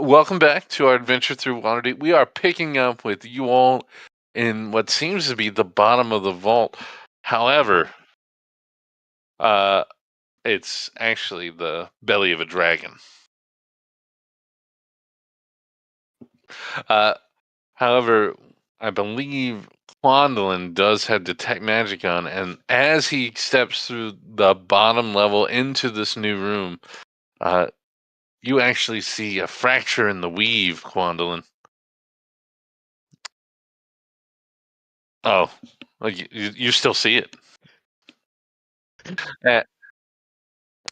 Welcome back to our adventure through Waterdeep. We are picking up with you all in what seems to be the bottom of the vault. However, uh, it's actually the belly of a dragon. Uh, however, I believe Quandolin does have detect magic on, and as he steps through the bottom level into this new room, you actually see a fracture in the weave, Quandolin. Oh, like you still see it.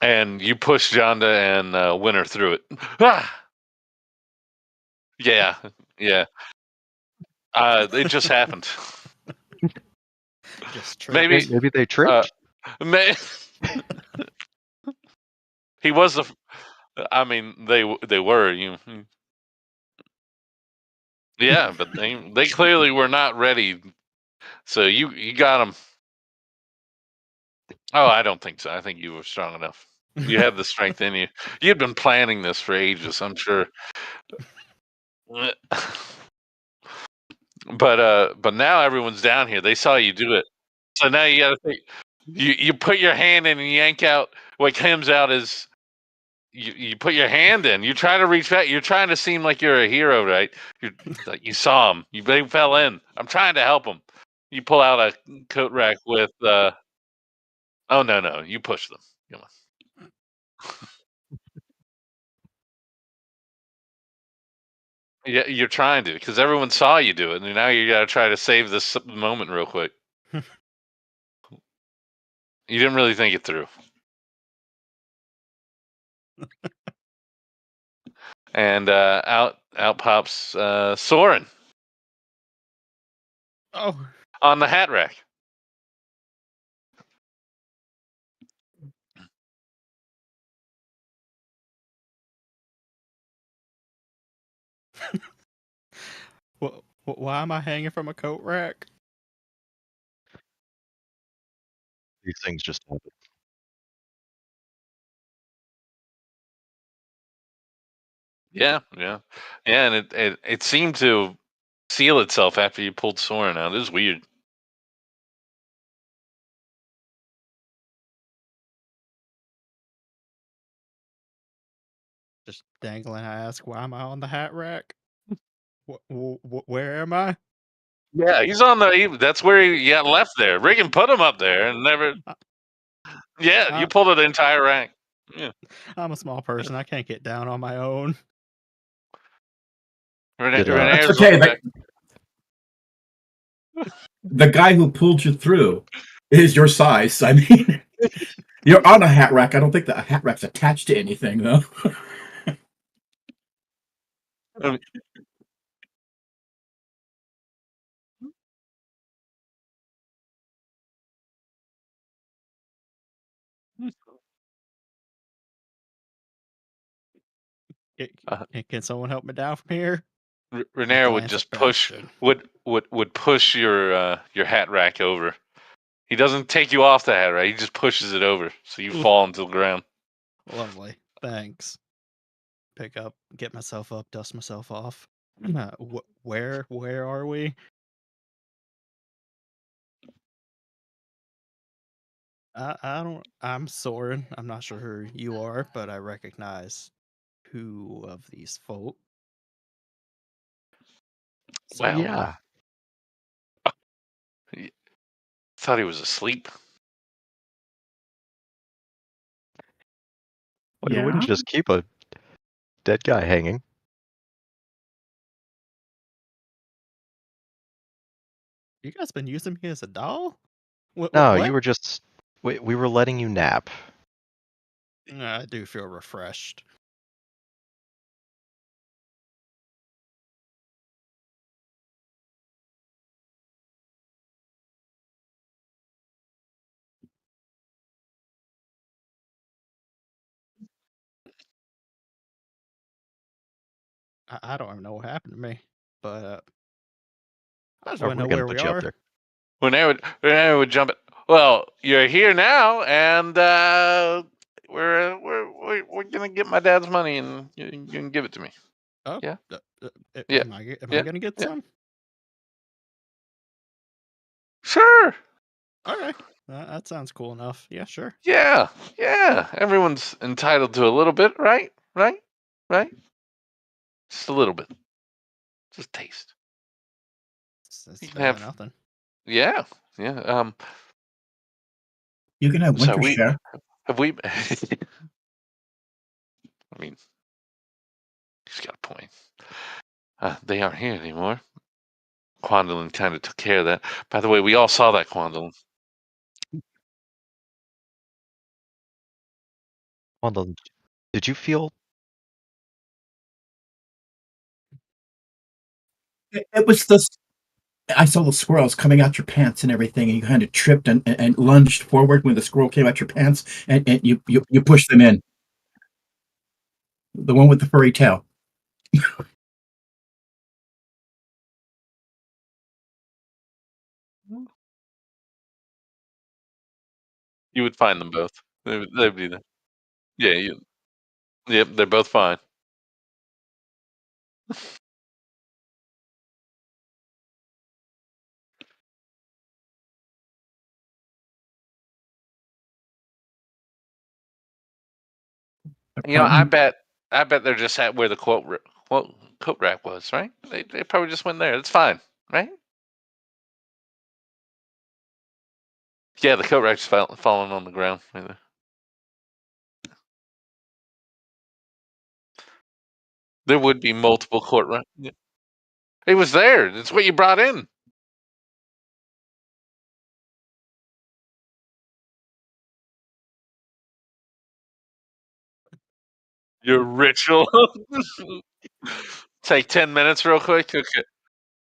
And you push Jonda and Winter through it. Ah! Yeah, yeah. It just happened. Just tripped. Maybe, Maybe they tripped. he was the. I mean, they were Yeah, but they clearly were not ready. So you got them. Oh, I don't think so. I think you were strong enough. You had the strength in you. You'd been planning this for ages, I'm sure. But now everyone's down here. They saw you do it. So now you got to think. You put your hand in and yank out. What comes out is you put your hand in. You try to reach back. You're trying to seem like you're a hero, right? You saw him. They fell in. I'm trying to help them. You pull out a coat rack with. Oh no! You push them. Come on. Yeah, you're trying to because everyone saw you do it, and now you got to try to save this moment real quick. You didn't really think it through. And out pops Soren. Oh. On the hat rack. Why am I hanging from a coat rack? These things just happen. Yeah, and it seemed to seal itself after you pulled Soren out. It was weird. Just dangling. I ask, why am I on the hat rack? Where am I? Yeah, he's on the. That's where he got left there. Riggin put him up there and never. Yeah, you pulled the entire rack. Yeah. I'm a small person. I can't get down on my own. Renee's okay. The guy who pulled you through is your size. I mean, you're on a hat rack. I don't think the hat rack's attached to anything, though. Can someone help me down from here? Renee would just push would push your hat rack over. He doesn't take you off the hat rack. He just pushes it over, so you fall into the ground. Lovely, thanks. Pick up, get myself up, dust myself off. Where are we? I don't. I'm Soren. I'm not sure who you are, but I recognize who of these folk. So, well, yeah. Thought he was asleep. Well, you wouldn't just keep a dead guy hanging. You guys been using me as a doll? No, you were just. We were letting you nap. I do feel refreshed. I don't even know what happened to me, but I just want to know where we are. When they would jump it. Well, you're here now, and we're gonna get my dad's money, and you can give it to me. Oh, Yeah. am I gonna get Yeah. some? Sure. Okay, that sounds cool enough. Yeah, sure. Yeah. Everyone's entitled to a little bit, right? Right? Just a little bit. Just taste. It's You can better than have. nothing. Yeah. You can have So winter share. have we? I mean, he's got a point. They aren't here anymore. Quandolin kind of took care of that. By the way, we all saw that, Quandolin. Did you feel? It was this. I saw the squirrels coming out your pants and everything, and you kind of tripped and lunged forward when the squirrel came out your pants, and you pushed them in. The one with the furry tail. You would find them both. They'd be there. Yeah. Yep. They're both fine. I bet they're just at where the coat rack was, right? They probably just went there. It's fine, right? Yeah, the coat rack's falling on the ground. Right there. There would be multiple coat rack. Yeah. It was there. It's what you brought in. Your ritual. Take 10 minutes real quick. Okay.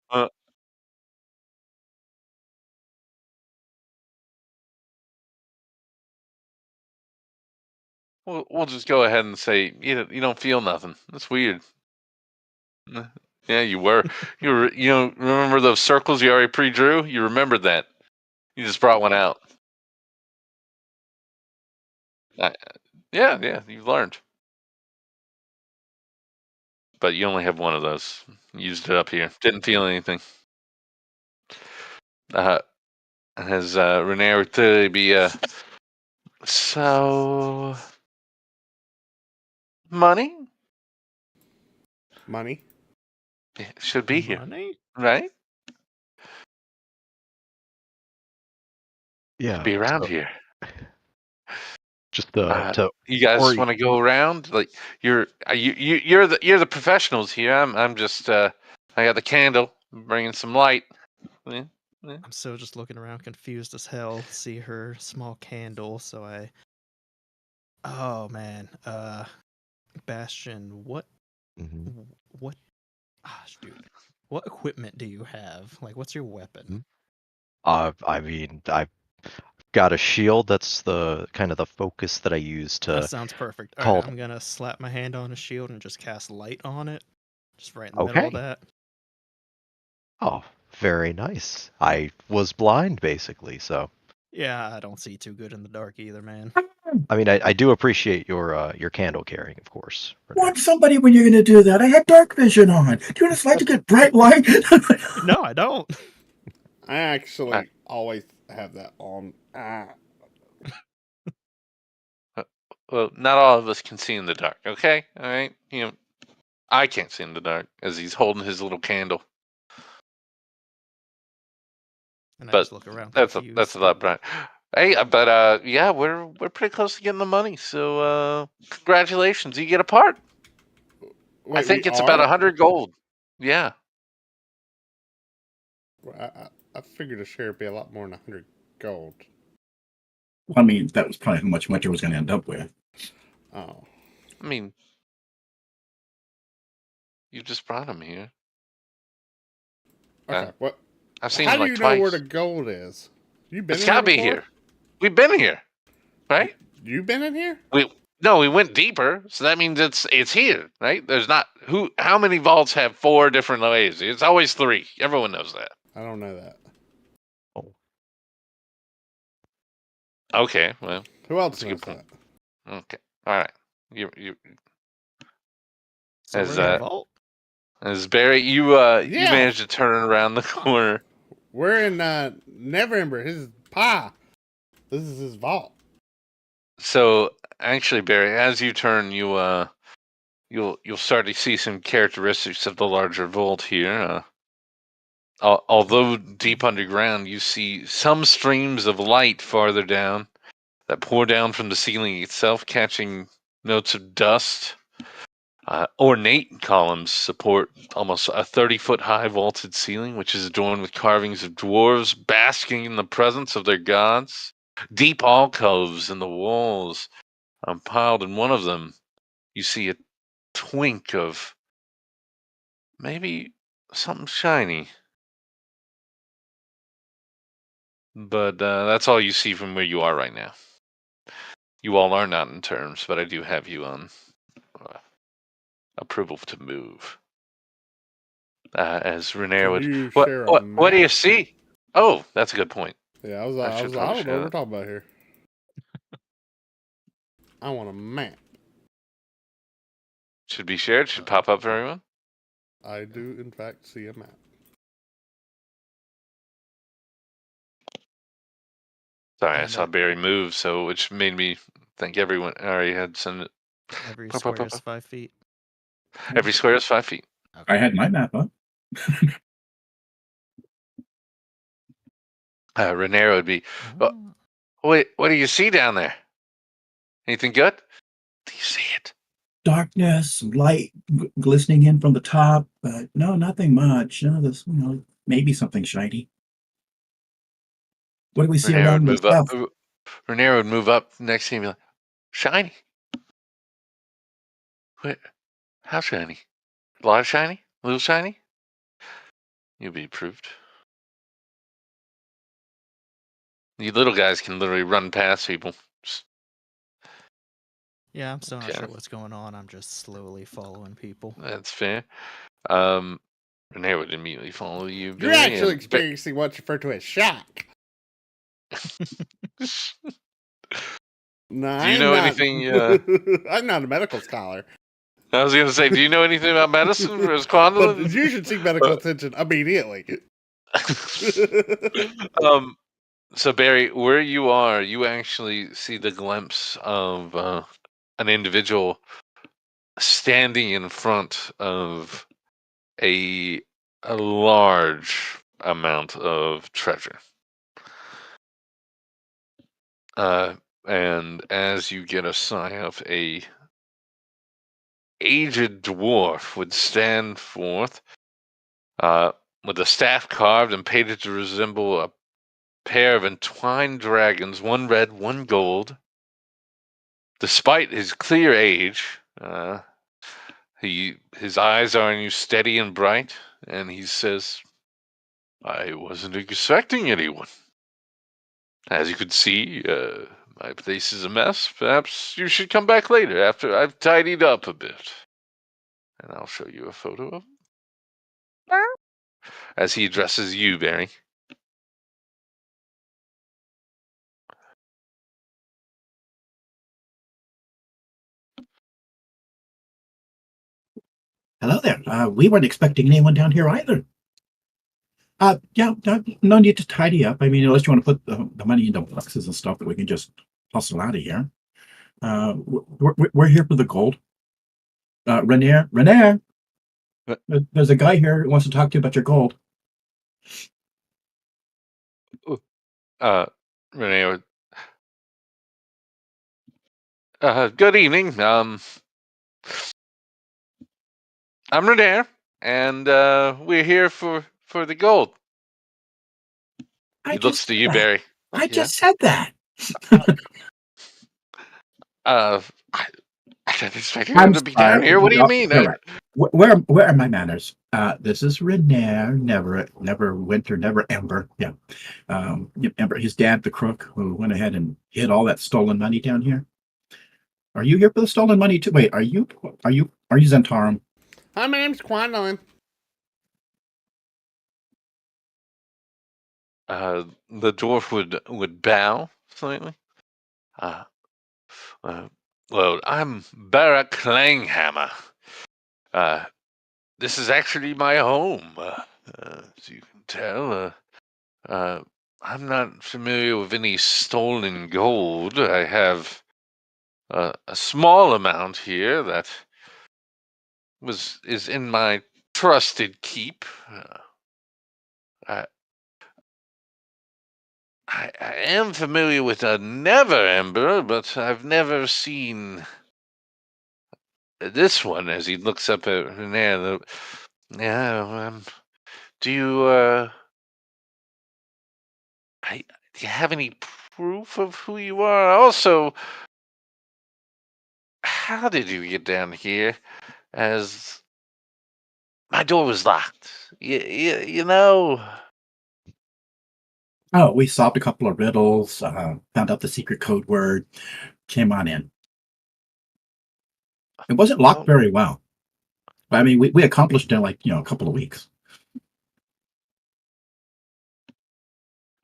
Uh, we'll just go ahead and say you don't feel nothing. That's weird. Yeah, you were. Remember those circles you already pre-drew? You remembered that. You just brought one out. Yeah, you learned. But you only have one of those. Used it up here. Didn't feel anything. Has Renee would clearly be so money? Money? It should be here, Money? right? Yeah. Should be around so here. Just You guys or- want to go around? Like you're the professionals here. I'm just I got the candle, bringing some light. Yeah. I'm still just looking around, confused as hell. See her small candle, so I. Oh man, Bastion, what, Mhm. what? Ah, shoot. What equipment do you have? Like, what's your weapon? I mean, I've got a shield. That's the kind of the focus that I use That to. sounds perfect. All right, called- I'm gonna slap my hand on a shield and just cast light on it, just right in the middle of Okay. that. Oh, very nice. I was blind basically, so Yeah, I don't see too good in the dark either, man. I mean, I do appreciate your candle carrying, of course. Renee. Want somebody when you're going to do that? I had dark vision on. Do you want to like to get bright light? No, I don't. I actually always have that on. Well, not all of us can see in the dark. Okay, all right. I can't see in the dark as he's holding his little candle. And I But just look around that's confused. a lot, Brian. Hey, but yeah, we're pretty close to getting the money. So congratulations, you get a part. Wait, I think we it's about are? 100 gold. Yeah. I figured a share would be a lot more than 100 gold. I mean, that was probably how much Winter was going to end up with. Oh. I mean, you just brought him here. Okay, what? I've seen How him do like you twice. know where the gold is? You been It's in here gotta be before? here. We've been here, right? You been in here? We went deeper, so that means it's here, right? There's not how many vaults have 4 different ways? It's always 3. Everyone knows that. I don't know that. Oh, Okay, well, Who else that's a knows good point. that? Okay, all right. You So as we're in a vault? As Barry, you Yeah. managed to turn around the corner. We're in Neverember. His pa. This is his vault. So actually, Barry, as you turn, you'll start to see some characteristics of the larger vault here. Although deep underground, you see some streams of light farther down that pour down from the ceiling itself, catching notes of dust. Ornate columns support almost a 30-foot high vaulted ceiling, which is adorned with carvings of dwarves basking in the presence of their gods. Deep alcoves in the walls, piled in one of them, you see a twink of maybe something shiny. But that's all you see from where you are right now. You all are not in terms, but I do have you on approval to move. As Renier Can would. you What share a what do you map? see? Oh, that's a good point. Yeah, I should don't probably know share what we're that. talking about here. I want a map. Should be shared. Should pop up for everyone. I do, in fact, see a map. Sorry, I And saw Barry move, so which made me think everyone already had sent it. every Pop, pop, square pop, is pop. 5 feet. Every square is 5 feet. I had my map up. Renier would be. Oh. Wait, what do you see down there? Anything good? Do you see it? Darkness, light glistening in from the top, but no, nothing much. This, maybe something shiny. What do we see Renier would around the move up. south? Renier would move up next to him and be like, shiny. Wait, how shiny? A lot of shiny? A little shiny? You'll be approved. You little guys can literally run past people. Yeah, I'm still not Okay. sure what's going on. I'm just slowly following people. That's fair. Renier would immediately follow you, You're Barry. actually experiencing what's referred to as shock. No, Do you know anything? I'm not a medical scholar. I was going to say, do you know anything about medicine? As But you should seek medical attention immediately. So Barry, where you are, you actually see the glimpse of an individual standing in front of a large amount of treasure. And as you get a sign of a aged dwarf would stand forth, with a staff carved and painted to resemble a pair of entwined dragons, one red, one gold. Despite his clear age, his eyes are on you, steady and bright, and he says, "I wasn't expecting anyone. As you can see, my place is a mess. Perhaps you should come back later after I've tidied up a bit." And I'll show you a photo of him. As he addresses you, Barry. Hello there. We weren't expecting anyone down here either. Yeah, no need to tidy up. I mean, unless you want to put the money into boxes and stuff that we can just hustle out of here. We're here for the gold. Renier, What? there's a guy here who wants to talk to you about your gold. Renee, good evening. I'm Renee, and we're here for the gold. He looks to you, Barry. I just said that. I didn't expect you to be down here. What do you mean? You're right. Where are my manners? This is Renier, never winter, never Ember. Yeah, Ember. His dad, the crook, who went ahead and hid all that stolen money down here. Are you here for the stolen money too? Wait, are you Zentarum? Hi, my name's Quandolin. The dwarf would bow slightly. Well, I'm Barak Klanghammer. this is actually my home. As you can tell, I'm not familiar with any stolen gold. I have a small amount here that is in my trusted keep. I, I am familiar with a Never Ember, but I've never seen this one. As he looks up at Renee, yeah. Do you do you have any proof of who you are? Also, how did you get down here? As my door was locked. You know. Oh, we solved a couple of riddles, found out the secret code word, came on in. It wasn't locked very well. But I mean, we accomplished it in like, a couple of weeks.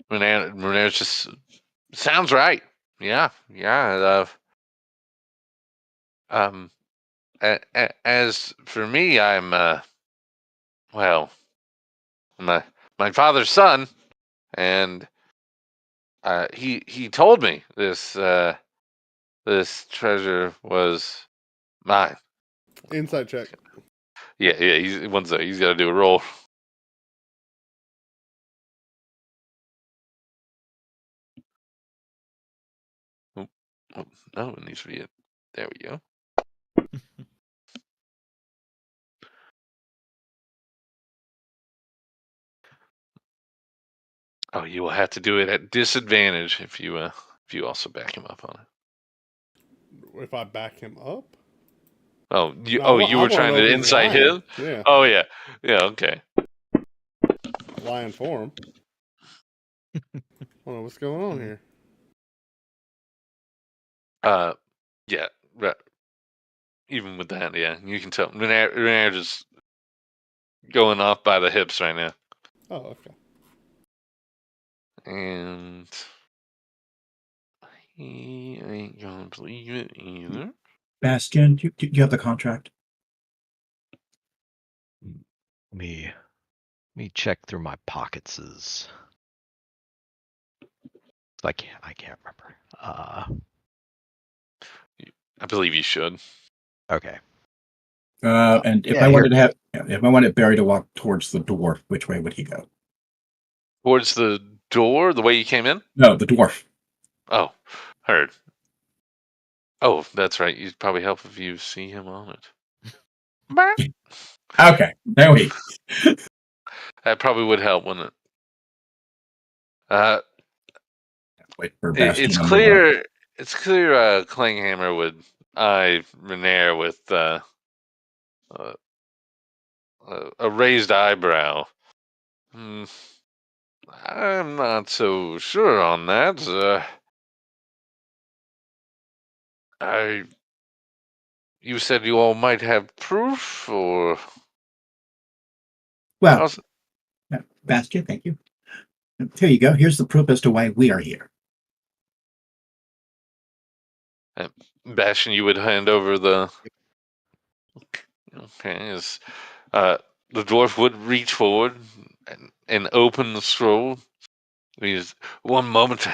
Renee just sounds right. Yeah. As for me, I'm well, my father's son, and he told me this treasure was mine. Inside check. Yeah. He's got to do a roll. Oh, no, it needs to be it. There we go. Oh, you will have to do it at disadvantage if you also back him up on it. If I back him up? Oh, you No, you I were wanna trying know if to he's insight lying. him? Yeah. Oh yeah, okay. Lying for him. I don't know what's going on here. Yeah, right. Even with that, yeah, you can tell. Renee just going off by the hips right now, Oh, okay. and he ain't gonna believe it either. Bastion, do you have the contract? Let me check through my pockets. I can't remember. I believe you should. Okay. And if yeah, I here. if I wanted Barry to walk towards the door, which way would he go? Towards the door, the way you came in. No, the dwarf. Oh, heard. Oh, that's right. You'd probably help if you see him on it. Okay, now he. That probably would help, wouldn't it? Wait for Bastion. It's to move up. clear. It's clear. Klinghammer would eye Renair with a raised eyebrow. I'm not so sure on that. You said you all might have proof, or Well, Bastion, thank you. Here you go. Here's the proof as to why we are here. Bastion, you would hand over the. Okay, the dwarf would reach forward and open the scroll. He's one moment,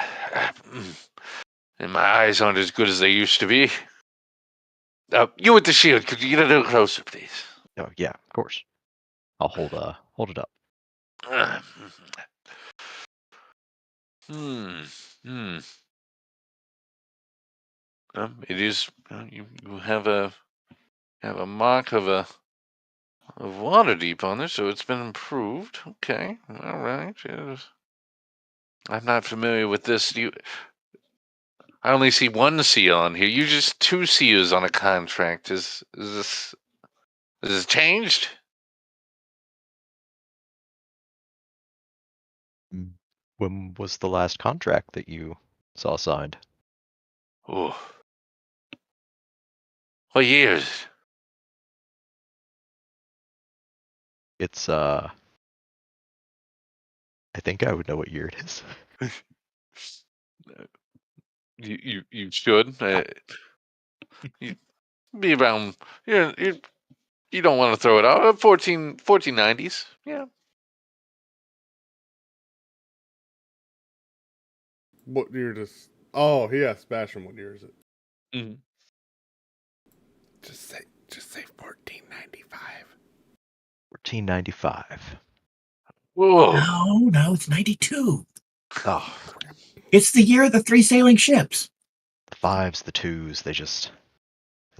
and my eyes aren't as good as they used to be. You with the shield, could you get a little closer, please? Oh yeah, of course. I'll hold it up. It is. You have a mark of Waterdeep on there, so it's been improved. Okay, all right. I'm not familiar with this. I only see one seal on here. You just two seals on a contract. Is this changed? When was the last contract that you saw signed? Oh, what years? It's I think I would know what year it is. You should. You be around. You're You don't want to throw it out. 1490s. Yeah. What year does? Oh, he asked Basham what year is it? Mm-hmm. Just say 1495. 1495. Whoa. No, it's 92. Oh, It's the year of the 3 sailing ships. the 5s, the 2s, they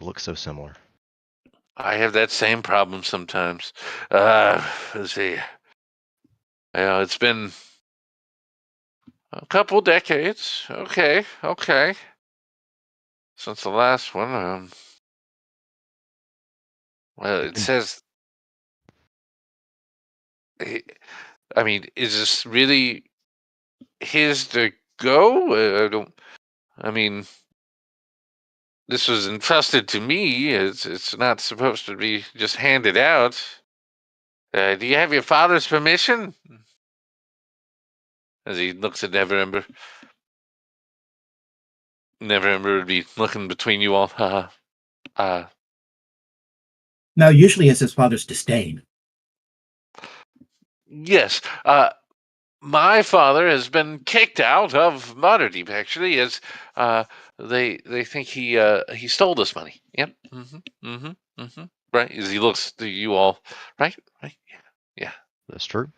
look so similar. I have that same problem sometimes. Let's see. It's been a couple decades. Okay. Since the last one. Well, it says. I mean, is this really his to go? I mean, this was entrusted to me. It's not supposed to be just handed out. Do you have your father's permission? As he looks at Neverember. Neverember would be looking between you all. Now, usually it's his father's disdain. Yes. My father has been kicked out of Waterdeep. Actually, as they think he stole this money. Yep. Right. As he looks to you all. Right. Yeah. That's true.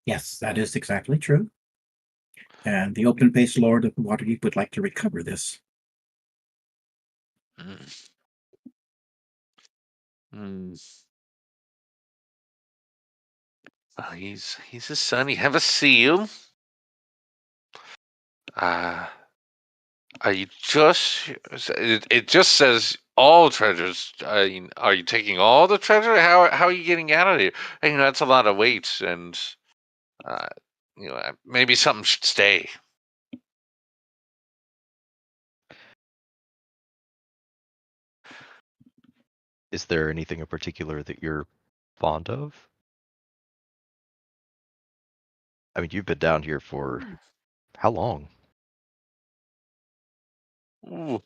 Yes, that is exactly true. And the open-faced Lord of Waterdeep would like to recover this. He's his son. You have a seal. Are you just? It just says all treasures. Are you taking all the treasure? How are you getting out of here? That's a lot of weight, and maybe something should stay. Is there anything in particular that you're fond of? I mean, you've been down here for how long? Ooh.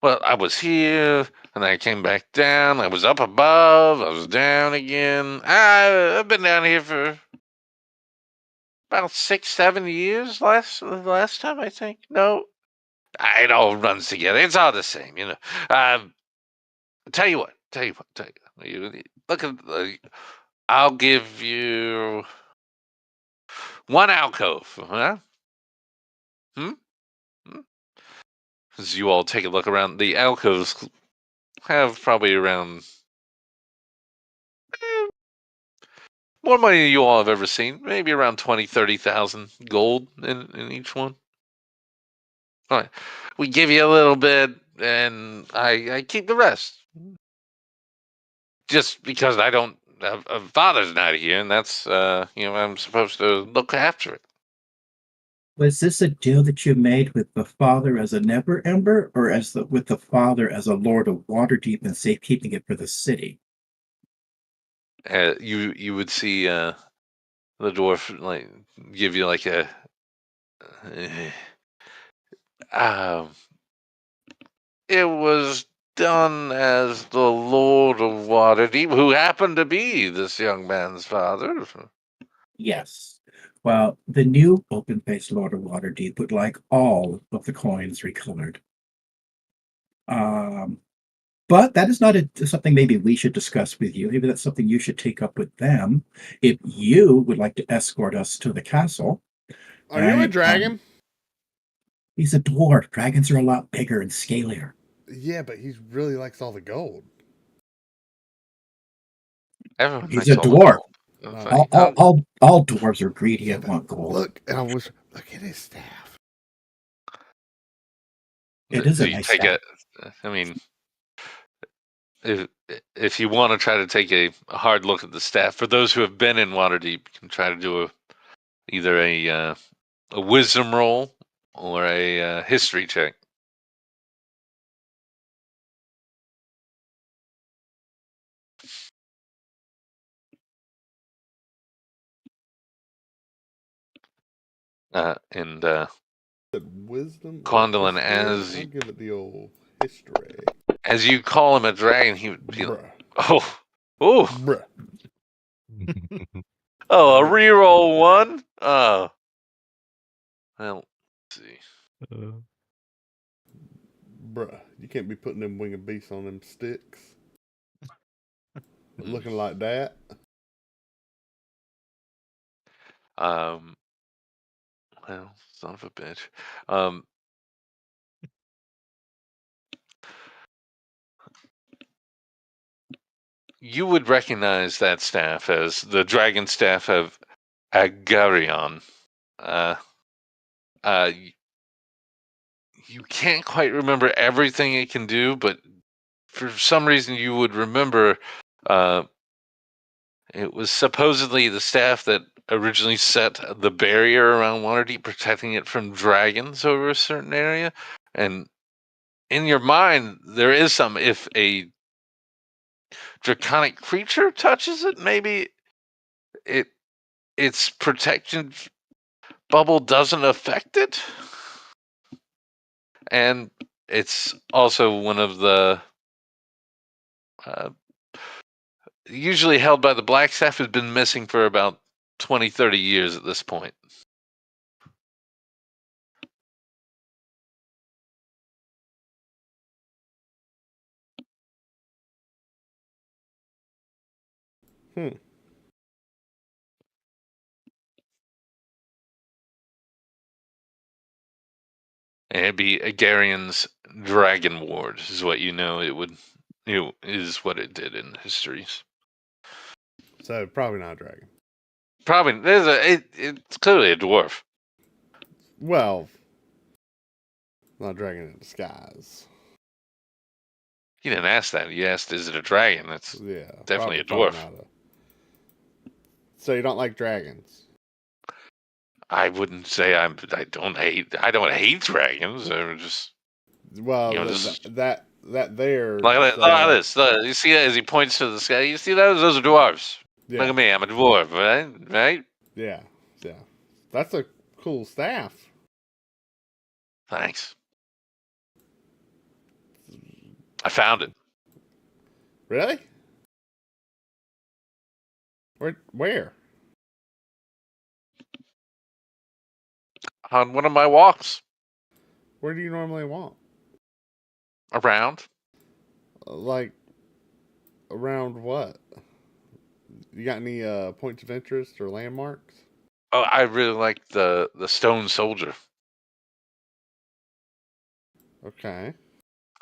Well, I was here, and I came back down. I was up above. I was down again. I've been down here for about 6-7 years. Last time, I think. No, it all runs together. It's all the same, Tell you what. Look at. I'll give you one alcove, huh? As you all take a look around, the alcoves have probably around more money than you all have ever seen. Maybe around 20,000-30,000 gold in each one. All right. We give you a little bit, and I keep the rest. Just because I don't have a father's not here, and that's I'm supposed to look after it. Was this a deal that you made with the father as a Never Ember, or with the father as a Lord of Waterdeep and safekeeping it for the city? You would see the dwarf like give you like a. It was done as the Lord of Waterdeep, who happened to be this young man's father. Yes. Well, the new open-faced Lord of Waterdeep would like all of the coins recolored. But that is not something maybe we should discuss with you. Maybe that's something you should take up with them. If you would like to escort us to the castle. Are you a dragon? He's a dwarf. Dragons are a lot bigger and scalier. Yeah, but he really likes all the gold. Everyone He's likes a all the dwarf. gold. All dwarves are greedy Yeah, and want gold. Look at his staff. It is Do a you nice take staff. I mean, if you want to try to take a hard look at the staff, for those who have been in Waterdeep, you can try to do either a wisdom roll or a history check. And Wisdom. Condolin, History? as I'll give it the old history. as you call him a dragon, he would be like, Bruh. oh, Bruh. a reroll 1. Oh, well, let's see. Bruh. You can't be putting them winged beasts on them sticks. Looking like that. Well, son of a bitch. You would recognize that staff as the dragon staff of Agarion. You can't quite remember everything it can do, but for some reason you would remember it was supposedly the staff that originally set the barrier around Waterdeep, protecting it from dragons over a certain area. And in your mind, there is some, if a draconic creature touches it, maybe its protection bubble doesn't affect it. And it's also one of the usually held by the black staff, has been missing for about 20, 30 years at this point. Hmm. And it'd be Agarion's Dragon Ward, is what you know it would. Is what it did in the histories. So probably not a dragon. Probably it's clearly a dwarf. Well, not a dragon in disguise. He didn't ask that. He asked, "Is it a dragon?" That's Yeah. definitely a probably dwarf. not So you don't like dragons? I wouldn't say I don't hate dragons. They're just Well, that there. look at this. Look, you see that as he points to the sky. You see those? Those are dwarves. Yeah. Look at me. I'm a dwarf, right? Right? Yeah. Yeah. That's a cool staff. Thanks. I found it. Really? Where? On one of my walks Where do you normally walk? around. Like, around what? You got any points of interest or landmarks? Oh, I really like the stone soldier. Okay.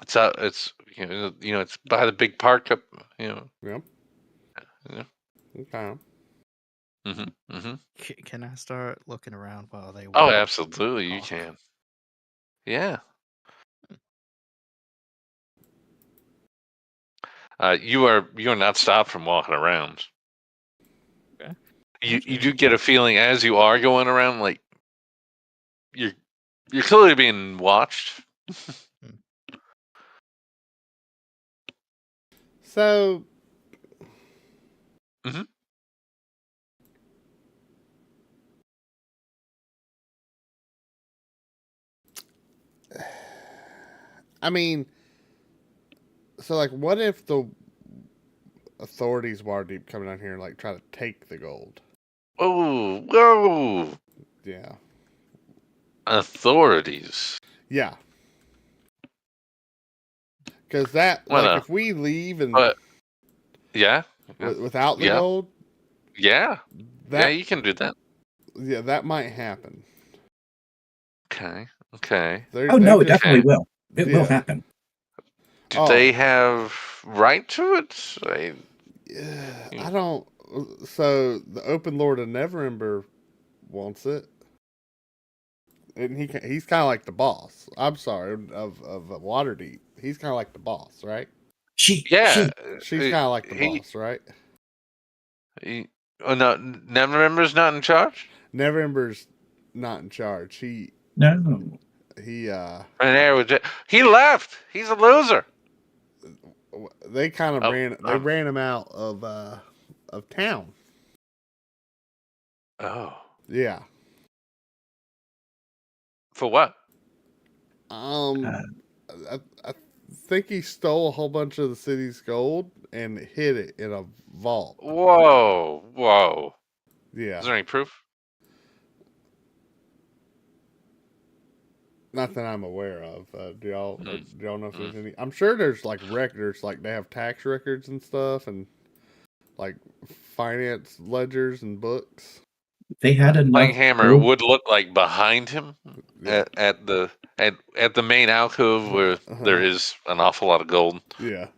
It's out. It's it's by the big park up. Yep. Yeah. Okay. Can I start looking around while they Oh, walk? absolutely, you talk? can. Yeah. You are not stopped from walking around. Okay. You do get a feeling as you are going around, like you're clearly being watched. So. Mhm. I mean, so like, what if the authorities Waterdeep come down here and like try to take the gold? Oh, whoa! Yeah. Authorities. Yeah. Because that, Well, like, no. if we leave and But yeah, without the Yeah. gold, yeah, that you can do that. yeah, that might happen. Okay. Oh no, it just- definitely will. It will Yeah. happen. Do they have right to it? I don't. So the Open Lord of Neverember wants it, and he's kind of like the boss. I'm sorry, of Waterdeep. He's kind of like the boss, right? She's She's kind of like the boss, right? Oh no, Neverember's not in charge. Neverember's not in charge. no. He He left. He's a loser. they kind of Oh, ran him out of town. Oh, Yeah. for what? I think he stole a whole bunch of the city's gold and hid it in a vault. Whoa. Yeah. Is there any proof? Not that I'm aware of. Do y'all know if there's any? I'm sure there's like records, like they have tax records and stuff, and like finance ledgers and books. They had enough. Playing Hammer gold. would look like behind him Yeah. at the main alcove where there is an awful lot of gold. Yeah.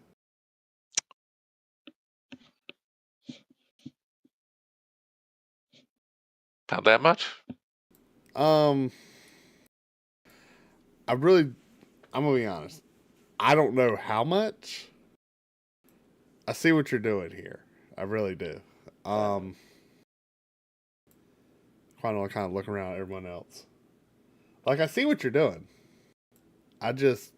Not that much. I'm gonna be honest. I don't know how much. I see what you're doing here. I really do. Kind of looking around at everyone else. Like, I see what you're doing. I don't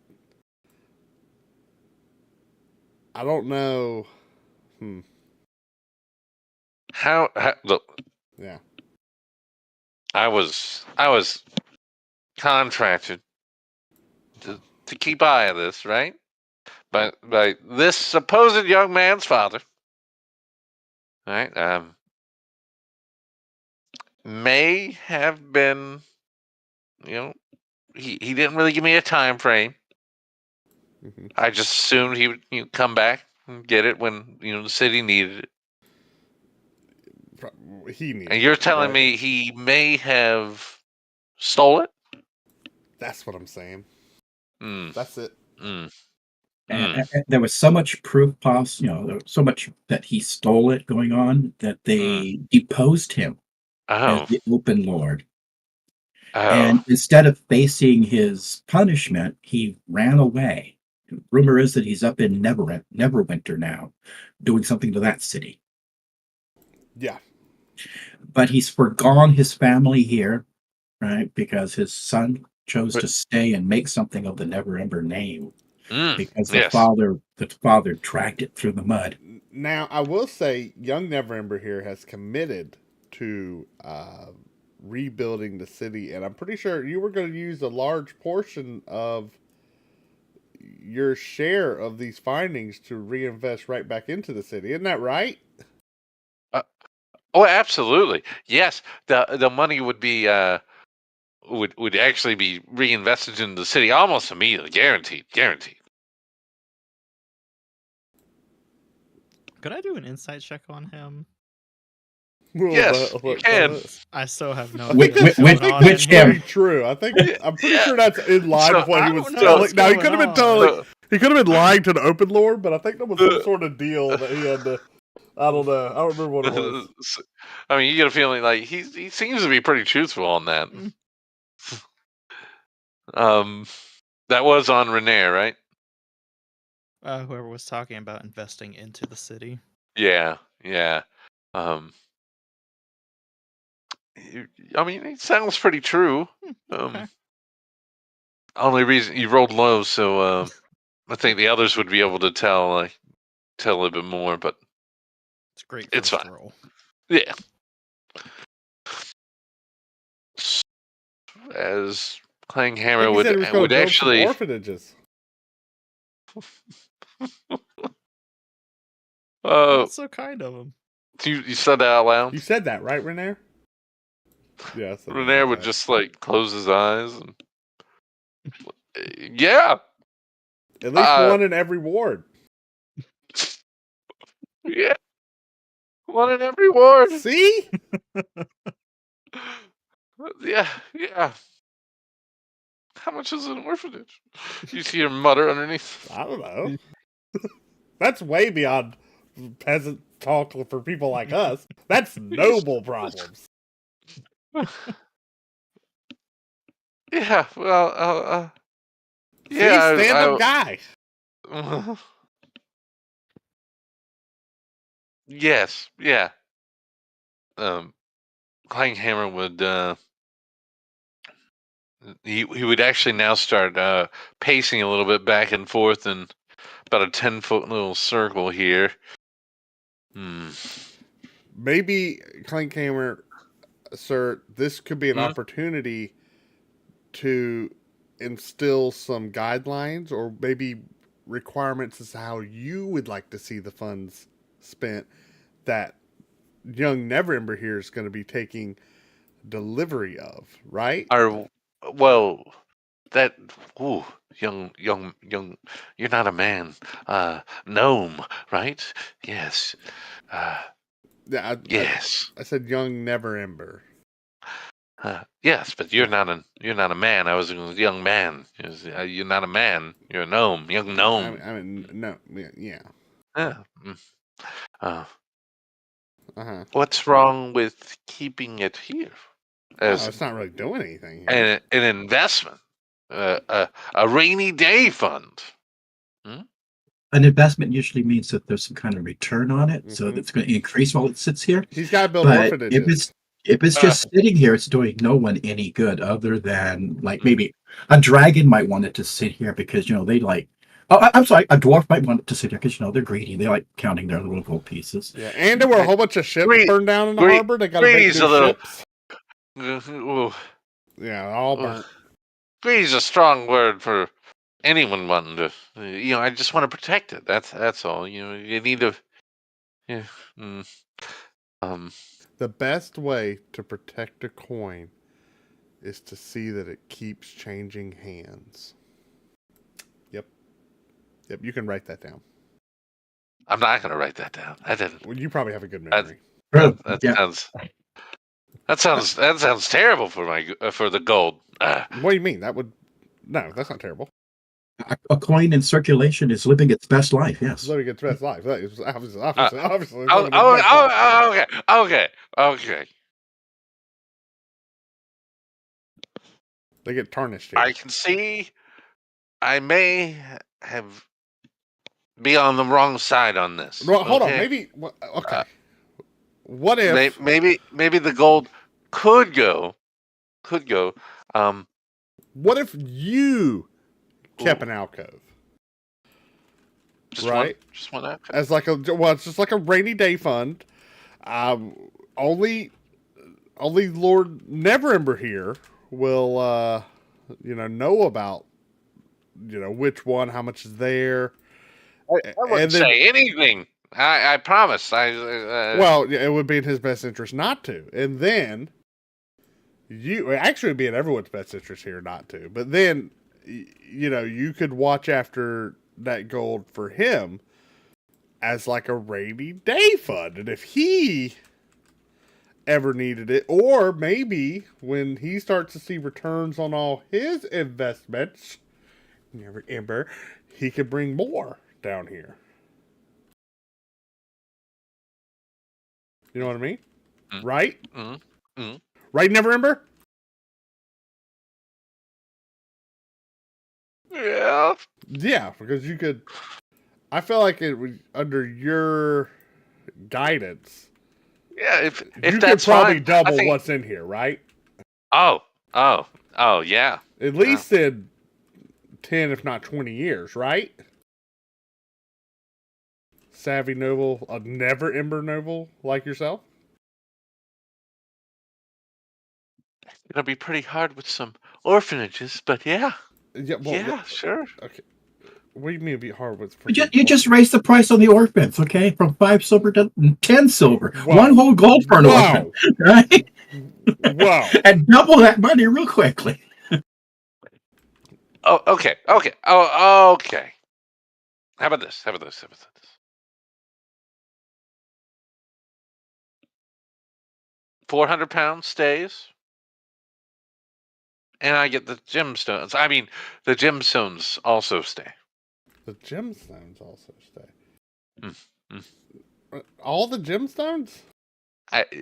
know. How look? Yeah. I was contracted to keep eye of this, right? By this supposed young man's father, right? May have been, he didn't really give me a time frame. Mm-hmm. I just assumed he would come back and get it when the city needed it. He needs And you're it, telling right? me he may have stole it? That's what I'm saying. Mm. That's it. Mm. And there was so much proof, there was so much that he stole it going on that they deposed him as Oh. the open lord. Oh. And instead of facing his punishment, he ran away. Rumor is that he's up in Neverwinter now, doing something to that city. Yeah. But he's forgone his family here, right? Because his son chose to stay and make something of the Neverember name. Because the father dragged it through the mud. Now, I will say, young Neverember here has committed to rebuilding the city, and I'm pretty sure you were going to use a large portion of your share of these findings to reinvest right back into the city. Isn't that right? Oh, absolutely. Yes, the money would be would actually be reinvested in the city almost immediately, guaranteed. Could I do an insight check on him? Yes, you can. I still have no I think idea. that's very true. I'm pretty sure that's in line with what he was telling. Now, he could have been he could have been lying to the open lord, but I think there was some sort of deal that he had to. I don't know. I don't remember what it was. I mean, you get a feeling like he seems to be pretty truthful on that. That was on Renair, right? Whoever was talking about investing into the city. Yeah. I mean, it sounds pretty true. Okay. Only reason you rolled low, so I think the others would be able to tell a little bit more, but it's great. It's fine. Roll. Yeah. As Clang Hammer would actually orphanages. That's so kind of him. You said that out loud? You said that, right, Renair? Yeah. Renair would just like close his eyes and yeah. At least one in every ward. Yeah. One in every ward. See? Yeah. How much is an orphanage? You see her mutter underneath. I don't know. That's way beyond peasant talk for people like us. That's noble problems. Yeah, well, See, stand-up guy. Yes, yeah. Klanghammer would he would actually now start pacing a little bit back and forth in about a 10-foot little circle here. Maybe Klanghammer, sir, this could be an opportunity to instill some guidelines, or maybe requirements as to how you would like to see the funds spent that young Neverember here is going to be taking delivery of, right? Well, that young, you're not a man, gnome, right? Yes, Yeah, yes, I said young Neverember. yes, but you're not a man. I was a young man. You're not a man. You're a gnome, young gnome. I mean, no, yeah. Yeah. What's What's wrong with keeping it here as it's not really doing anything here. an investment, a rainy day fund? An investment usually means that there's some kind of return on it, so Mhm. that's going to increase while it sits here. He's got to build But orphanages. if it's just sitting here, it's doing no one any good other than like maybe a dragon might want it to sit here because they like. Oh, I'm sorry, a dwarf might want it to sit here because they're greedy. They like counting their little gold pieces. Yeah, and there were a whole bunch of ships burned down in the Greed- harbor. They got to make greed's new a little- ships. Yeah, all burnt. Greed's a strong word for anyone wanting to. I just want to protect it. That's all. You need to. Yeah. The best way to protect a coin is to see that it keeps changing hands. Yep, you can write that down. I'm not gonna write that down. I didn't. Well, you probably have a good memory. That Yeah. sounds terrible for the gold. What do you mean? No, that's not terrible. A coin in circulation is living its best life. Yes. Living its best life. That is obviously. Okay. They get tarnished here. I can see I may have be on the wrong side on this. Well, hold on. okay? Maybe. Okay. What if? Maybe the gold could go. What if you kept an alcove? Just Right. Just one outcome. As like it's just like a rainy day fund. Only Lord Neverember here will know about which one, how much is there. I wouldn't say anything. I promise. Well, yeah, it would be in his best interest not to, and then actually it'd be in everyone's best interest here not to. But then you could watch after that gold for him as like a rainy day fund, and if he ever needed it, or maybe when he starts to see returns on all his investments, Neverember, he could bring more down here. You know what I mean? Right? Right, Neverember? Yeah. Yeah, because you could. I feel like it would, under your guidance. Yeah, if you that's could probably fine, double what's in here, right? Oh, yeah. At least in 10, if not 20 years, right? Savvy noble, a Neverember noble like yourself? It'll be pretty hard with some orphanages, but yeah. Yeah, Sure. Okay. What do you mean it'd be hard with? You just raise the price on the orphans, okay? From 5 silver to 10 silver. Wow. 1 whole gold for an orphan, right? Wow. And double that money real quickly. Oh, okay. Oh, okay. How about this? 400 pounds stays, and I get the gemstones. I mean, the gemstones also stay. The gemstones also stay. All the gemstones?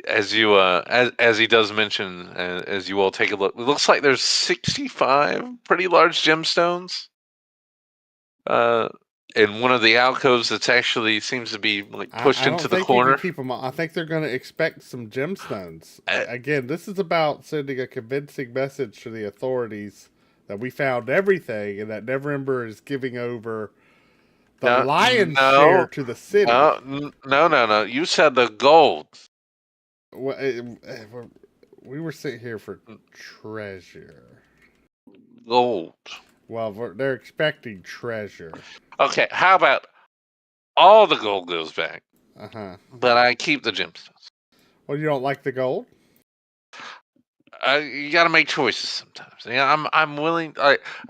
As you as he does mention, as you all take a look, it looks like there's 65 pretty large gemstones. In one of the alcoves that's actually seems to be like pushed into the corner. You can keep them. I think they're going to expect some gemstones. Again, this is about sending a convincing message to the authorities that we found everything and that Neverember is giving over the lion's share to the city. No. You said the gold. We were sitting here for treasure. Gold. Well, they're expecting treasure. Okay, how about all the gold goes back, but I keep the gemstones? Well, you don't like the gold? You got to make choices sometimes. Yeah, I'm willing.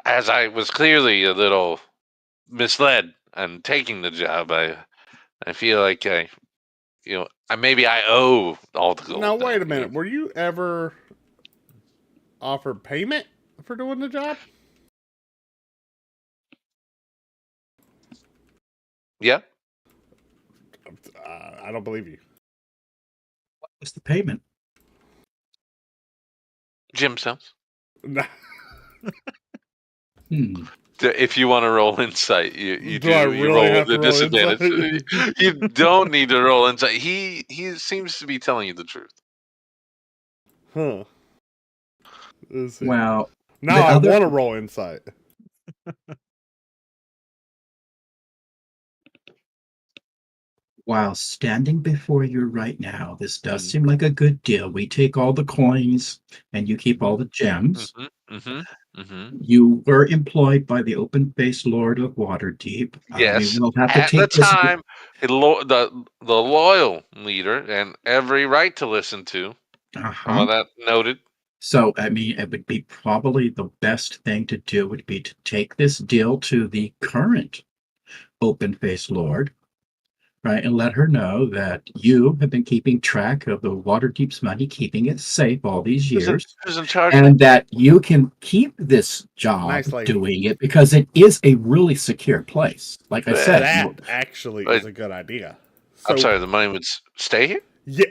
As I was clearly a little misled and taking the job, I feel like maybe I owe all the gold. Now wait a minute. Were you ever offered payment for doing the job? Yeah. I don't believe you. What's the payment? Gemstones. Nah. If you want to roll insight, you do. I You really roll have the to roll disadvantage. insight? You don't need to roll insight. He seems to be telling you the truth. Huh. Let's see. Well, now I want to roll insight. While standing before you right now, this does seem like a good deal. We take all the coins and you keep all the gems. You were employed by the open-faced Lord of Waterdeep. Yes, we'll have to at take the time, the loyal leader, and every right to listen to. All that noted. So, it would be probably the best thing to do would be to take this deal to the current open-faced Lord, right, and let her know that you have been keeping track of the Waterdeep's money, keeping it safe all these years, who's in charge? And that you can keep this job doing it because it is a really secure place. Like I said, that actually is a good idea. So, I'm sorry, the money would stay here? Yeah.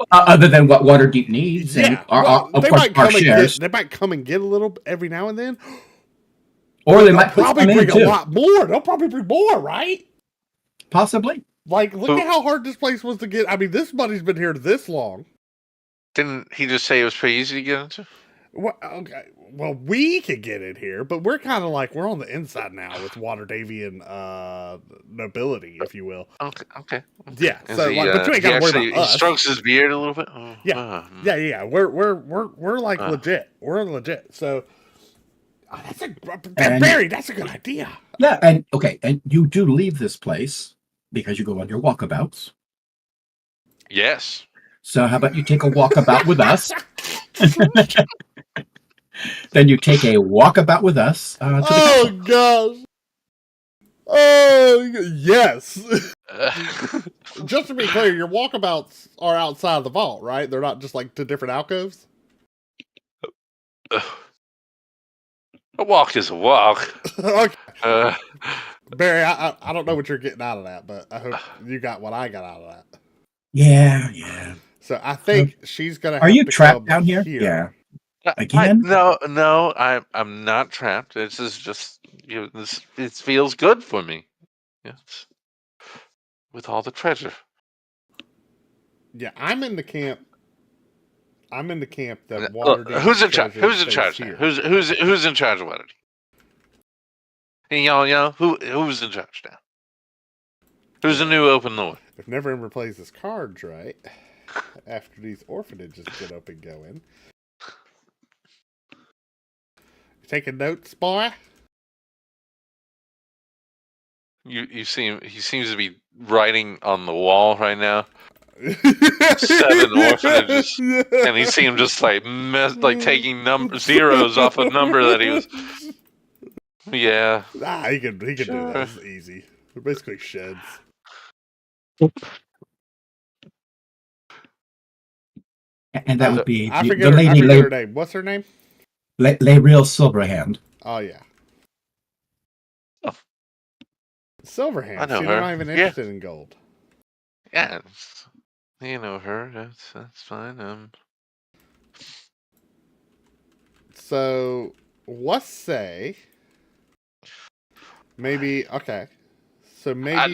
Other than what Waterdeep needs, yeah. Of course, our shares. They might come and get a little every now and then, or they might probably bring a lot more. They'll probably bring more, right? Possibly. Like, look at how hard this place was to get. I mean, this money's been here this long. Didn't he just say it was pretty easy to get into? Well, okay. Well, we could get in here, but we're kind of like we're on the inside now with Waterdavian nobility, if you will. Okay. Yeah. So, but you ain't got to worry about us. He strokes his beard a little bit. Yeah. We're like legit. We're legit. So, Barry, that's a good idea. Yeah, and you do leave this place because you go on your walkabouts. Yes. So how about you take a walkabout with us? Then you take a walkabout with us. To the gosh! Oh yes. Just to be clear, your walkabouts are outside the vault, right? They're not just like to different alcoves. A walk is a walk. Okay. Barry, I don't know what you're getting out of that, but I hope you got what I got out of that. Yeah. So I think she's gonna. Are you trapped down here? Yeah. Again? No, I'm not trapped. This is just it feels good for me. Yes. With all the treasure. Yeah, I'm in the camp that Waterdeep. Who's in charge? Who's in charge now? Who's in charge of Waterdeep? And who's in charge now? Who's the new open lord? If Neverember plays his cards right, after these orphanages get up and going. You taking notes, boy? You see him, he seems to be writing on the wall right now. 7 orphanages, and you see him just like taking zeros off a number that he was. Yeah. Nah, he can do that. It's easy. They're basically sheds. And that would be I forget her name. What's her name? Real Silverhand. Oh yeah. Silverhand. I know She's her. not even interested in gold. Yeah. You know her. That's fine. So let's say maybe So maybe I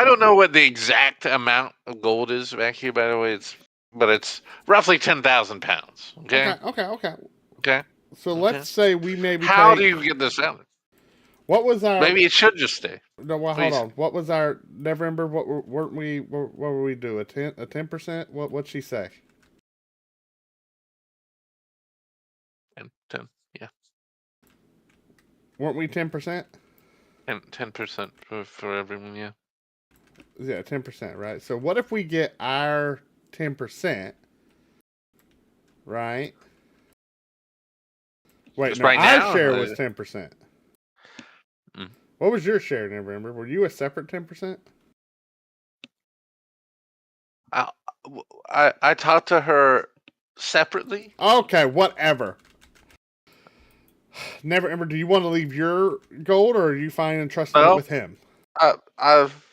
don't know what the exact amount of gold is back here. By the way, it's roughly 10,000 pounds. Okay. Okay. So let's say we maybe. How do you get this out? What was our? Maybe it should just stay. No, well, hold on. What was our Neverember? What were we do? A 10%? What'd she say? 10. Yeah. Weren't we 10%? 10% for everyone. Yeah. Yeah, 10%, right? So what if we get our 10%, right? Wait, Just no, right our now, share was 10%. Mm. What was your share, November? Were you a separate 10%? I talked to her separately. Okay, whatever. Never ever. Do you want to leave your gold, or are you fine and trusting it with him? I've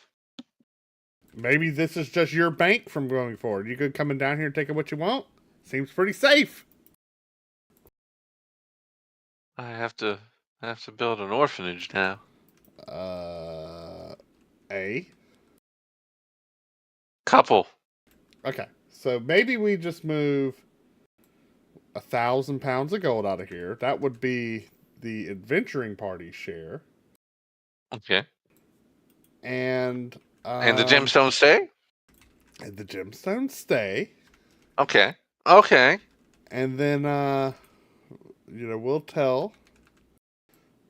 Maybe this is just your bank from going forward. You could coming down here and taking what you want. Seems pretty safe. I have to build an orphanage now. A. Couple. Okay, so maybe we just move 1,000 pounds of gold out of here. That would be the adventuring party share. Okay. And the gemstones stay? And the gemstones stay. Okay. Okay. And then we'll tell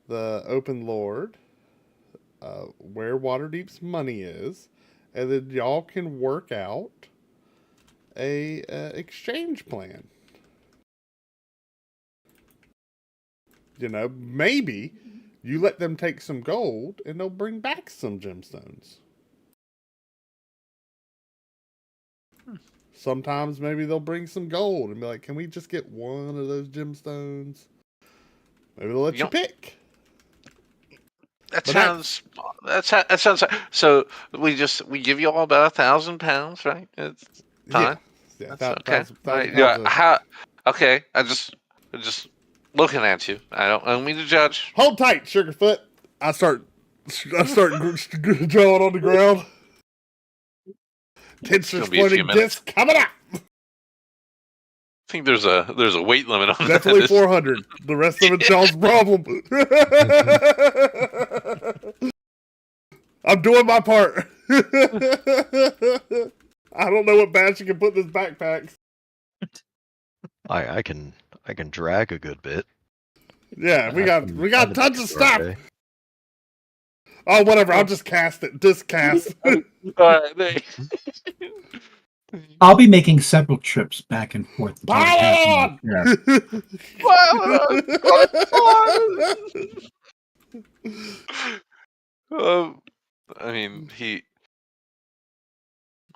the open lord where Waterdeep's money is, and then y'all can work out a exchange plan. Maybe you let them take some gold and they'll bring back some gemstones. Sometimes maybe they'll bring some gold and be like, can we just get one of those gemstones? Maybe they'll let you pick. That sounds. So we give you all about 1,000 pounds, right? It's fine. Yeah, that's okay. Right. Yeah. Okay. I just looking at you. I don't mean to judge. Hold tight, Sugarfoot. I start drawing on the ground. Tensor's floating disc coming up. I think there's a weight limit on Definitely that. 400. The rest of it's y'all's problem. I'm doing my part. I don't know what badge you can put in this backpack. I can drag a good bit. Yeah, we got tons of stuff. Oh, whatever. I'll just cast it. Discast. I'll be making several trips back and forth. Pile on! I mean,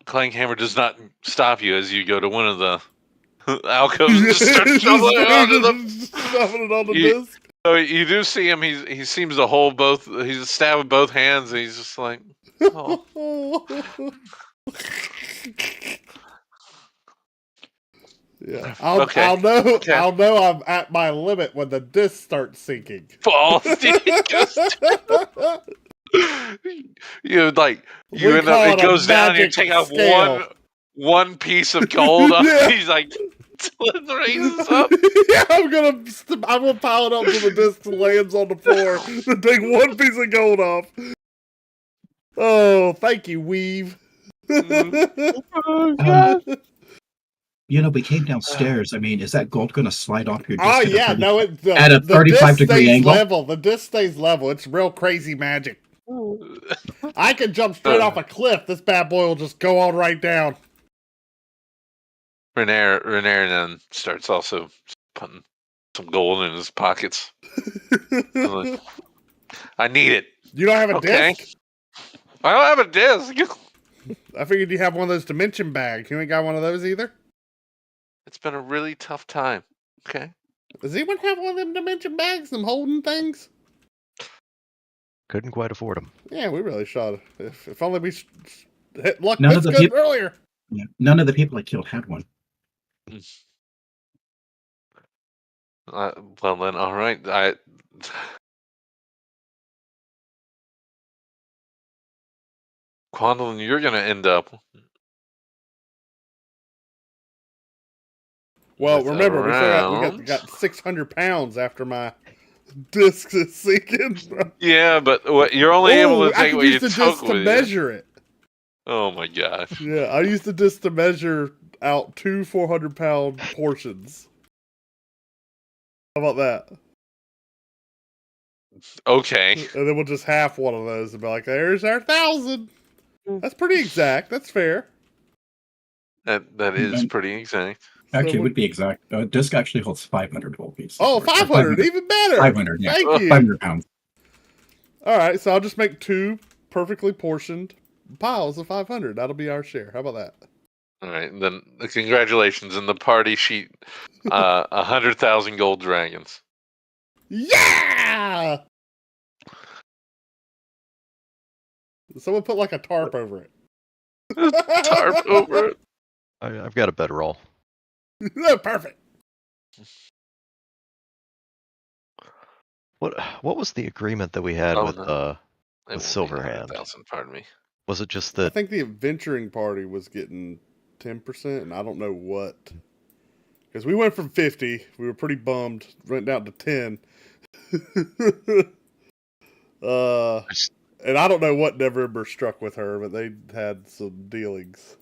Clanghammer does not stop you as you go to one of the alcoves and just start shoveling it on the disc. So you do see him. He seems to hold both. He's stabbing both hands, and he's just like, oh. Yeah, I'll know I'm at my limit when the disc starts sinking. Falls. You end up. It goes down. You take out one piece of gold. Yeah. He's like. Raises up. Yeah, I'm gonna pile it up till the disc lands on the floor to take one piece of gold off. Oh, thank you, Weave. Oh, God. We came downstairs. I mean, is that gold going to slide off your disc? Oh, yeah, no, at a 35-degree angle? Level. The disc stays level. It's real crazy magic. I can jump straight off a cliff. This bad boy will just go on right down. Renair then starts also putting some gold in his pockets. Like, I need it. You don't have a disc? I don't have a disc. I figured you have one of those dimension bags. You ain't got one of those either? It's been a really tough time. Okay. Does anyone have one of them dimension bags? Them holding things? Couldn't quite afford them. Yeah, we really should. If only we hit luck this good earlier. Yeah, none of the people I killed had one. Well then, all right. Quandolin, you're gonna end up. Well, remember we got 600 pounds after my disc is sinking. Yeah, but you're only able to take what you took with you. I used the disc to measure it. Oh my gosh. Yeah, I used the disc to measure out 2 400-pound portions. How about that? Okay. And then we'll just half one of those and be like, there's our 1,000. That's pretty exact. That's fair. That is And pretty exact. actually, it So would be exact. Disc actually holds 500 gold pieces. Oh, or 500, even better. 500, yeah. Thank you. 500 pounds. All right, so I'll just make 2 perfectly portioned piles of 500. That'll be our share. How about that? All right, and then congratulations in the party sheet. 100,000 gold dragons. Yeah! Someone put like a tarp over it. Tarp over it. I've got a bedroll. Perfect. What was the agreement that we had Oh, with no. with It won't be Silverhand? 100,000, pardon me. Was it just I that think the adventuring party was getting 10%, and I don't know what. Because we went from 50, we were pretty bummed, went down to 10. And I don't know what Neverember struck with her, but they had some dealings.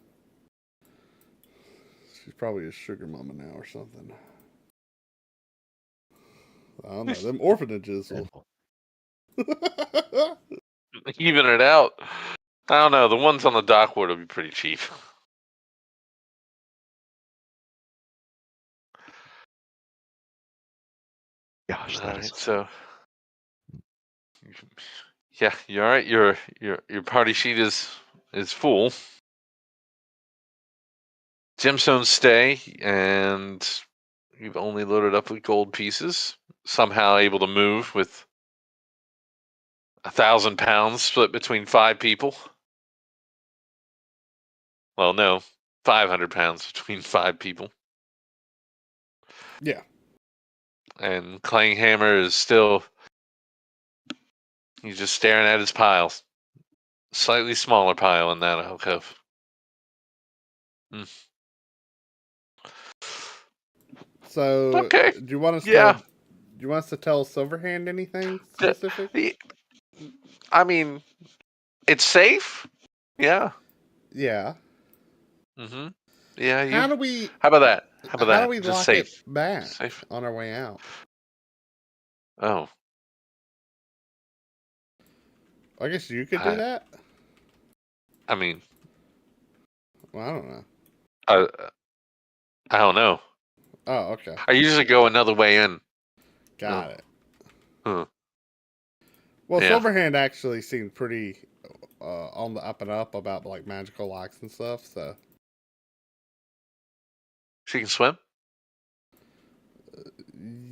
She's probably a sugar mama now or something. I don't know. Them orphanages will. Even it out. I don't know. The ones on the dockboard will be pretty cheap. gosh, All that right, is so yeah, you're all right. Your party sheet is full. Gemstones stay, and you've only loaded up with gold pieces. Somehow able to move with 1,000 pounds split between 5 people. Well, no, 500 pounds between 5 people. Yeah. And Clanghammer is still. He's just staring at his piles. Slightly smaller pile in that alcove. So, Okay. do you want us Yeah. to? Do you want us to tell Silverhand anything specific? I mean, it's safe. Yeah. Yeah. Mm-hmm. Yeah. How do we? How about that? How about How that? do we Just lock safe. it back Safe. on our way out? Oh. I guess you could do that. I mean, Well, I don't know. I don't know. Oh, okay. I usually go another way in. Got it. Huh. Well, Yeah. Silverhand actually seemed pretty on the up and up about like magical locks and stuff. So She can swim.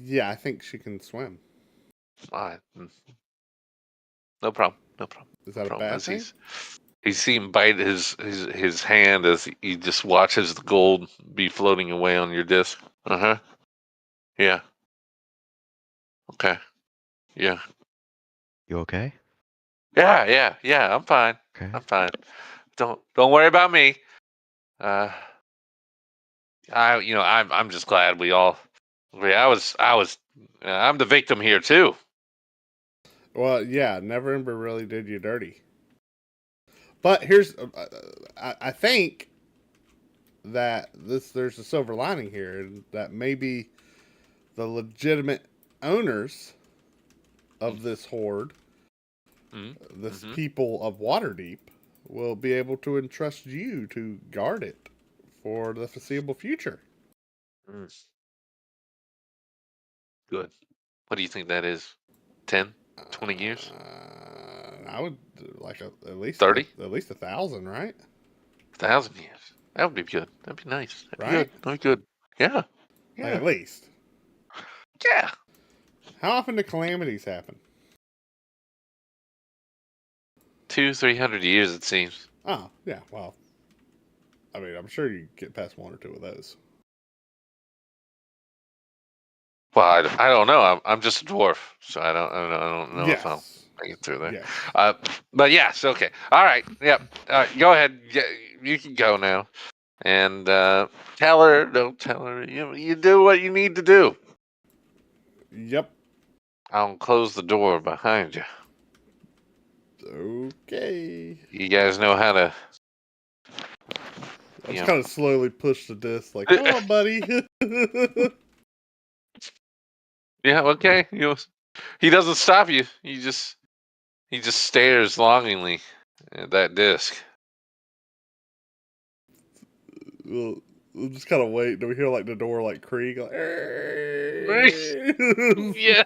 yeah, I think she can swim. No problem. No problem. Is that a Problem bad is thing? You see him bite his hand as he just watches the gold be floating away on your disc. Uh-huh. Yeah. Okay. Yeah. you okay? Yeah. I'm fine. Okay. I'm fine. Don't worry about me. I'm just glad I'm the victim here too. Well, yeah, Neverember really did you dirty. But here's, I think that there's a silver lining here, and that maybe the legitimate owners of this horde, this people of Waterdeep, will be able to entrust you to guard it for the foreseeable future. Good. What do you think that is? 10, 20 years? I would like at least 30? at least 1,000, right? 1,000 years. That would be good. That'd be nice. Right? That'd be good. Yeah. Like at least. Yeah. How often do calamities happen? 200-300 years, it seems. Oh, yeah. Well, I mean, I'm sure you get past 1 or 2 of those. Well, I don't know. I'm just a dwarf, so I don't know Yes. if I'll make it through there. Yes. But yes, okay. All right. Yep. Go ahead. You can go now, and tell her. Don't tell her. You do what you need to do. Yep. I'll close the door behind you. Okay. You guys know how to. I just kind of slowly push the disc, like, come on, buddy. Yeah. Okay. He doesn't stop you. He just stares longingly at that disc. We'll just kind of wait. Do we hear like the door like creak? Like, Yeah.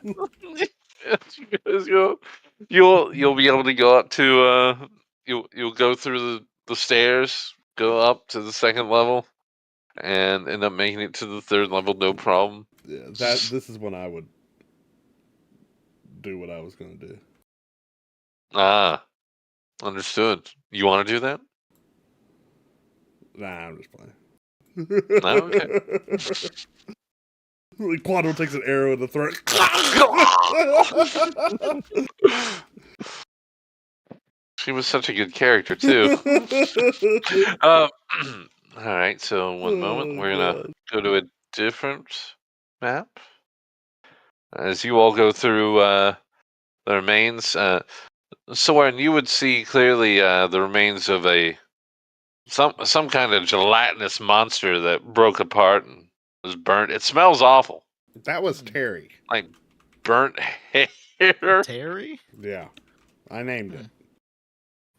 You'll be able to go up to you'll go through the stairs, go up to the second level, and end up making it to the third level, no problem. Yeah, this is when I would do what I was going to do. Ah, understood. You want to do that? Nah, I'm just playing. No? Okay. Quando takes an arrow in the throat. She was such a good character too. All right, so one moment. We're gonna go to a different map. As you all go through the remains, Soren, you would see clearly the remains of some kind of gelatinous monster that broke apart and was burnt. It smells awful, That was Terry. like burnt hair. Terry? Yeah, I named it.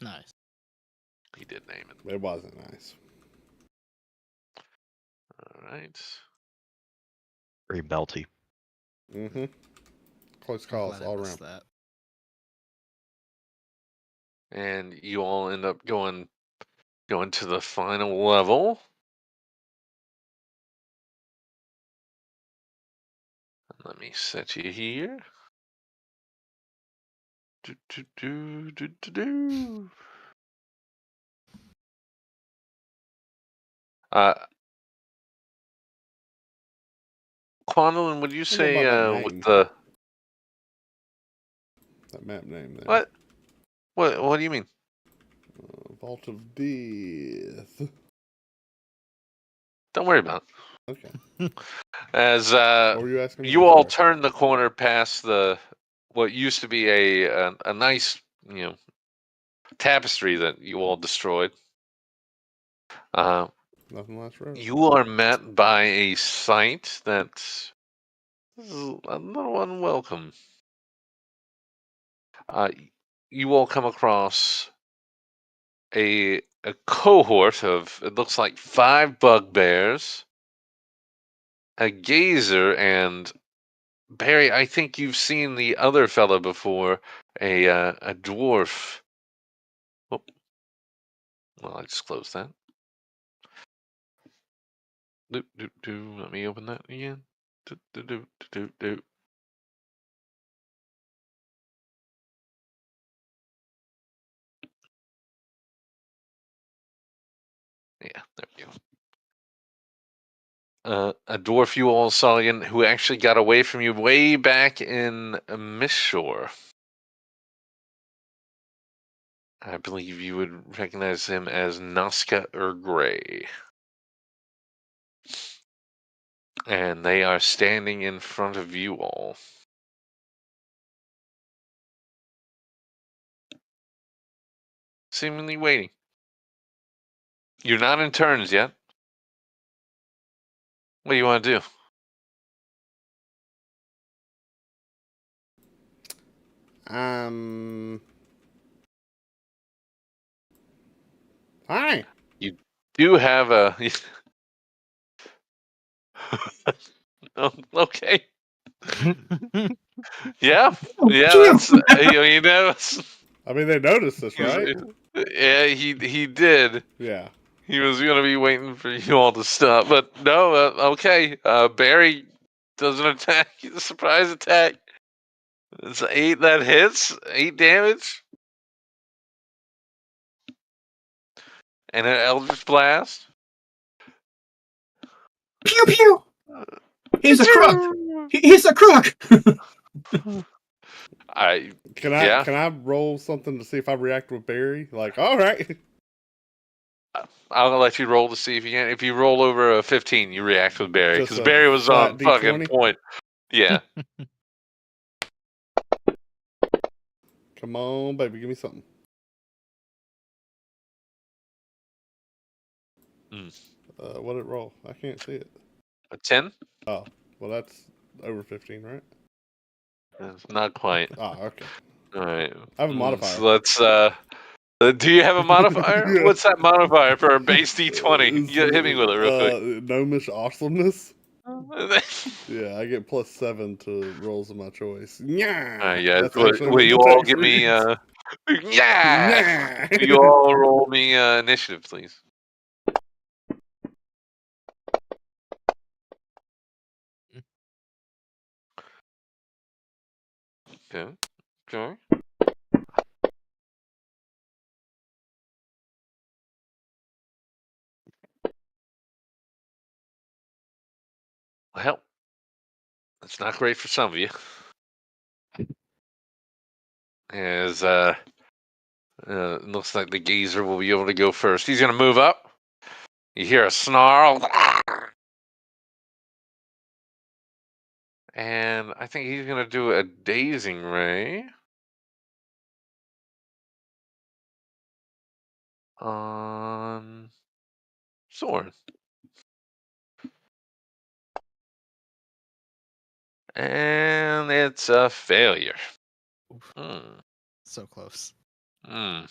Nice. He did name it. It wasn't nice. All right. Very melty. Mm-hmm. Close I'm calls glad I all missed around. that. And you all end up going to the final level. Let me set you here. Do, do, do, do, do, do. Quandolin, would you I don't know say about that with name. the That map name there. what? What do you mean? Vault of Death. Don't worry about it. Okay. As What were you asking me? you I'm all sorry. turn the corner past what used to be a nice tapestry that you all destroyed. Nothing lasts forever. You are met by a sight that is a little unwelcome. You all come across a cohort of, it looks like 5 bugbears, a gazer, and Barry, I think you've seen the other fella before, a dwarf. Oh, well, I just closed that. Let me open that again. Yeah, there we go. A dwarf you all saw again, who actually got away from you way back in Mistshore. I believe you would recognize him as Nazca Urgray. And they are standing in front of you all. Seemingly waiting. You're not in turns yet. What do you want to do? Hi. You do have a. Oh, okay. Yeah. That's I mean, they noticed us, right? Yeah, he did. Yeah. He was gonna be waiting for you all to stop, but no. Okay. Barry does an attack. A surprise attack. It's 8 that hits. 8 damage. And an Eldritch Blast. Pew pew. He's a crook. He's a crook. Can I roll something to see if I react with Barry? Like, all right. I'll let you roll to see if you can. If you roll over a 15, you react with Barry Just because a Barry was flat on fucking D20? point. Yeah. Come on, baby, give me something. What did it roll? I can't see it. A 10. Oh, well, that's over 15, right? Not quite. Oh, okay. All right. I have a modifier. So let's. Do you have a modifier? Yeah. What's that modifier for a base D20? It's, Hit me with it real quick. Gnomish awesomeness. Yeah, I get +7 to rolls of my choice. Yeah. All right, guys. That's actually Will what you the all text give me? reads. Yeah. Yeah. Will you all roll me initiative, please? Okay. Okay. Well, that's not great for some of you. As looks like the geezer will be able to go first. He's gonna move up. You hear a snarl. And I think he's gonna do a dazing ray on Soren. And it's a failure. Oof, Hmm. so close. Hmm.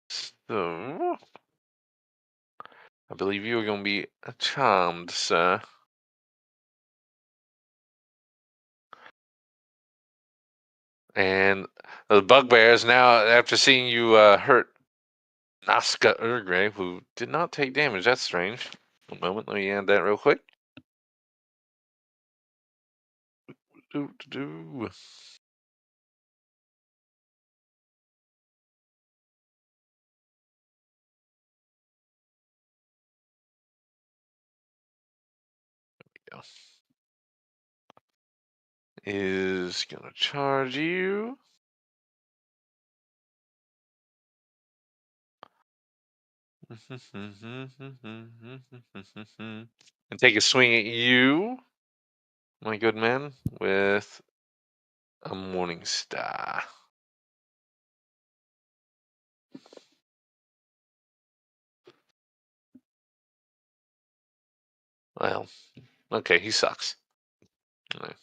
So, I believe you are going to be charmed, sir. And the bugbears now, after seeing you hurt Nazca Urgrave, who did not take damage. That's strange. A moment, let me add that real quick. Do. Is going to charge you. And take a swing at you, my good man, with a Morning Star. Well, okay, he sucks. All right.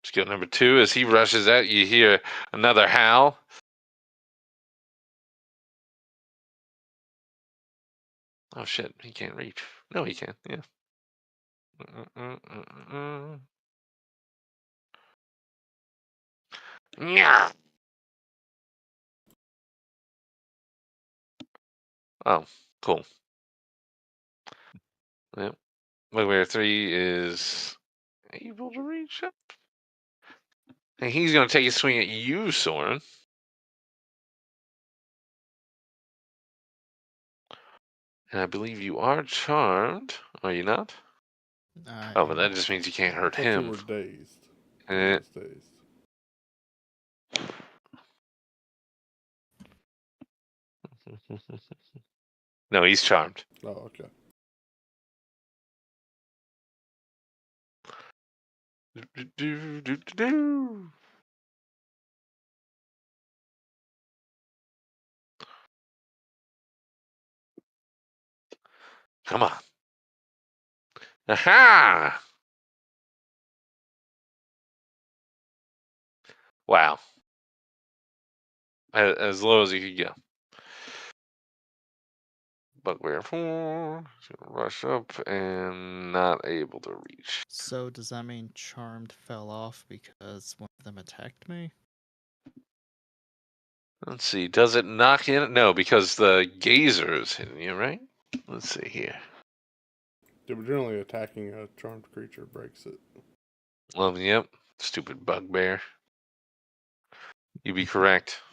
Skill number 2, as he rushes out, you hear another howl. Oh shit, he can't reach. No, he can, yeah. Yeah. Oh, cool. Yep. Bugbear 3 is able to reach up. And he's going to take a swing at you, Soren. And I believe you are charmed. Are you not? Oh, but that just means you can't hurt I thought you him. were dazed. Eh. He's dazed. No, he's charmed. Oh, okay. Come on. Aha! Wow. As low as you could go. Bugbear 4 is going to rush up and not able to reach. So does that mean Charmed fell off because one of them attacked me? Let's see. Does it knock in? No, because the gazer is hitting you, right? Let's see here. Yeah, but generally attacking a charmed creature breaks it. Well, yep. Stupid bugbear. You'd be correct.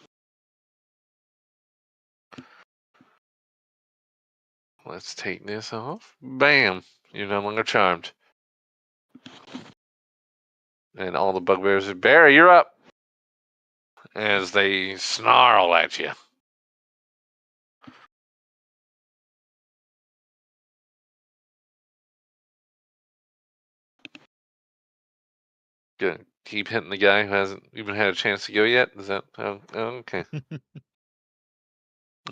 Let's take this off. Bam! You're no longer charmed. And all the bugbears are, Barry, you're up! As they snarl at you. Good. Keep hitting the guy who hasn't even had a chance to go yet? Is that... Oh, okay.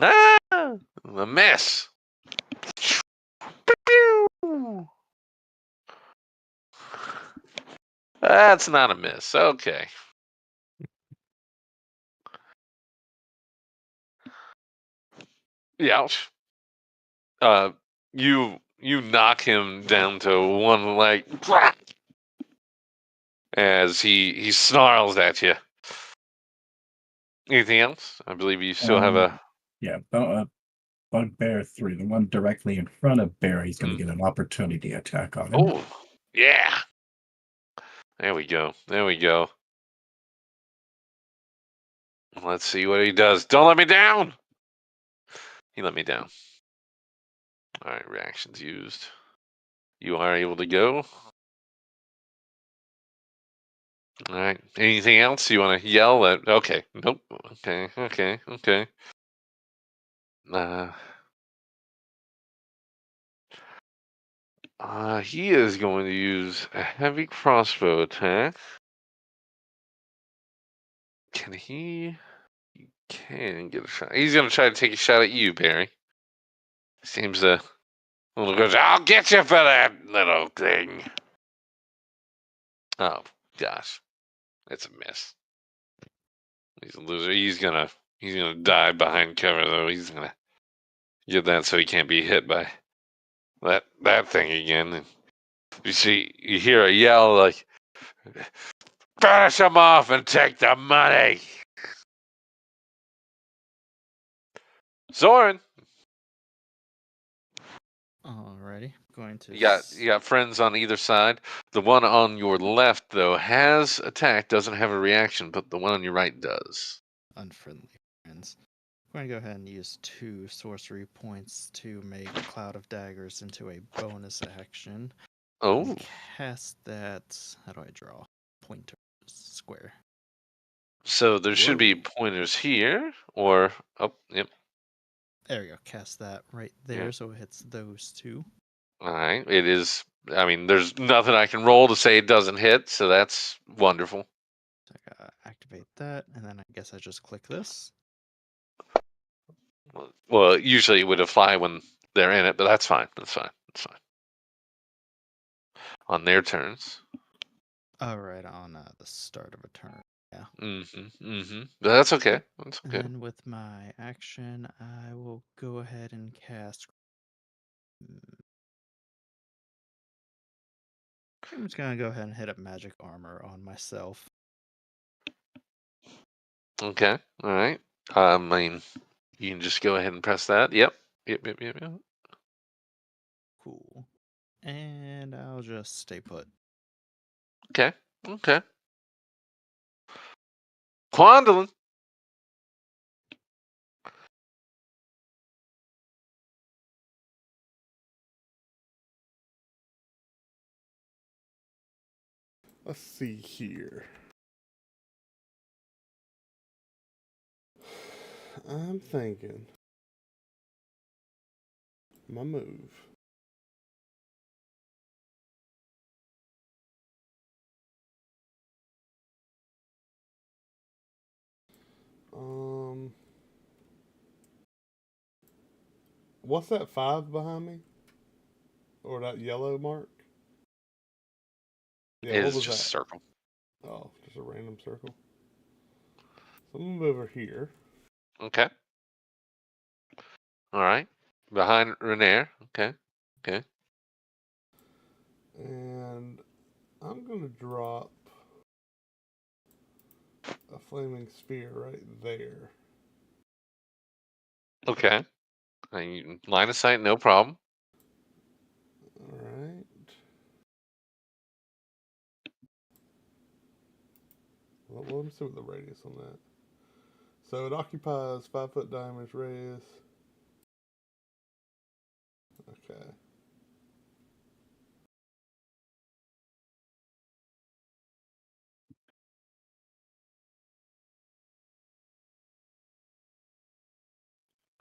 Ah! A mess! Pew! That's not a miss. Okay. Ouch. You knock him down to one leg as he snarls at you. Anything else? I believe you still have a. Yeah, Bugbear 3, the one directly in front of Bear, he's going to get an opportunity attack on him. Oh, yeah. There we go. There we go. Let's see what he does. Don't let me down. He let me down. All right, reactions used. You are able to go. All right. Anything else you want to yell at? Okay. Nope. Okay. He is going to use a heavy crossbow attack. Can he? He can get a shot. He's going to try to take a shot at you, Barry. Seems a little goes. I'll get you for that little thing. Oh gosh, it's a miss. He's a loser. He's gonna die behind cover though. He's gonna get that so he can't be hit by that thing again. And you hear a yell like, "Finish him off and take the money." Zoran, Alrighty, going to. you got friends on either side. The one on your left though has attack, doesn't have a reaction, but the one on your right does. Unfriendly friends. I'm going to go ahead and use 2 sorcery points to make Cloud of Daggers into a bonus action. Oh, Cast that. How do I draw? Pointer square. so there should be Whoa. pointers here, or yep. There we go. Cast that right there, Yeah. so it hits those 2. All right, it is. I mean, there's nothing I can roll to say it doesn't hit, so that's wonderful. So I gotta activate that, and then I guess I just click this. Well, usually it would apply when they're in it, but that's fine. That's fine. On their turns. Alright, on the start of a turn. Yeah. But that's okay. That's okay. And with my action, I will go ahead and cast. I'm just gonna go ahead and hit up magic armor on myself. Okay. All right. I mean, you can just go ahead and press that. Yep. Cool. And I'll just stay put. Okay. Quandolin. Let's see here. I'm thinking my move. What's that 5 behind me? Or that yellow mark? Yeah, It what is was just that? a circle. Oh, just a random circle. So I'm gonna move over here. Okay. All right. Behind Renair. Okay. And I'm gonna drop a flaming spear right there. Okay. Line of sight, no problem. Alright. Well, let me see what the radius on that. So it occupies 5-foot diameter radius. Okay.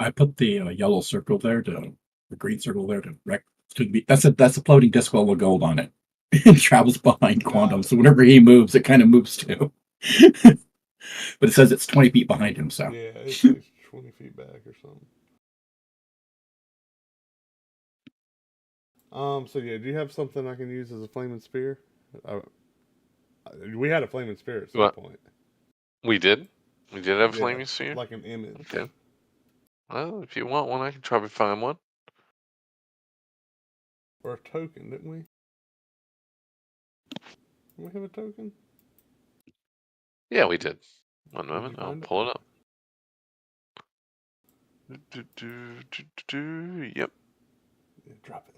I put the yellow circle there the green circle there to be. That's a floating disc full of gold on it. It travels behind Quantum, so whenever he moves, it kind of moves too. But it says it's 20 feet behind him, so. Yeah, it's like 20 feet back or something. So yeah, do you have something I can use as a flaming spear? We had a flaming spear at some What? point. We did. We did have a Yeah, flaming sphere. like an image. Okay. Well, if you want one, I can try to find one. Or a token, didn't we? Did we have a token? Yeah, we did. One Did moment, you I'll find it? pull it up. Yep. Yeah, drop it.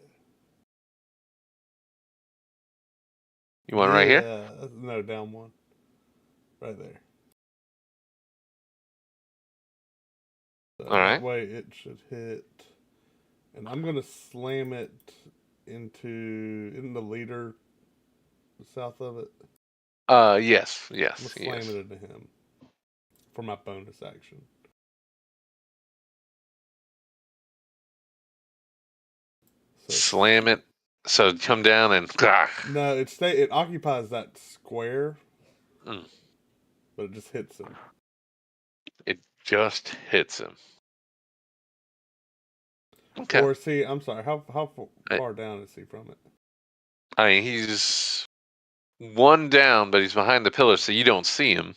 You want it right here? Yeah, no, down one. Right there. So All right. That way it should hit. And I'm going to slam it in the leader south of it. Yes, I'm yes, going to slam yes. it into him for my bonus action. So, Slam it. So come down and. no, it occupies that square, Mm. but it just hits him. It just hits him. Okay. Or see, I'm sorry, how far down is he from it? I mean, he's one down, but he's behind the pillar, so you don't see him.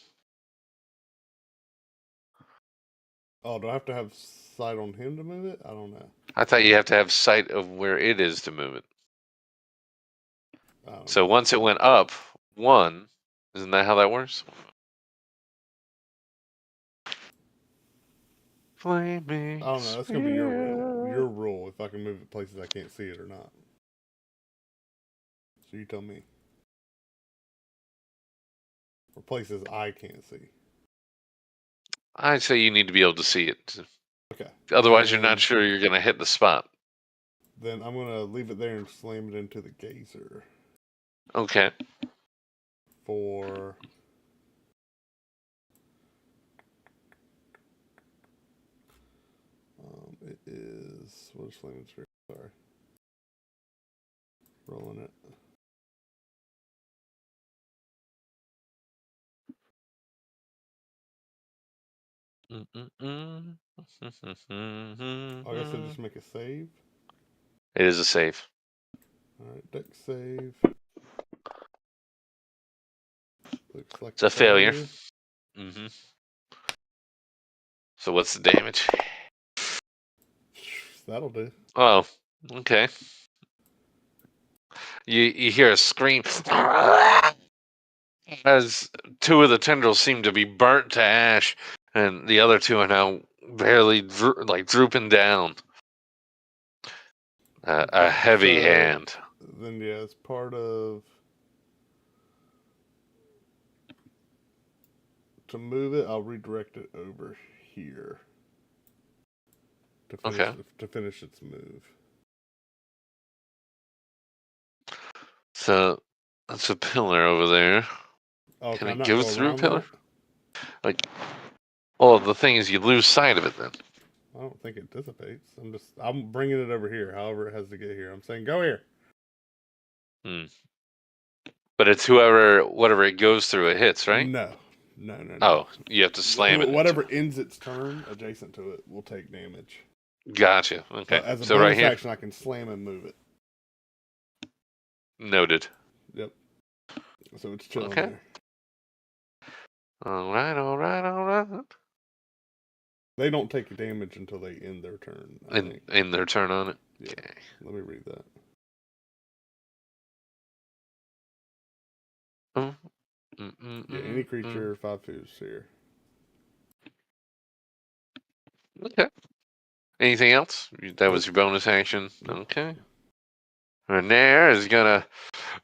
Oh, do I have to have sight on him to move it? I don't know. I thought you have to have sight of where it is to move it. I don't So know. once it went up one, isn't that how that works? Flaming. I don't know. That's gonna be your rule. Your rule if I can move it places I can't see it or not. So you tell me. Or places I can't see. I'd say you need to be able to see it. Okay. Otherwise, you're not sure you're going to hit the spot. Then I'm gonna leave it there and slam it into the gazer Okay. for. It is what is flaming spear? Sorry. Rolling it. I guess I just make a save. It is a save. Alright, deck save. Looks like It's a failure. Mm-hmm. So what's the damage? That'll do. Oh, okay. You hear a scream as two of the tendrils seem to be burnt to ash, and the other two are now barely drooping down. A heavy hand. Then yeah, as part of to move it, I'll redirect it over here to finish its move. So that's a pillar over there. Oh, Can it not go go through around pillar? that? Like, well, the thing is, you lose sight of it then. I don't think it dissipates. I'm bringing it over here. However, it has to get here. I'm saying go here. But it's whatever it goes through, it hits, right? No. Oh, you have to slam it. Whatever ends its turn adjacent to it will take damage. Gotcha. Okay. As a so bonus right here. action, I can slam and move it. Noted. Yep. So it's chilling Okay. there. All right. They don't take damage until they end their turn. In their turn on it. Yeah. Okay. Let me read that. Yeah, any creature 5 feet here. Okay. Anything else? That was your bonus action. Okay. Renair is gonna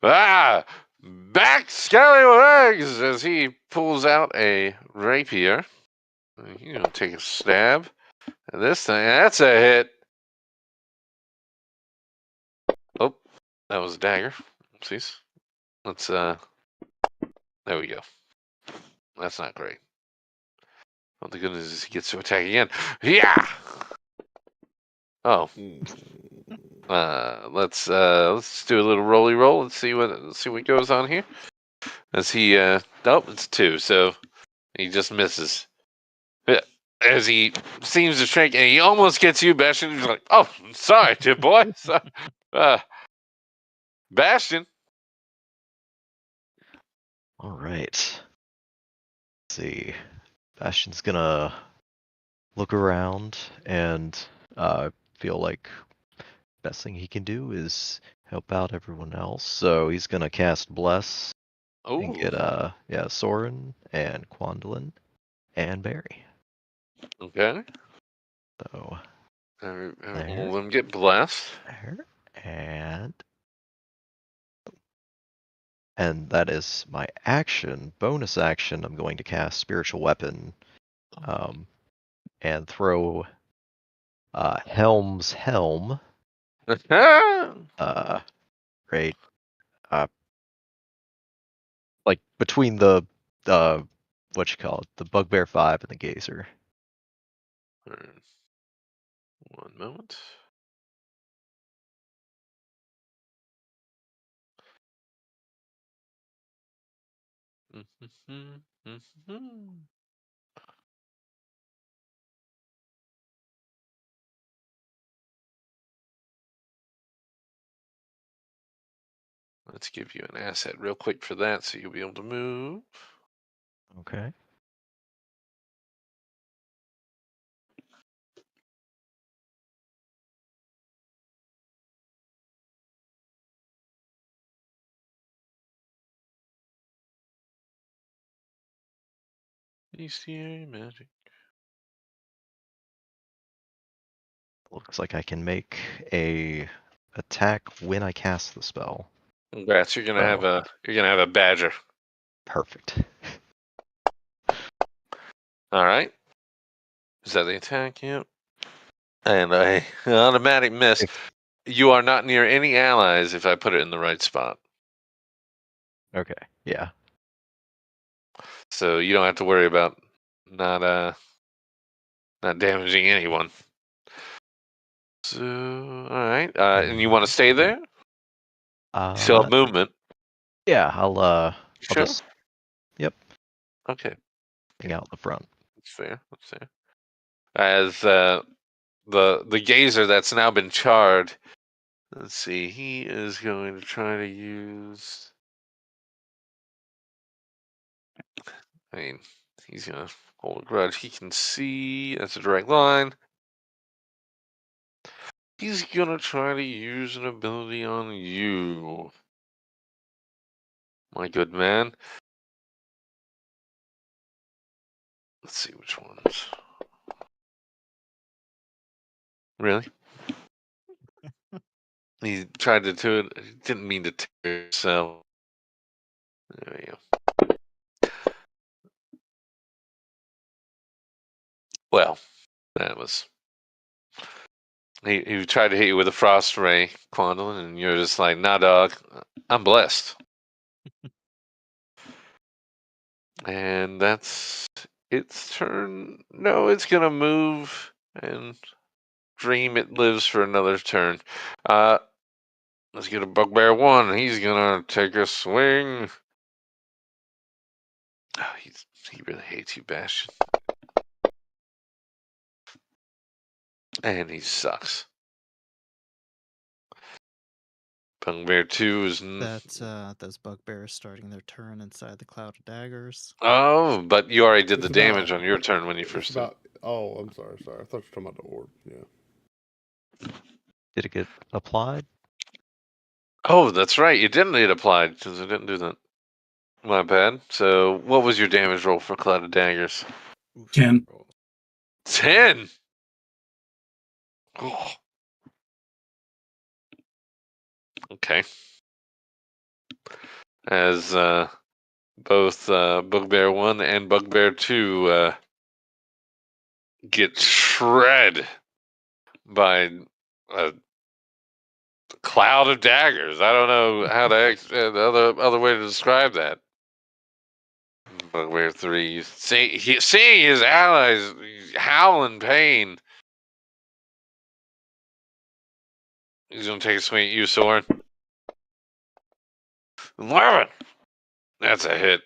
back scallywags as he pulls out a rapier. He's gonna take a stab at this thing. That's a hit. Oh, that was a dagger. Oopsies. Let's there we go. That's not great. Oh, the goodness is he gets to attack again. Yeah. Oh. Let's do a little rolly roll. Let's see what goes on here. As he it's 2, so he just misses. As he seems to shrink, and he almost gets you, Bastion. He's like, "Oh, sorry, dear boy." Bastion. All right. Let's see. Bastion's gonna look around and feel like best thing he can do is help out everyone else. So he's gonna cast Bless and get Soren and Quandolin and Barry. Okay. So All there, of them get blessed. there, and that is my action. Bonus action, I'm going to cast Spiritual Weapon, and throw Helm's Helm, right, like between the what you call it, the Bugbear 5 and the Gazer. One moment. Let's give you an asset real quick for that so you'll be able to move. Okay. ECA magic. Looks like I can make a attack when I cast the spell. Congrats, you're gonna have a badger. Perfect. Alright. Is that the attack? Yep. And an automatic miss. You are not near any allies if I put it in the right spot. Okay. Yeah. So you don't have to worry about not damaging anyone. So alright. And you want to stay there? You still have movement. Yeah, I'll Sure. just Okay. hang out in the front. That's fair. That's fair. As the gazer that's now been charred. Let's see. He is going to try to use. I mean, he's gonna hold a grudge. He can see. That's a direct line. He's gonna try to use an ability on you, my good man. Let's see which ones. Really? He tried to do it. He didn't mean to tear himself. There we go. Well, that was. He tried to hit you with a frost ray, Quandolin, and you're just like, nah, dog. I'm blessed. And that's its turn. No, it's gonna move and dream it lives for another turn. Let's get a Bugbear 1. He's gonna take a swing. Oh, he really hates you, Bastion. And he sucks. Bugbear 2 is. Those bugbears starting their turn inside the cloud of daggers. Oh, but you already did It's the damage on your turn when you It's first did. about. Oh, I'm sorry. I thought you were talking about the orb. Yeah. Did it get applied? Oh, that's right. You didn't need applied because I didn't do that. My bad. So, what was your damage roll for Cloud of Daggers? 10. 10. Oh. Okay. As both Bugbear 1 and Bugbear 2 get shred by a cloud of daggers. I don't know how to the other way to describe that. Bugbear 3, seeing his allies howl in pain. He's gonna take a swing at you, Soren. 11. That's a hit.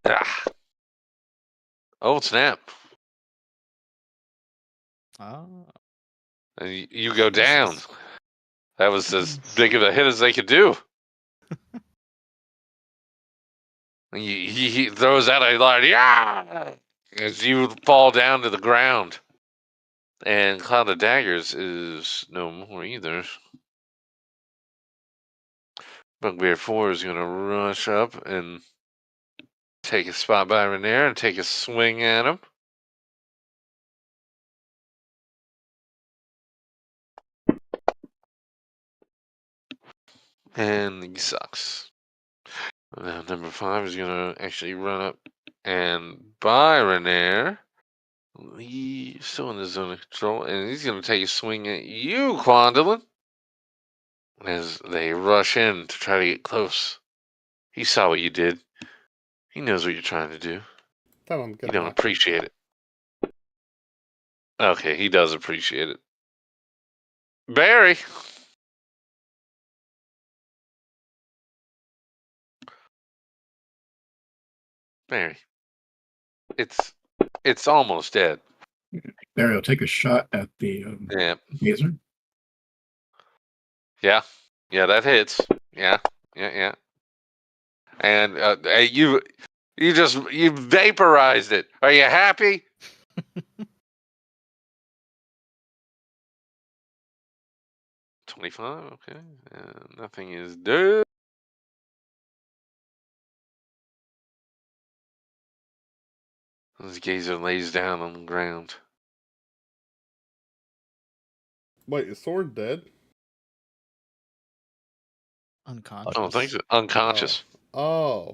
Ah. Oh snap! Oh. And you go down. That was as big of a hit as they could do. He throws out a loud "yeah" as you fall down to the ground. And Cloud of Daggers is no more either. Bugbear 4 is going to rush up and take a spot by Renair and take a swing at him. And he sucks. Now, number 5 is going to actually run up and buy Renair. He's still in the zone of control, and he's going to take a swing at you, Quandolin. As they rush in to try to get close. He saw what you did. He knows what you're trying to do. Tell him. You don't appreciate it. Okay, he does appreciate it. Barry. Barry. It's almost dead. Barry will take a shot at the Yeah. laser. Yeah. Yeah, that hits. Yeah. And you vaporized it. Are you happy? 25. Okay. Nothing is dead. This gazer lays down on the ground. Wait, is Sword dead? Unconscious. I don't think so. Unconscious. Oh.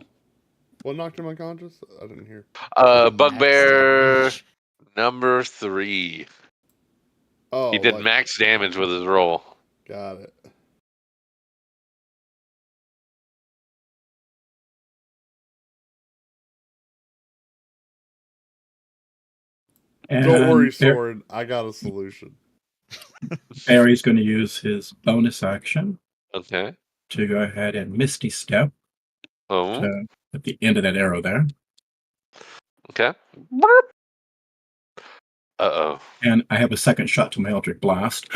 What knocked him unconscious? I didn't hear. Bugbear Max damage. number 3. Oh, He did max damage with his roll. Got it. And Don't worry, Sword. I got a solution. Barry's going to use his bonus action Okay. to go ahead and Misty Step Oh. at the end of that arrow there. Okay. Uh-oh. And I have a second shot to my Eldritch Blast.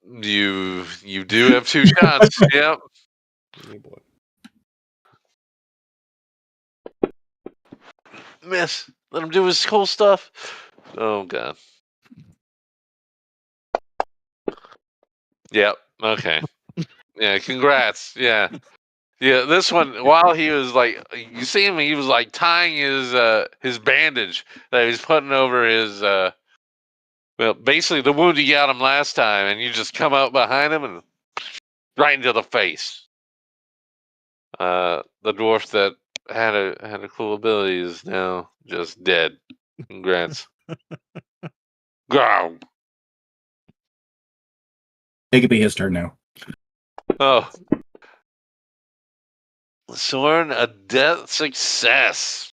You do have 2 shots. Yep. Oh boy. Miss. Let him do his cool stuff. Oh god. Yep. Okay. Yeah, congrats. Yeah. Yeah, this one, while he was like, you see him, he was like tying his bandage that he was putting over his, well, basically the wound he got him last time, and you just come out behind him and right into the face. The dwarf that had a cool ability is now just dead. Congrats. Growl. It could be his turn now. Oh. Soren, a death success.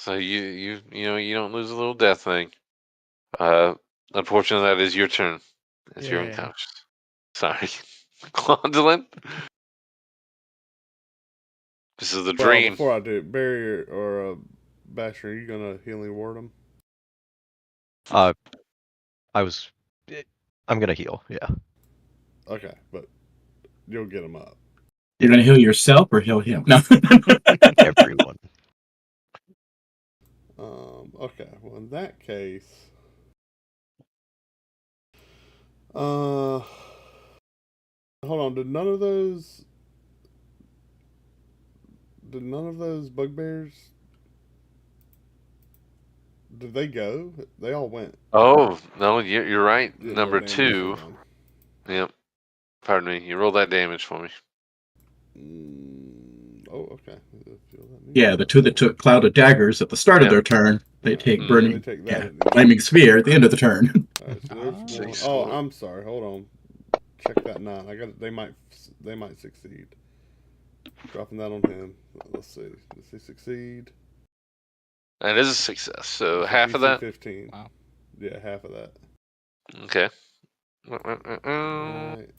So you don't lose a little death thing. Unfortunately, that is your turn. As you're Yeah. unconscious. Sorry. Clondolin? This is the Well, dream. before I do, Barry or Basher, are you gonna healing word him? I'm gonna heal. Yeah. Okay, but you'll get him up. You're going to heal yourself or heal him? No. Everyone. Okay. Well, in that case, hold on. Did none of those bugbears? Did they go? They all went. Oh, no, you're right. Yeah, Number no 2. damage Yep. Pardon me. You roll that damage for me. Oh, okay. Yeah, the 2 that took Cloud of Daggers at the start of their turn, they take Burning They take that at the Flaming Sphere at the end of the turn. Alright, so there's one. Six, Oh, four. I'm sorry. Hold on. Check that 9. I got. They might succeed. Dropping that on him. Let's see. Does he succeed? That is a success. So It's a half of DC that? 15. Wow. Yeah, half of that. Okay. Alright.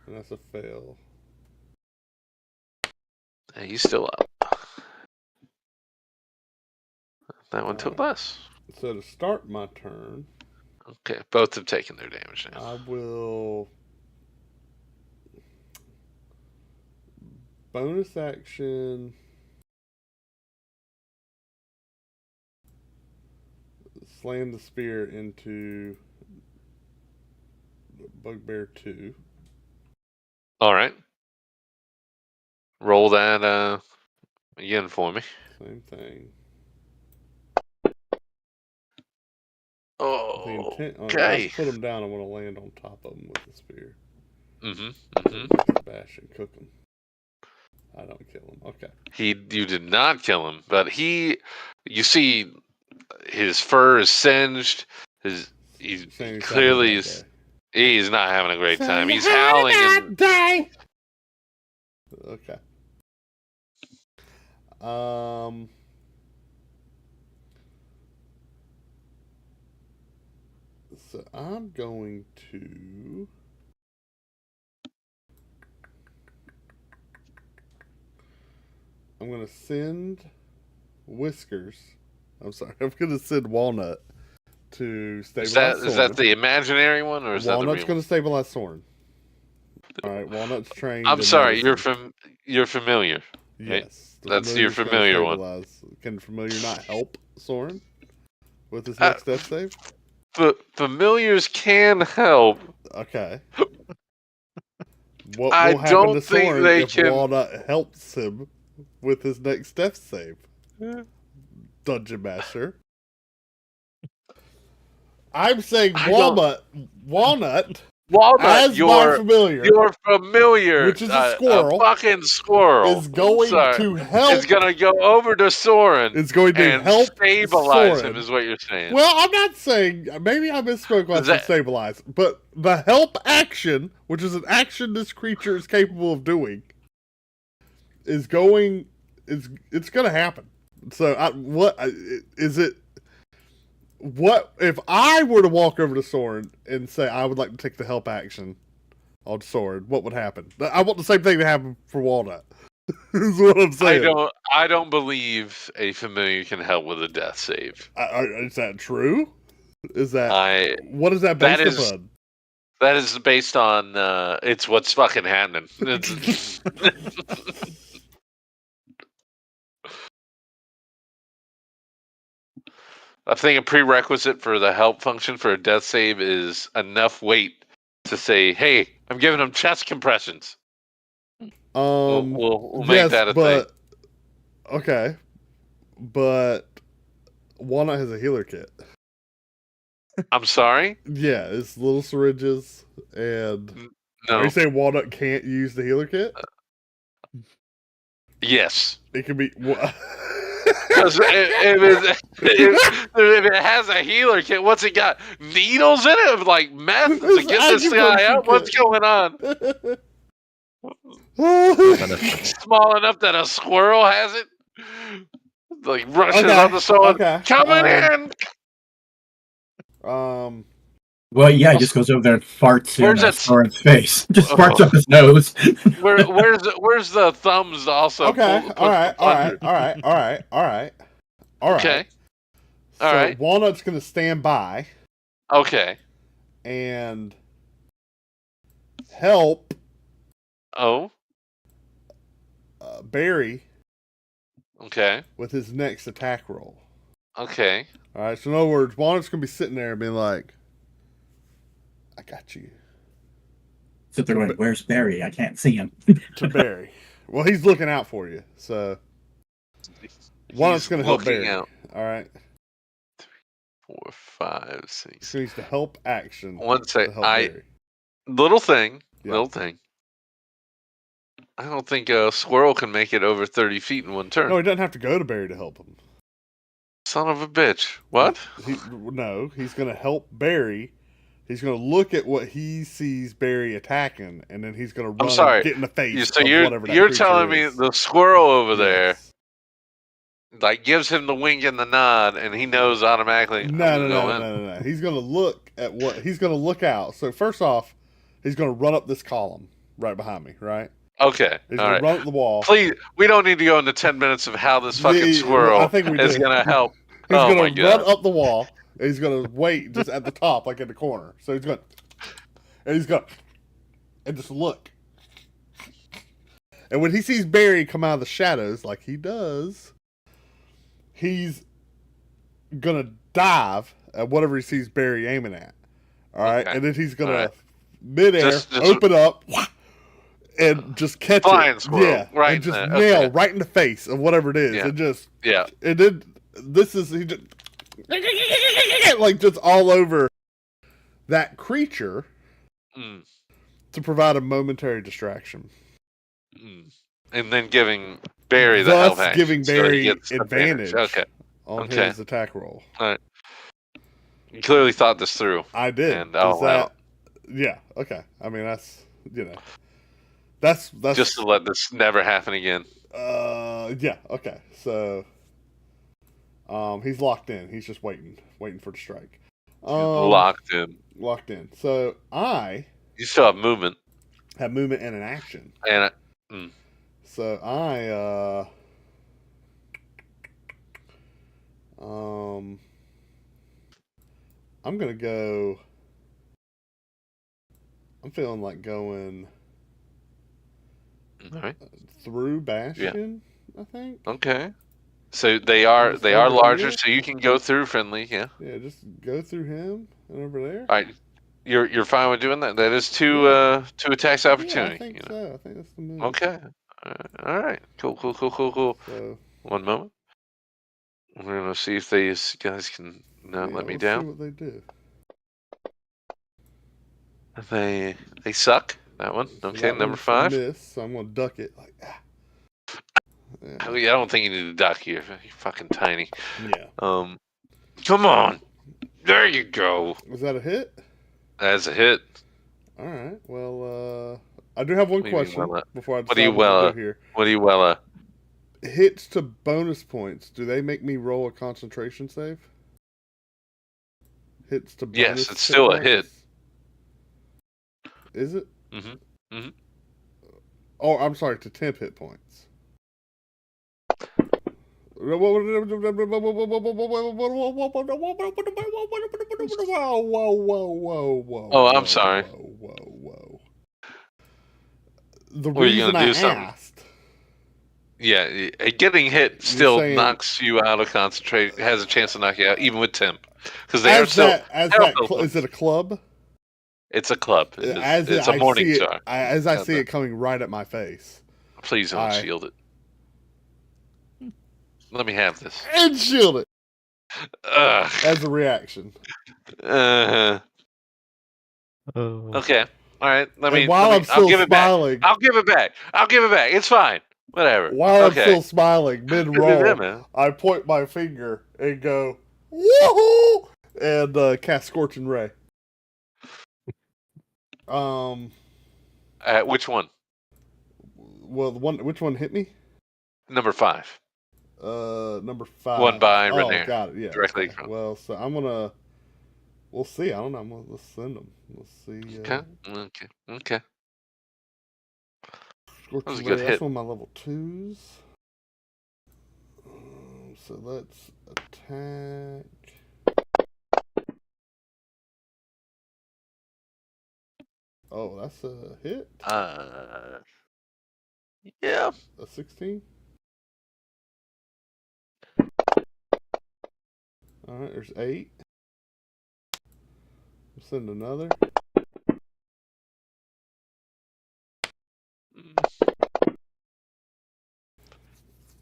And that's a fail. Hey, he's still up. That one took Alright. less. So to start my turn, Okay, both have taken their damage now. I will bonus action slam the spear into Bugbear 2. All right. Roll that again for me. Same thing. Oh, The intent on okay. I put them down. I want to land on top of them with the spear. Bash and cook them. I don't kill him. Okay. You did not kill him, but you see, his fur is singed. He's clearly he's not having a great time. He's howling. Okay. So I'm going to. I'm going to send Whiskers. I'm sorry. I'm going to send Walnut to stabilize Soren. Is that the imaginary one, or is Walnut's that the real going to stabilize Soren. All right. Walnut's trained. I'm sorry. You're familiar. Yes. That's your familiar one. Can familiar not help Soren with his next death save? Familiars can help. Okay. What I will happen don't to think Soren they if can. Walnut helps him with his next death save? Dungeon Master. I'm saying Walnut as my familiar, your familiar, which is a squirrel, a fucking squirrel, is going to help. It's going to go over to Soren. It's going to help stabilize Soren. him, is what you're saying. Well, I'm not saying. Maybe I misspoke when I said stabilize, but the help action, which is an action this creature is capable of doing, is going. It's going to happen. So, what is it? What if I were to walk over to Soren and say I would like to take the help action on Soren? What would happen? I want the same thing to happen for Walnut. Is what I'm saying. I don't believe a familiar can help with a death save. Is that true? Is that what is that based upon? That is based on it's what's fucking happening. I think a prerequisite for the help function for a death save is enough weight to say, "Hey, I'm giving him chest compressions." We'll make that a thing. Okay, but Walnut has a healer kit. I'm sorry? Yeah, it's little syringes, and no. Are you saying Walnut can't use the healer kit? Yes, it can be. Because if it has a healer kit, what's it got? Needles in it, like meth to get this guy out? What's going on? Small enough that a squirrel has it? Like rushes on the sword. Coming in! Well, yeah, he just goes over there and farts in Soren's face. Just farts up his nose. Where's the thumbs also? Okay, all right. Okay. All right. Walnut's going to stand by. Okay. And help. Barry. Okay. With his next attack roll. Okay. All right. So in other words, Walnut's going to be sitting there and being like, I got you. So they're like, where's Barry? I can't see him. To Barry. Well, he's looking out for you. So Walnut's going to help Barry. Out. All right. 3, 4, 5, 6. So he's the help action. One second. Little thing. I don't think a squirrel can make it over 30 feet in one turn. No, he doesn't have to go to Barry to help him. Son of a bitch. What? No, he's going to help Barry. He's going to look at what he sees Barry attacking, and then he's going to run and get in the face. So you're telling me the squirrel over there, like, gives him the wink and the nod, and he knows automatically. No. He's going to look at what he's going to look out. So first off, he's going to run up this column right behind me, right? Okay. He's going to run up the wall. Please, we don't need to go into 10 minutes of how this fucking squirrel is going to help. He's going to run up the wall. And he's gonna wait just at the top, like in the corner. So he's gonna and just look. And when he sees Barry come out of the shadows, like he does, he's gonna dive at whatever he sees Barry aiming at. All right, Okay. and then he's gonna All right. midair Just open up and just catch Flying it. squirrel, Yeah, right and just in nail okay. right in the face of whatever it is. Yeah. And just Yeah. and then he just like just all over that creature Mm. to provide a momentary distraction. Mm. And then giving Barry the Thus help action. giving so he Barry gets advantage Okay. on Okay. his attack roll. You clearly thought this through. I did. And, Is that? Yeah. Okay. I mean, that's that's just to let this never happen again. Yeah. Okay. So, he's locked in. He's just waiting for the strike. Locked in. Locked in. So I You still have movement. have movement and an action. And So I'm gonna go. I'm feeling like going all right. through Bastion. I think. Okay. So they are Just larger, over here? so you can go through friendly. Yeah. Yeah, just go through him and over there. All right. You're fine with doing that. That is two attacks Yeah, opportunity. I think you know? so. I think that's the move. Okay. All right. Cool. So, One moment. We're gonna see if these guys can not yeah, let me let's down. See what they do. They suck. That one. So Okay. that Number one's 5. Miss. So I'm gonna duck it. Like, Yeah. Oh, yeah, I don't think you need to duck here. You're fucking tiny. Yeah. Come on. There you go. Was that a hit? That's a hit. All right. Well, I do have one What do you mean, question well, before I what do you decide what to well, do here. What do you Hits to bonus points. Do they make me roll a concentration save? Hits to bonus. Yes, it's hit still a hit. points? Is it? Mm-hmm. Mm-hmm. Oh, I'm sorry. To temp hit points. Whoa. Oh, I'm sorry. Whoa. The What are you reason gonna I do something? asked. Yeah, getting hit still saying- knocks you out of concentration. Has a chance to knock you out, even with temp, because they are As still. that, is it a club? It's a club. It's a morning star. As I see it coming right at my face. Please don't shield it. Let me have this. And shield it. Ugh. As a reaction. Uh-huh. Oh. Okay. All right. I'm still I'll give it smiling. back. I'll give it back. It's fine. Whatever. While okay. I'm still smiling, mid-roll, I point my finger and go, woohoo! And cast Scorching Ray. Which one? Well, which one hit me? Number 5. Number 5. One by Renair. Got it. Yeah. Directly okay. from. Well, so I'm gonna. We'll see. I don't know. Let's send them. Let's see. Okay. That was a good hit. That's one of my level 2s. So let's attack. Oh, that's a hit. Yeah. A 16. All right, there's 8. We'll send another.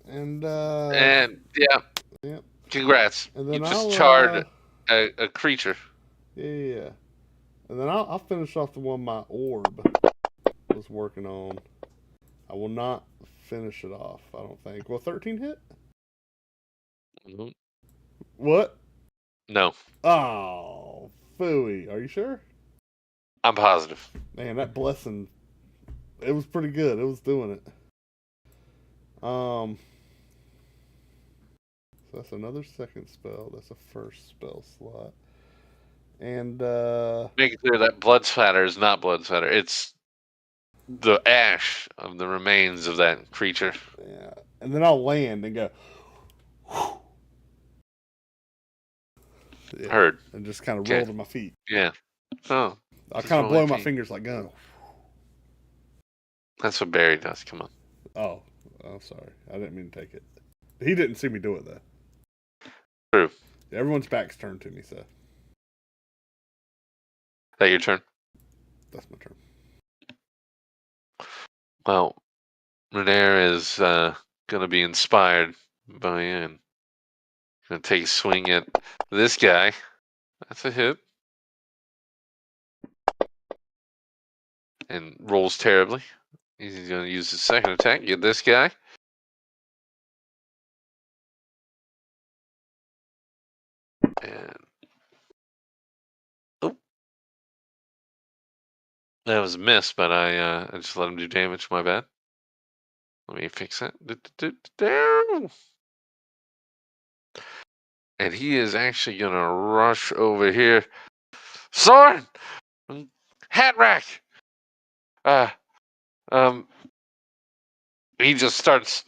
And yeah. Congrats. And then you just I'll, charred a creature. Yeah. And then I'll finish off the one my orb was working on. I will not finish it off, I don't think. Will 13 hit? Mm-hmm. What? No. Oh, phooey. Are you sure? I'm positive. Man, that blessing, it was pretty good. It was doing it. So that's another second spell. That's a first spell slot. And make it clear that blood spatter is not blood spatter. It's the ash of the remains of that creature. Yeah. And then I'll land and go. Yeah. Heard. And just kind of Okay. roll to my feet. Yeah. Oh, I just kind of blow rolling my feet. fingers like gun. That's what Barry does. Come on. Oh, sorry. I didn't mean to take it. He didn't see me do it, though. True. Everyone's back's turned to me, so That your turn? that's my turn. Well, Renair is going to be inspired by you and going to take a swing at this guy. That's a hit. And rolls terribly. He's going to use his second attack. Get this guy. And oh, that was a miss, but I just let him do damage. My bad. Let me fix that. There. And he is actually going to rush over here. Soren! Hat rack! He just starts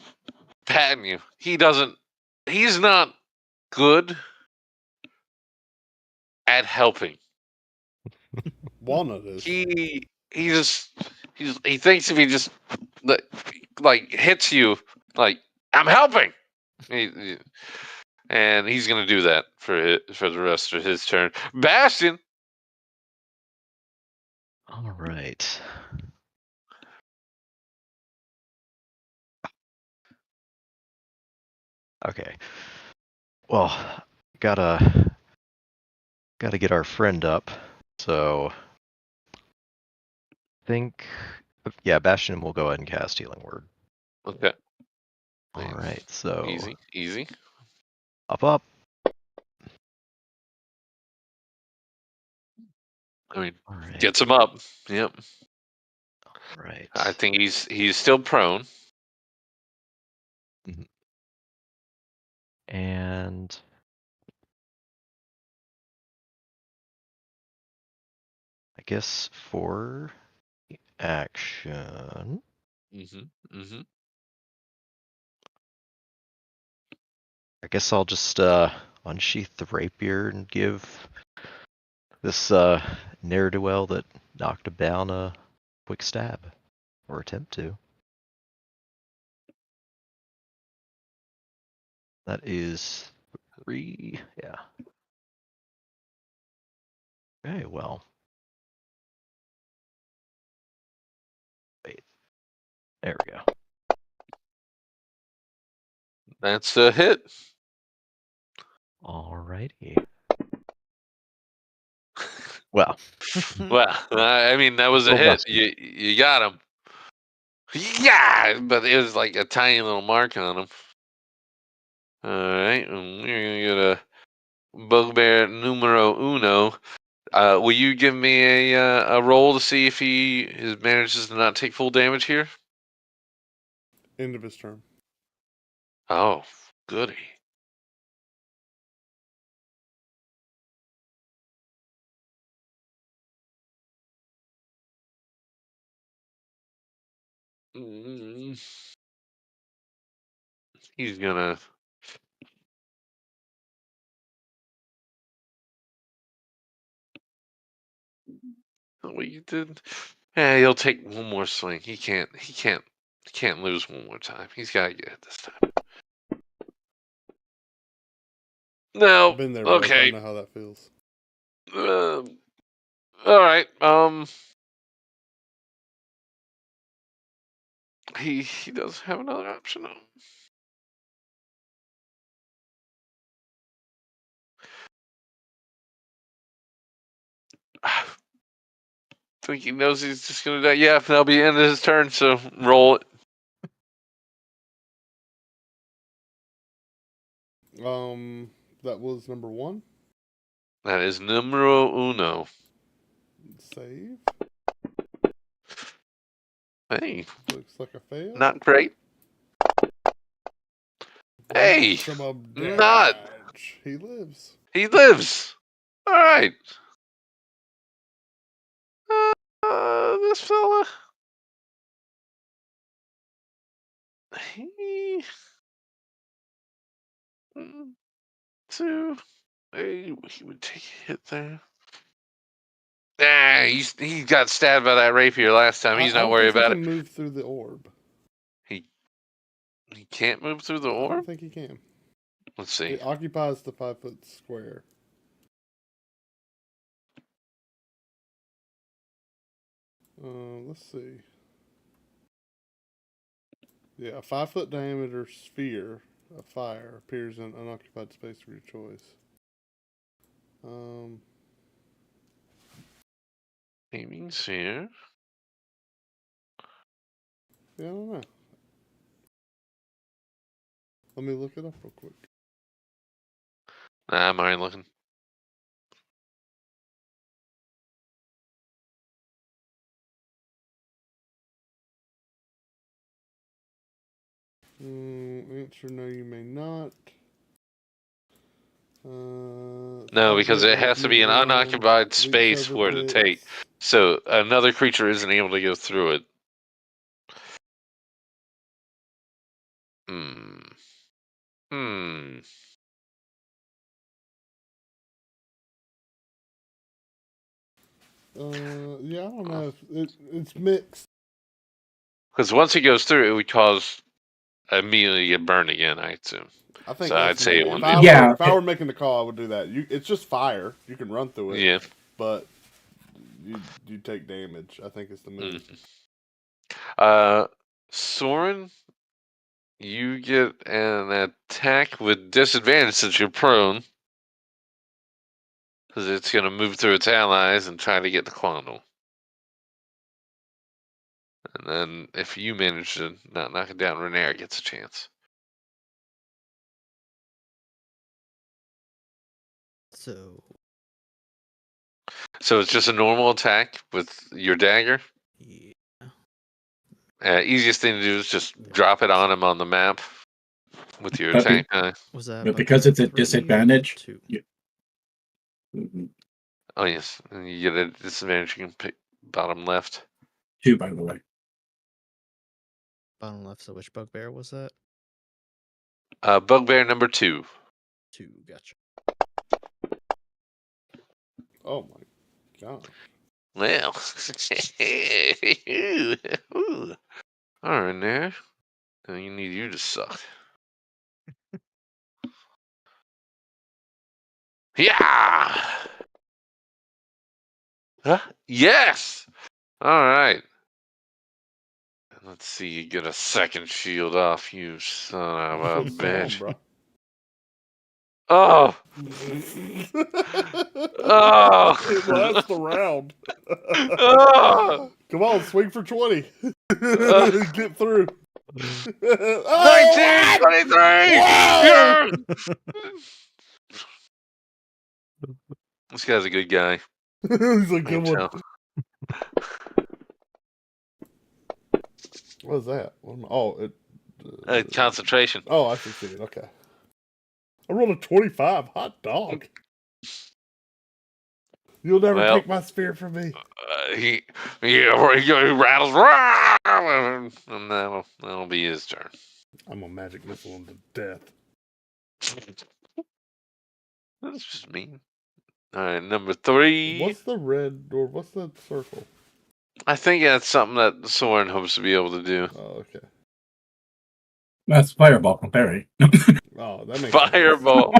patting you. He's not good at helping. Walnut is. He thinks if he just like hits you, like I'm helping, and he's gonna do that for the rest of his turn. Bastion. All right. Okay. Well, gotta get our friend up. So think, yeah, Bastion will go ahead and cast Healing Word. Okay. All right. So Easy. Up. I mean, All right. gets him up. Yep. All right. I think he's still prone. And I guess for action, I guess I'll just unsheath the rapier and give this ne'er-do-well that knocked him down a quick stab, or attempt to. That is 3, yeah. Okay, well. Wait. There we go. That's a hit. Alrighty. Well. Well, I mean, that was a hit. You got him. Yeah, but it was like a tiny little mark on him. All right, we're gonna get a bugbear numero uno. Will you give me a roll to see if he manages to not take full damage here? End of his turn. Oh, goody. He's gonna. What you did? Yeah, he'll take one more swing. He can't lose one more time. He's got to get it this time. No. I've been there, bro. Okay. I know how that feels. All right. He does have another option. I think he knows he's just gonna die. Yeah, that'll be the end of his turn. So roll it. That was number 1. That is numero uno. Save. Hey, Looks like a fail. not great. Hey, not. He lives. He lives. All right. This fella. He. 2. He would take a hit there. He got stabbed by that rapier last time. He's not worried about he it. can move through the orb. He can't move through the I orb? don't think he can. Let's see. It occupies the 5-foot square. Let's see. Yeah, a 5-foot diameter sphere of fire appears in unoccupied space of your choice. Aiming sphere. Yeah, I don't know. Let me look it up real quick. Nah, I'm already looking. Answer: no, you may not. No, because it has to be an unoccupied space for it to take. So another creature isn't able to go through it. Yeah, I don't know. It's mixed. Because once it goes through, it would cause immediately get burned again, I assume. I think So I'd say it wouldn't. if I were making the call, I would do that. It's just fire. You can run through it. Yeah. But you take damage. I think it's the move. Soren, you get an attack with disadvantage since you're prone. Because it's going to move through its allies and try to get the Quandle. And then if you manage to not knock it down, Renair gets a chance. So it's just a normal attack with your dagger? yeah. Easiest thing to do is just drop it on him on the map with your attack. Was that? But because it's at 3 or disadvantage. 2? Oh, yes. And you get a disadvantage. You can pick bottom left. 2, by the way. Bottom left. So which bugbear was that? Bugbear number 2. 2. Gotcha. Oh my god. Well. Ooh. All right, there. You need you to suck. Yeah. Huh? Yes. All right. Let's see. You get a second shield off, you son of a bitch. Bro. Oh. Oh. It lasts a round. Oh. Come on, swing for 20. Get through. 19, 23. Yeah. This guy's a good guy. He's a good one. What is that? Concentration. Oh, I see it. Okay. I rolled a 25. Hot dog. You'll never take my spear from me. He rattles, and that'll be his turn. I'm a magic missile him to death. That's just mean. All right, number 3. What's the red or what's the circle? I think that's something that Soren hopes to be able to do. Oh, okay. That's Fireball from Perry. Oh, that makes Fireball.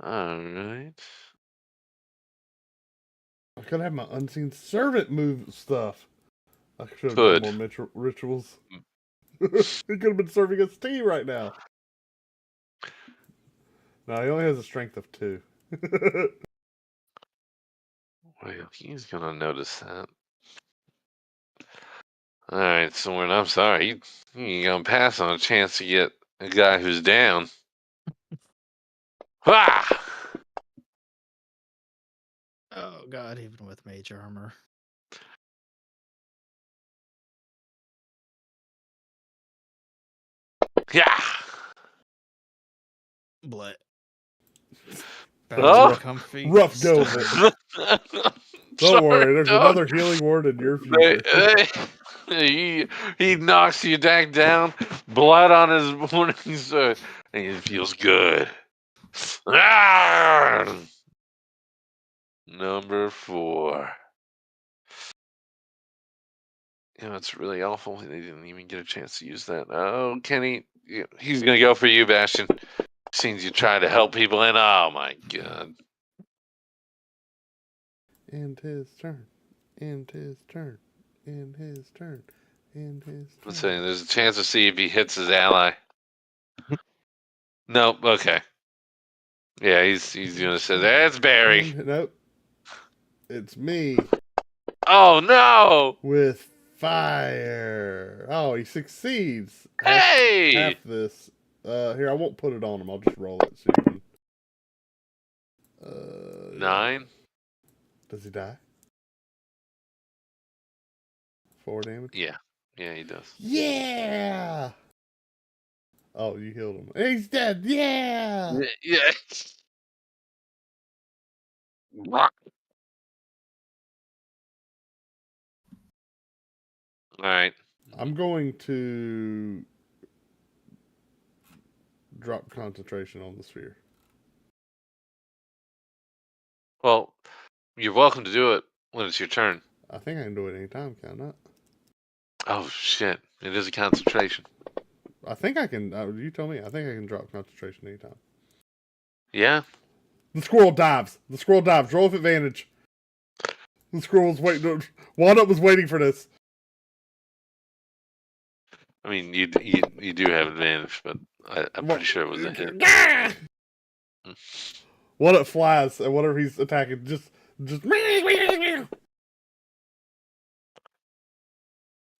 All right. I could have my unseen servant move stuff. I should have done more rituals. He could have been serving us tea right now. No, he only has a strength of 2. Well, he's gonna notice that. All right, Soren, I'm sorry. You ain't gonna pass on a chance to get a guy who's down. Ah! Oh god, even with mage armor. Yeah. Blit. Oh. Comfy. Rough go of it. Don't worry, there's another healing word in your future. He knocks you back down, blood on his It feels good. Ah! Number 4. You know, it's really awful. They didn't even get a chance to use that. Oh, Kenny, he's going to go for you, Bastion. Seems you try to help people, and oh my god. End his turn. End his turn. End his turn. End his turn. Let's see, there's a chance to see if he hits his ally. Nope, okay. Yeah, he's going to say, that's Barry. Nope. It's me. Oh, no! With fire. Oh, he succeeds. Hey! Half this. Here, I won't put it on him. I'll just roll it so you can. 9? Does he die? 4 damage? Yeah. Yeah, he does. Yeah! Oh, you healed him. He's dead. Yeah! Yeah. Alright. I'm going to drop concentration on the sphere. Well, you're welcome to do it when it's your turn. I think I can do it anytime, can I not? Oh, shit. It is a concentration. I think I can. You tell me. I think I can drop concentration anytime. Yeah? The squirrel dives. The squirrel dives. Roll with advantage. The squirrel was waiting. Walnut was waiting for this. I mean, you do have advantage, but I'm pretty sure it was a hit. Walnut flies, and whatever he's attacking, just.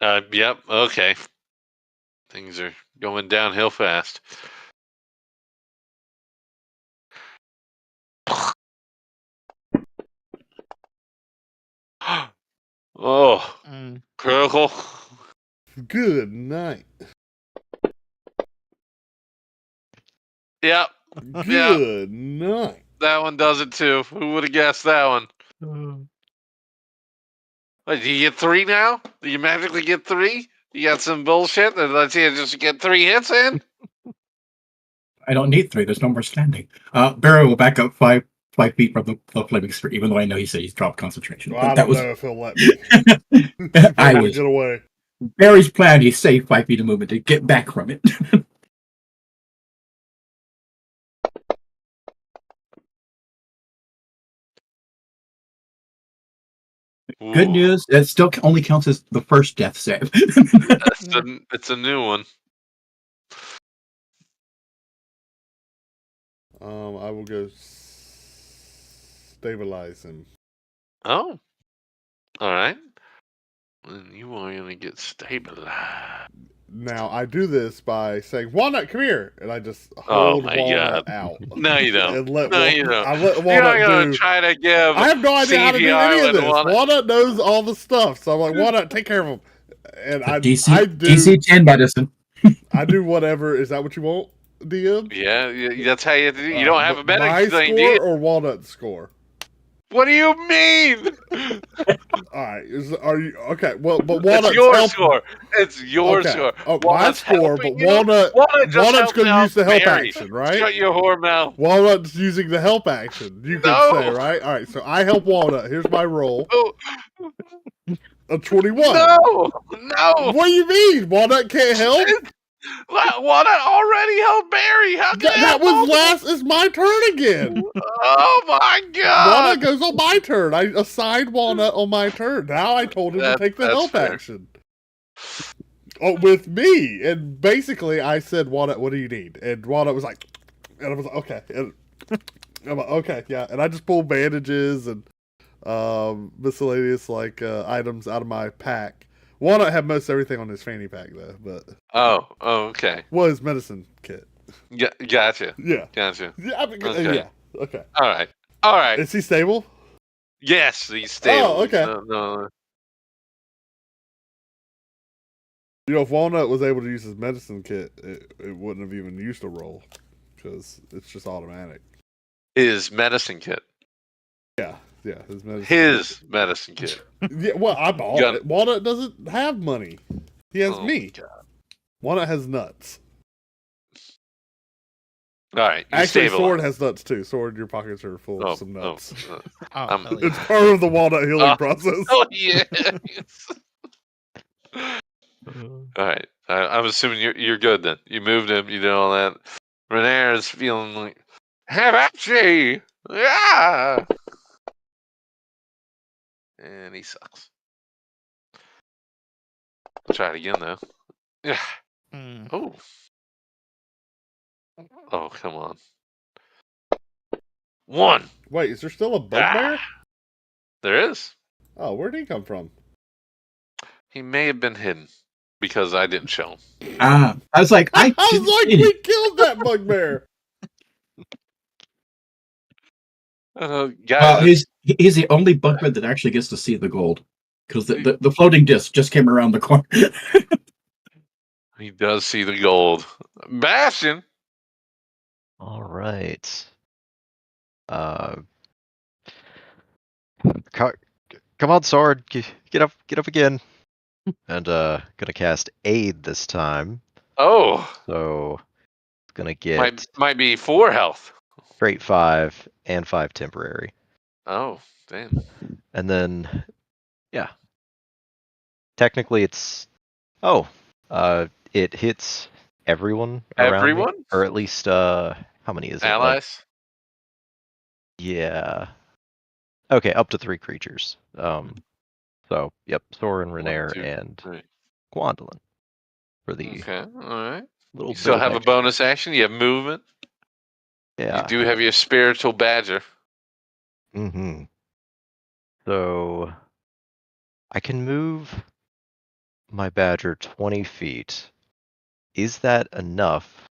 Yep, okay. Things are going downhill fast. Oh, critical. Good night. Yep, Good night. that one does it too. Who would have guessed that one? Wait, do you get 3 now? Do you magically get 3? You got some bullshit that lets you just get 3 hits in? I don't need 3. There's no more standing. Barry will back up 5 feet from the flaming sphere, even though I know he said he's dropped concentration. Well, But I that don't was know if he'll let me. I was Get away. Barry's plan. He saved 5 feet of movement to get back from it. Good Ooh, news, it still only counts as the first death save. it's a new one. I will go stabilize him. Oh, all right. Then you are gonna get stabilized. Now I do this by saying, "Walnut, come here," and I just Oh hold my Walnut god! out. No, you don't. And let No, you don't. I let You're not Walnut gonna do. try to give. I have no idea how to do CGI any of with this. Walnut. Walnut knows all the stuff, so I'm like, "Walnut, take care of him." And I do DC 10 medicine. I do whatever. Is that what you want, DM? Yeah, that's how you. You don't have a my medic thing, do score you? or Walnut's score? What do you mean? All right, are you okay? Well, but It's Walnut's your help. score. It's your Okay. score. Oh, my Walnut's score, but helping you? Walnut's Walnut's going to use the help Barry. action, right? Shut your whore mouth. Walnut's using the help action. You could No. say, right? All right, so I help Walnut. Here's my roll. Oh, A 21. no. What do you mean? Walnut can't help? Walnut already held Barry. How can That was last. It's my turn again. Oh my god. Walnut goes on my turn. I assigned Walnut on my turn. Now I told him to take the That's help fair. action. Oh, with me. And basically, I said, Walnut, what do you need? And Walnut was like, and I was like, okay. And I'm like, okay, yeah. And I just pulled bandages and miscellaneous items out of my pack. Walnut had most everything on his fanny pack though, but Oh, okay. well, his medicine kit. Gotcha. Yeah, Gotcha. yeah, Okay. yeah. Okay. All right. Is he stable? Yes, he's stable. Oh, okay. No. You know, if Walnut was able to use his medicine kit, it wouldn't have even used a roll because it's just automatic. His medicine kit. Yeah, his medicine. His medicine kit. Yeah, well, I bought it. Walnut doesn't have money. He has me. God. Walnut has nuts. All right, you Actually, stabilize. Sword has nuts too. Sword, your pockets are full of Oh, some nuts. Oh, I'm- hell It's yeah. part of the walnut healing Oh. process. Oh yeah. All right, I'm assuming you're good then. You moved him. You did all that. Renair is feeling like, have at ye! Yeah. And he sucks. Try it again though. Yeah. Mm. Oh. Oh, come on. 1. Wait, is there still a bugbear? There is. Oh, where'd he come from? He may have been hidden because I didn't show him. I was like, I I was like, we killed that bugbear. Guys, he's the only bugbear that actually gets to see the gold because the floating disc just came around the corner. he does see the gold. Bastion. All right. Co- Come on, sword. Get up again. And gonna cast aid this time. Oh, So it's gonna get might be 4 health. straight 5 and 5 temporary. Oh, damn. And then yeah. Technically it's it hits everyone around me. Everyone? Or at least how many is it? Like, Allies? yeah. Okay, up to 3 creatures. So yep, Soren, 1, Renair, 2, and 3. Gwendolyn for the Okay, alright. little You bit still of have a extra. bonus action. You have movement. You Yeah. do have your spiritual badger. Mm-hmm. So I can move my badger 20 feet. Is that enough?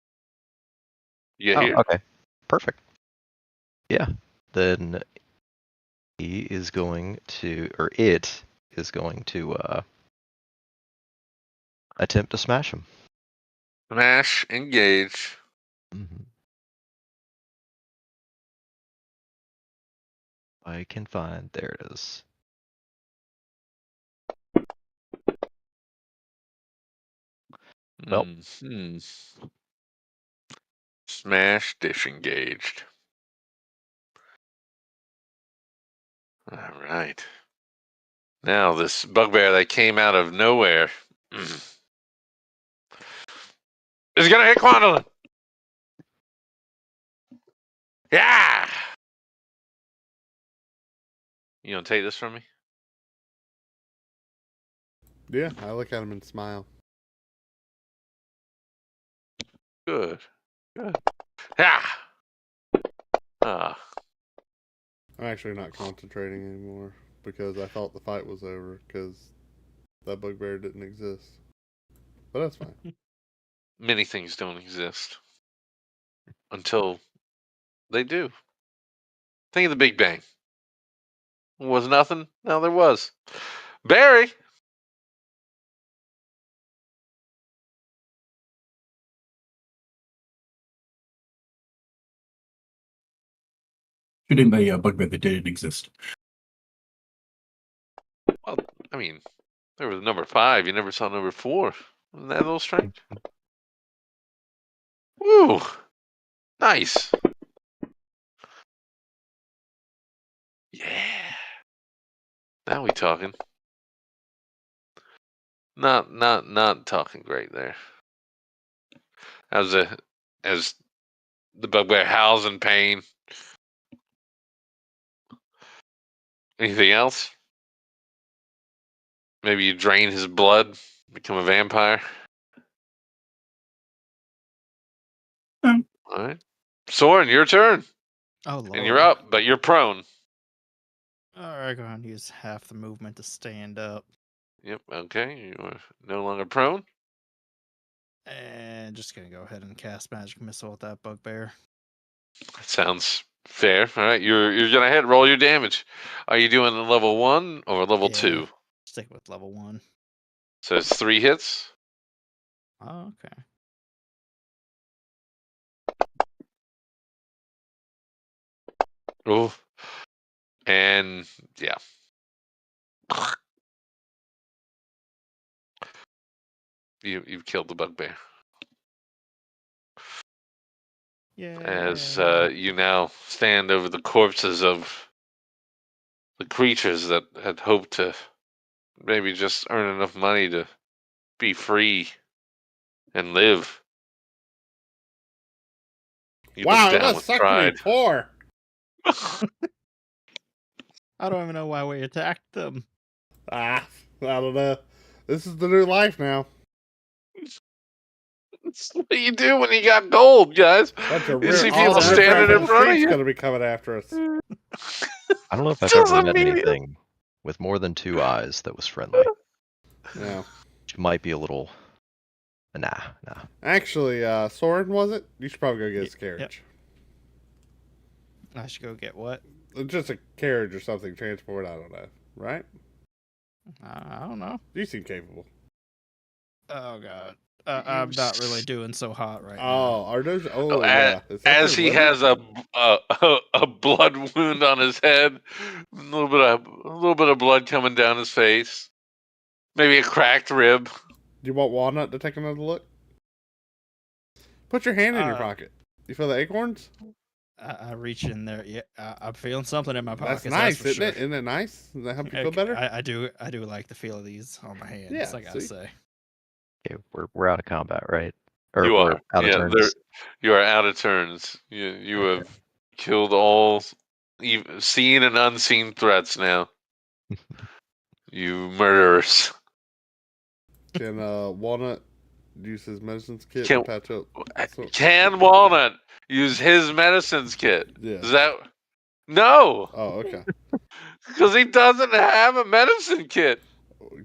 You Oh, here? okay. Perfect. Yeah. Then he is going to, or it is going to attempt to smash him. Smash, engage. Mm-hmm. I can find, there it is. Well. Smash, disengaged. All right. Now this bugbear that came out of nowhere is gonna hit Gwendolyn. Yeah. You gonna take this from me? Yeah, I look at him and smile. Good. Good. Yeah. Ah. I'm actually not concentrating anymore because I thought the fight was over because that bugbear didn't exist. But that's fine. Many things don't exist until they do. Think of the Big Bang. Was nothing? Now there was. Barry. Shooting the bugbear that didn't exist. Well, I mean, there was number 5. You never saw number 4. Isn't that a little strange? Woo! Nice. Yeah. Now we talking. Not talking great there. As the bugbear howls in pain. Anything else? Maybe you drain his blood, become a vampire. Um, All right, Soren, your turn, Oh, Lord. and you're up, but you're prone. Alright, go ahead and use half the movement to stand up. Yep. Okay, you are no longer prone. And just gonna go ahead and cast Magic Missile with that bugbear. That sounds fair. All right, you're gonna hit. Roll your damage. Are you doing a level 1 or level Yeah. 2? Stick with level 1. So it's 3 hits. Oh, okay. Oh, and yeah. You've killed the bugbear. Yeah. as you now stand over the corpses of the creatures that had hoped to maybe just earn enough money to be free and live. You look Wow, it down must with suck to be pride. poor. I don't even know why we attacked them. I don't know. This is the new life now. That's what you do when you got gold, guys. Bunch of You real see all people the standing riffraff in front of street's you. gonna be coming after us. I don't know if I've Just ever met immediate- anything with more than 2 eyes that was friendly. Yeah. Which might be a little. Nah. Actually, Soren, was it? You should probably go get his carriage. I should go get what? Just a carriage or something, transport, I don't know. Right? I don't know. You seem capable. Oh god. I'm not really doing so hot right now. Oh, are those? Oh, as, yeah. Is that as their he liver? has a blood wound on his head, a little bit of blood coming down his face, maybe a cracked rib. Do you want Walnut to take another look? Put your hand in your pocket. You feel the acorns? I reach in there. Yeah, I'm feeling something in my pockets. That's nice, for isn't sure. it? Isn't it nice? Does that help you feel better? I do like the feel of these on my hands. Yeah, I gotta see? say. Okay, we're out of combat, right? Or You we're are, out of yeah, turns. you are out of turns. You have killed all seen and unseen threats now. You murderers. Can Walnut use his medicines kit Can- to patch up? Can Walnut use his medicines kit? Yeah. Is that no? Oh, okay. Because he doesn't have a medicine kit.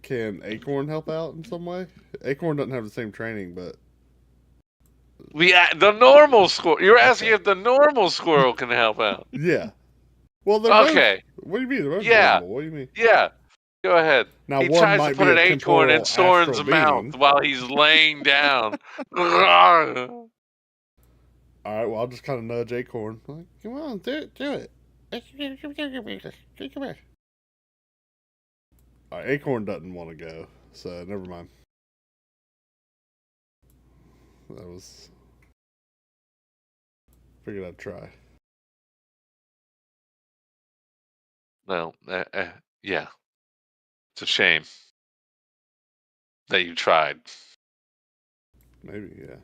Can Acorn help out in some way? Acorn doesn't have the same training, but The normal squirrel. You're asking if the normal squirrel can help out. yeah. Well, they're Okay. both. What do you mean? They're both Yeah. normal. What do you mean? Yeah. Go ahead. Now He one tries to might put be an a acorn in temporal Soren's astral mouth being. while he's laying down. All right. Well, I'll just kind of nudge Acorn. Like, come on, do it. Come here. All right, Acorn doesn't want to go, so never mind. That was. Figured I'd try. No, yeah. It's a shame that you tried. Maybe, yeah.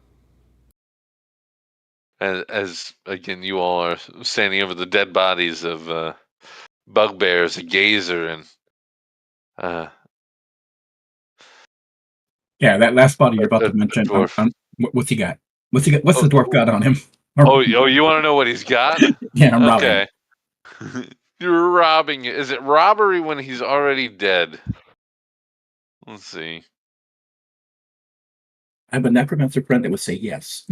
As again, you all are standing over the dead bodies of bugbears, a gazer, and Yeah, that last body you're about a to mention. dwarf. What's he got? What's the dwarf got on him? Oh, you want to know what he's got? Yeah, I'm robbing. Okay. You're robbing. Is it robbery when he's already dead? Let's see. I have a necromancer friend that would say yes.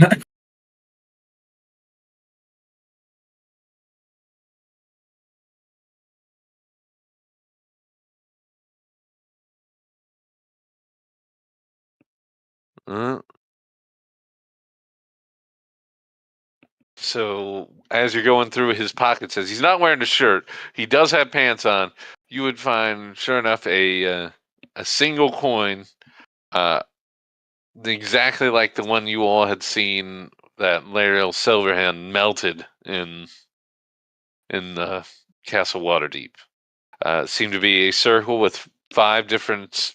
So as you're going through his pockets, as he's not wearing a shirt, he does have pants on. You would find, sure enough, a single coin, exactly like the one you all had seen that Lariel Silverhand melted in Castle Waterdeep. Seemed to be a circle with 5 different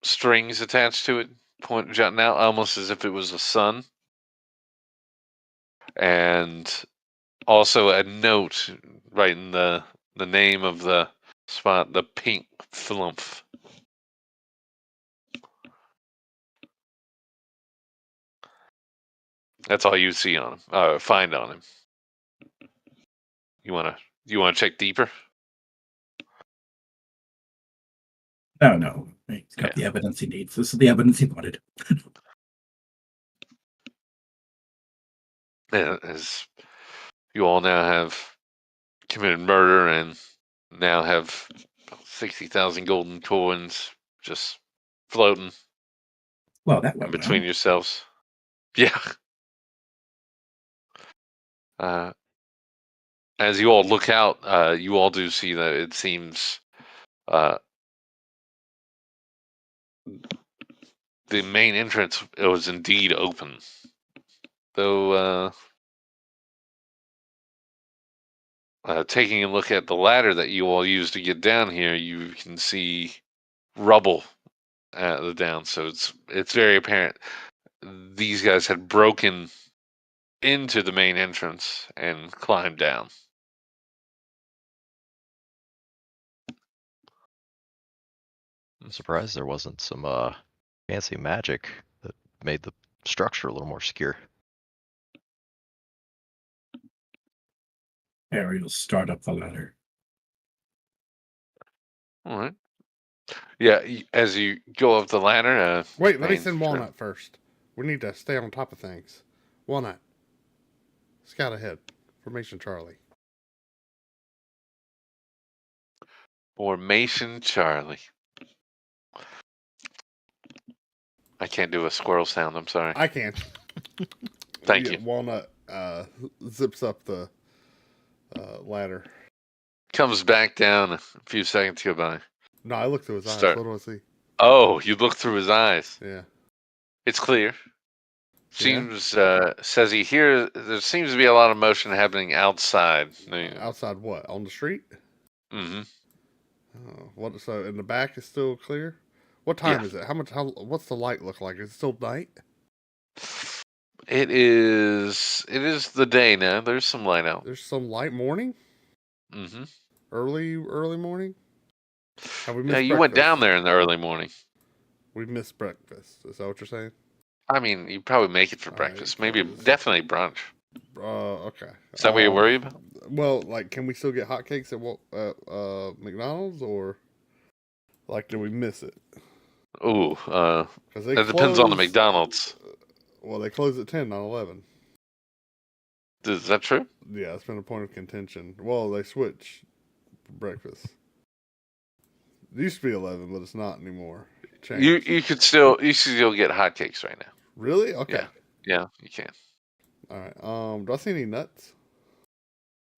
strings attached to it, jutting out almost as if it was a sun. And also a note writing the name of the spot, the Pink Flumph. That's all you see on him. Find on him. You wanna check deeper? No. He's got the evidence he needs. This is the evidence he wanted. As you all now have committed murder and now have 60,000 golden coins just floating Well, that in went between well. yourselves. Yeah. As you all look out, you all do see that it seems the main entrance was indeed open. though, taking a look at the ladder that you all used to get down here, you can see rubble at the down. So it's very apparent these guys had broken into the main entrance and climbed down. I'm surprised there wasn't some fancy magic that made the structure a little more secure. Harry will start up the ladder. All right. Yeah, as you go up the ladder. Wait, let me main send trail. Walnut first. We need to stay on top of things. Walnut, scout ahead. Formation Charlie. Formation Charlie. I can't do a squirrel sound. I'm sorry. I can. Thank you. Walnut zips up the ladder. Comes back down a few seconds go by. No, I looked through his eyes. Start. What do I see? Oh, you look through his eyes. Yeah. It's clear. Seems says he hears. There seems to be a lot of motion happening outside. Outside what? On the street? Mm-hmm. Oh, what? So in the back is still clear. What time is it? What's the light look like? Is it still night? It is. It is the day now. There's some light out. There's some light morning. Mm-hmm. Early morning. Have we missed Yeah, you went breakfast? down there in the early morning. We missed breakfast. Is that what you're saying? I mean, you probably make it for All breakfast. right, Maybe, definitely brunch. Okay. Is that what you're worried about? Well, like, can we still get hotcakes at McDonald's, or like, did we miss it? Ooh, 'Cause that depends on the close- McDonald's. Well, they close at 10, not 11. Is that true? Yeah, it's been a point of contention. Well, they switch for breakfast. It used to be 11, but it's not anymore. Changed. You could still get hotcakes right now. Really? Okay. Yeah, you can. All right. Do I see any nuts?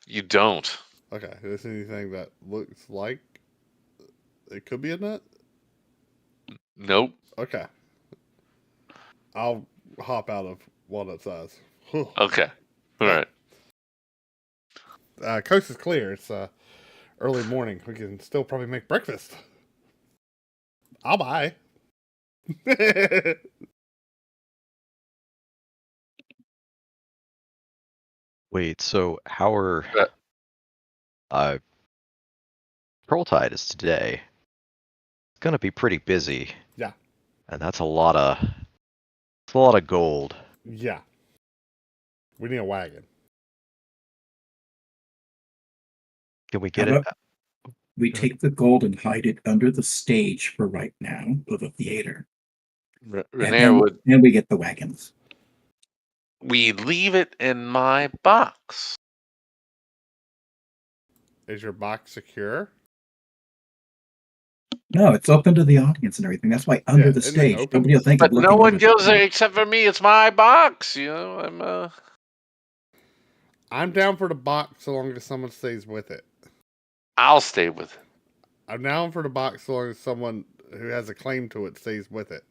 You don't. Okay. Is there anything that looks like it could be a nut? Nope. Okay. I'll hop out of Walnut's eyes. Okay. All right. Coast is clear. It's early morning. We can still probably make breakfast. I'll buy. Wait, so how are Trolltide is today? It's gonna be pretty busy. Yeah. And that's a lot of gold. Yeah. We need a wagon. Can we get How it? about we take the gold and hide it under the stage for right now of the theater. Renair would. And we get the wagons. We leave it in my box. Is your box secure? No, it's open to the audience and everything. That's why under Yeah, the isn't it stage. open? Nobody will think But of looking no one under goes the there except for me. It's my box. You know, I'm down for the box so long as someone stays with it. I'll stay with it. I'm down for the box so long as someone who has a claim to it stays with it.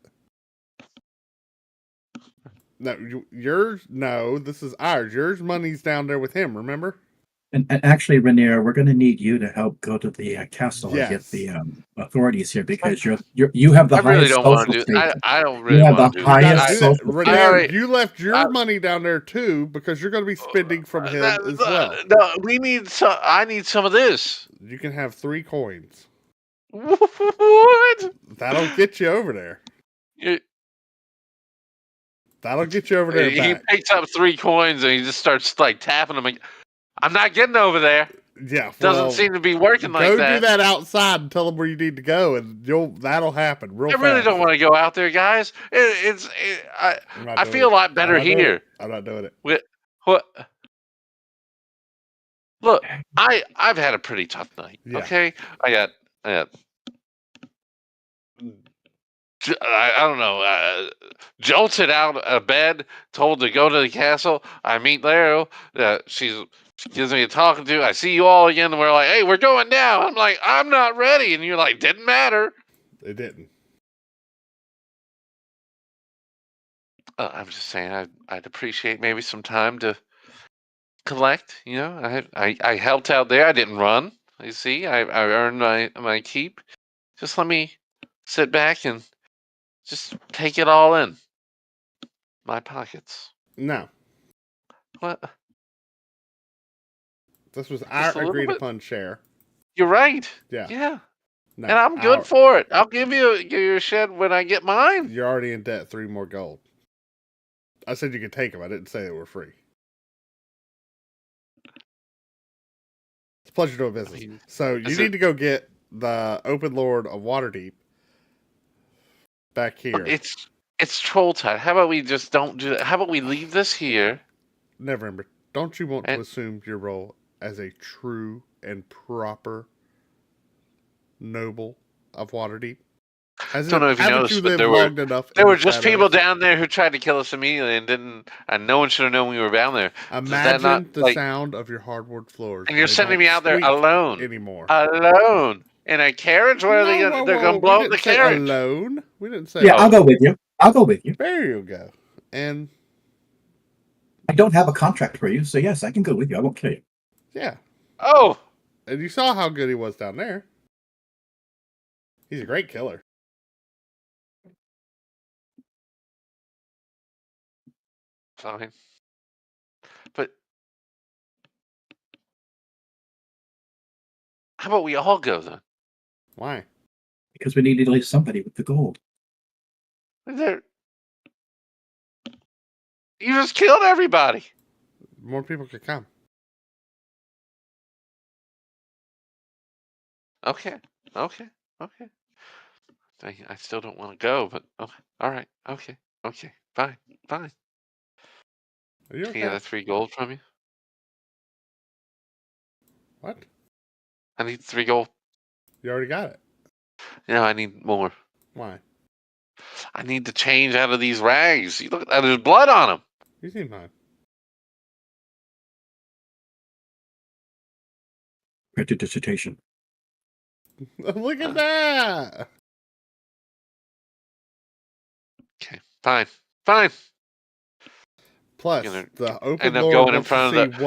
No, yours? No, this is ours. Yours money's down there with him, remember? And actually, Rainier, we're going to need you to help go to the castle and get Yes. the authorities here because you have the I really highest don't want social to do. status. I don't You really have want the to do highest that. social Renee, already- you left your I- money down there too because you're going to be spending from him as well. No, we need some. I need some of this. You can have 3 coins. What? That'll get you over there. That'll get you over there. He Back. picks up 3 coins and he just starts like tapping them. I'm not getting over there. Yeah, Doesn't seem to be working like go that. do that outside and tell them where you need to go, and that'll happen real I fast. really don't want to go out there, guys. I feel a lot better here. I'm not doing it. What? Look, I've had a pretty tough night. Yeah. Okay, I don't know, jolted out of bed, told to go to the castle. I meet Laro. She gives me a talking to. I see you all again, and we're like, hey, we're going down. I'm like, I'm not ready. And you're like, didn't matter. It didn't. I'm just saying I'd appreciate maybe some time to collect. You know, I helped out there. I didn't run. You see, I earned my keep. Just let me sit back and just take it all in my pockets. No, What? this was Just our a little agreed bit? upon share. You're right. Yeah. Yeah. No, And I'm good for it. I'll give you your shed when I get mine. You're already in debt 3 more gold. I said you could take them. I didn't say they were free. It's a pleasure doing business. So you need to go get the Open Lord of Waterdeep back here. It's troll tide. How about we just don't do that? How about we leave this here? Neverember, don't you want to assume your role as a true and proper noble of Waterdeep? Don't know if you noticed, but there were just people down there who tried to kill us immediately and didn't. And no one should have known we were down there. Imagine the sound of your hardwood floors. And you're sending me out there alone anymore. Alone in a carriage. What are they gonna? They're gonna blow up the carriage. Alone. We didn't say. Yeah, I'll go with you. I'll go with you. There you go. And I don't have a contract for you, so yes, I can go with you. I won't kill you. Yeah. Oh. And you saw how good he was down there. He's a great killer. Fine. But how about we all go then? Why? Because we need at least somebody with the gold. You just killed everybody. More people could come. Okay. I still don't want to go, but okay. All right. Okay. Fine. Are you okay? Can I get 3 gold from you? What? I need 3 gold. You already got it. No, I need more. Why? I need to change out of these rags. You look, there's blood on them. You seem fine. Dissertation. Look at that. Okay, fine. Plus, the open end up Lord going in front of the.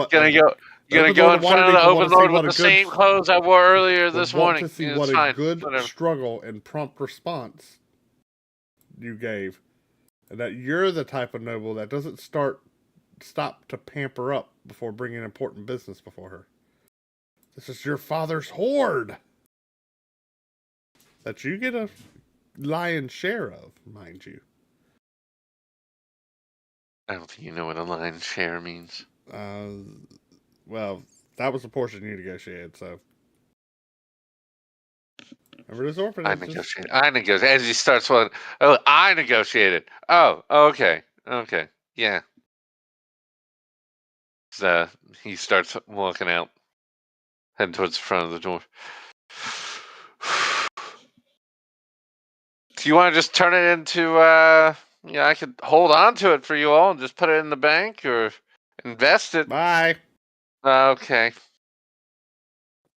Gonna go in front of the open Lord with the same clothes I wore earlier this morning. To see what a good struggle and prompt response you gave, and that you're the type of noble that doesn't stop to pamper up before bringing important business before her. This is your father's hoard that you get a lion's share of, mind you. I don't think you know what a lion's share means. Well, that was the portion you negotiated, so. Remember this orphanage? I negotiated. As he starts one, oh, I negotiated. Oh, okay. Yeah. So he starts walking out, heading towards the front of the door. Do you want to just turn it into, I could hold on to it for you all and just put it in the bank or invest it. Bye. Okay.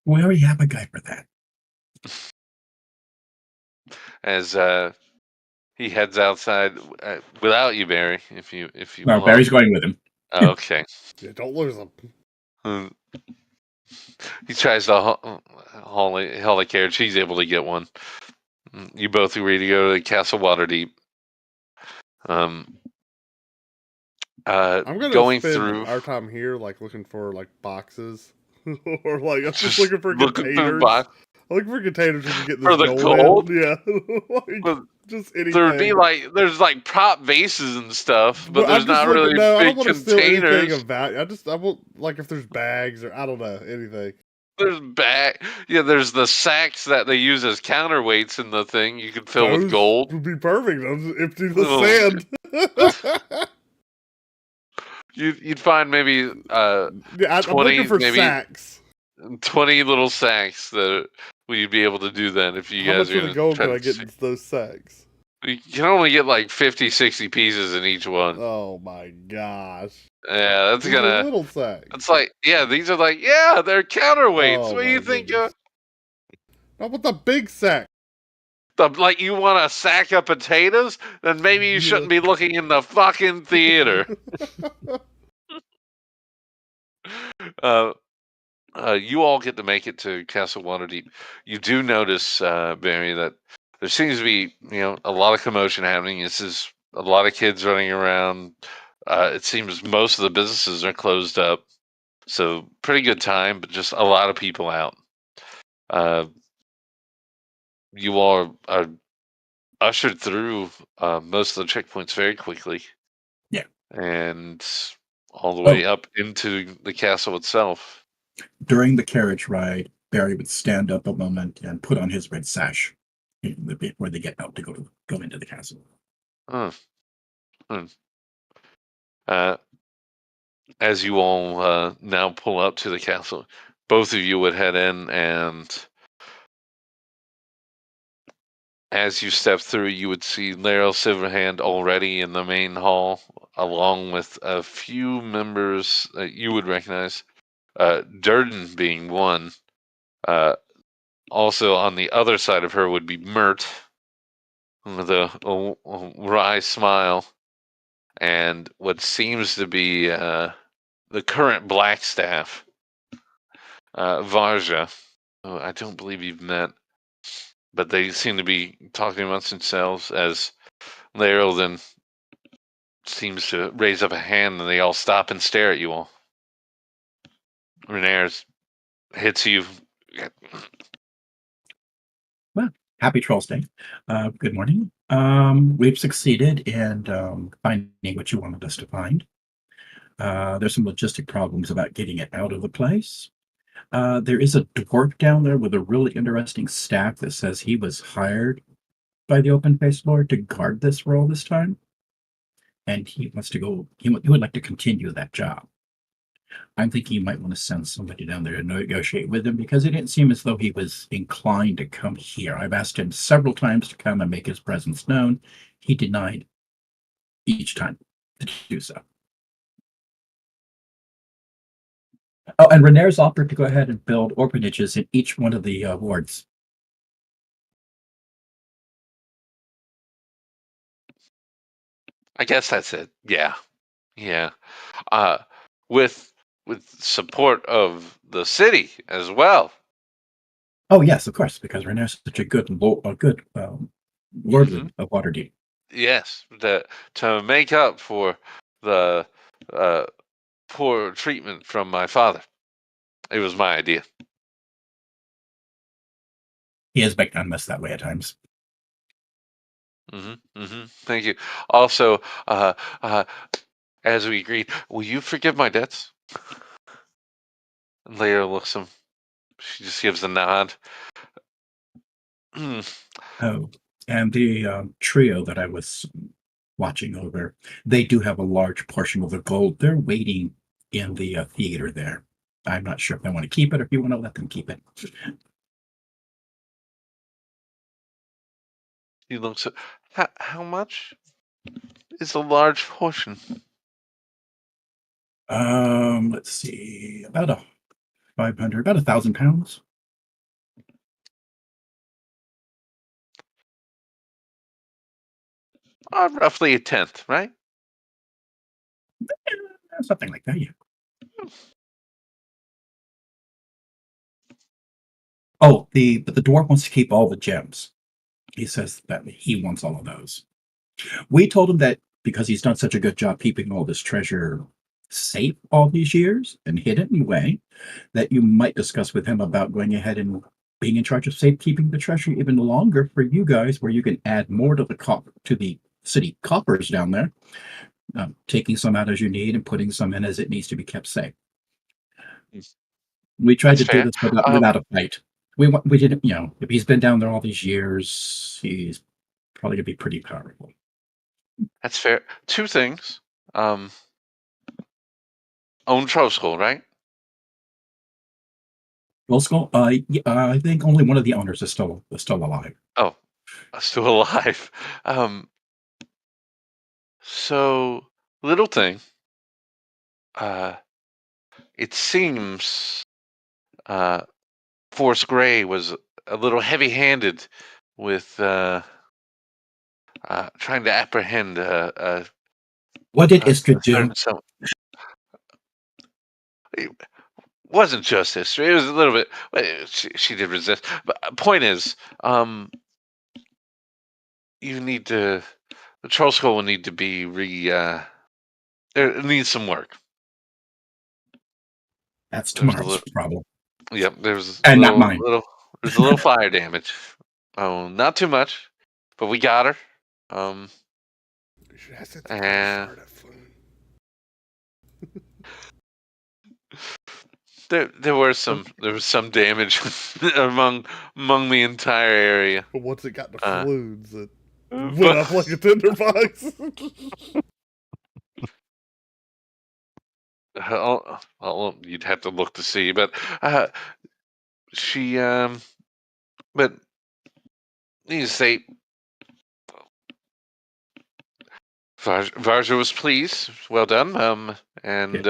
We already have a guy for that. As he heads outside without you, Barry. If you. No, Barry's going with him. Okay. Yeah, don't lose him. He tries to haul a carriage. He's able to get one. You both agree to go to the Castle Waterdeep. I'm gonna going spend through our time here, like looking for like boxes, or like I'm just looking for containers. I'm looking for containers we can get this for the gold. Yeah, like, just anything. There's like prop vases and stuff, but there's not really big I don't want containers. To steal anything of value. I want like if there's bags or I don't know anything. There's the sacks that they use as counterweights in the thing. You could fill with gold. Would be perfect. I'll just empty the sand. You'd find maybe I'm looking for sacks. 20 little sacks that you'd be able to do then if you How guys much of the gold can I get in those sacks? You can only get like 50, 60 pieces in each one. Oh my gosh. Yeah, that's gonna. Little sacks. It's like, these are like, they're counterweights. What do you think? How about the big sack? Like you want a sack of potatoes? Then maybe you shouldn't be looking in the fucking theater. You all get to make it to Castle Waterdeep. You do notice, Barry, that there seems to be, a lot of commotion happening. This is a lot of kids running around. It seems most of the businesses are closed up. So pretty good time, but just a lot of people out. You all are ushered through most of the checkpoints very quickly. Yeah. And all the way up into the castle itself. During the carriage ride, Barry would stand up a moment and put on his red sash in the bit where they get out to go into the castle. As you all now pull up to the castle, both of you would head in, and as you step through, you would see Laryl Silverhand already in the main hall, along with a few members that you would recognize. Durden being one. Also on the other side of her would be Mert with a wry smile, and what seems to be the current Blackstaff, Varja, who I don't believe you've met, but they seem to be talking amongst themselves as Laryl then seems to raise up a hand, and they all stop and stare at you all. Renaers hits you. Well, happy Troll's Day. Good morning. We've succeeded in finding what you wanted us to find. There's some logistic problems about getting it out of the place. There is a dwarf down there with a really interesting staff that says he was hired by the Open-Faced Lord to guard this role this time. And he wants to go, he would like to continue that job. I'm thinking you might want to send somebody down there to negotiate with him because it didn't seem as though he was inclined to come here. I've asked him several times to come and make his presence known. He denied each time to do so. Oh, and Renaer's offered to go ahead and build orphanages in each one of the wards. I guess that's it. Yeah. With support of the city as well. Oh yes, of course, because Renaer's such a good lordling of Waterdeep. Yes, to make up for the poor treatment from my father. It was my idea. He has magnanimous that way at times. Thank you. Also, as we agreed, will you forgive my debts? And Leia looks him. She just gives a nod. Oh, and the trio that I was watching over, they do have a large portion of the gold. They're waiting in the theater there. I'm not sure if they want to keep it or if you want to let them keep it. He looks at how much is a large portion? Let's see, about 500, about 1,000 pounds. Roughly a tenth, right? Something like that, yeah. Oh, but the dwarf wants to keep all the gems. He says that he wants all of those. We told him that because he's done such a good job keeping all this treasure safe all these years and hidden away, that you might discuss with him about going ahead and being in charge of safekeeping the treasure even longer for you guys, where you can add more to the city coffers down there, taking some out as you need and putting some in as it needs to be kept safe. We tried to do this without a fight. We didn't, if he's been down there all these years, he's probably gonna be pretty powerful. That's fair. Two things. Own Troll, right? Skull, I think only one of the owners is still alive. Oh, still alive. So little thing. It seems Force Gray was a little heavy-handed with trying to apprehend What did a Istrid do? certain some. It wasn't just history. It was a little bit. She did resist. But point is, you need to. The troll skull will need to be it needs some work. That's There was a tomorrow's little. problem. Yep, there was And not mine. There's a little fire damage. Oh, not too much, but we got her. And there was some damage among the entire area. But once it got to Uh, fluids, it went but- up like a tinderbox. You'd have to look to see, but she but need to say Varja was pleased. Well done. And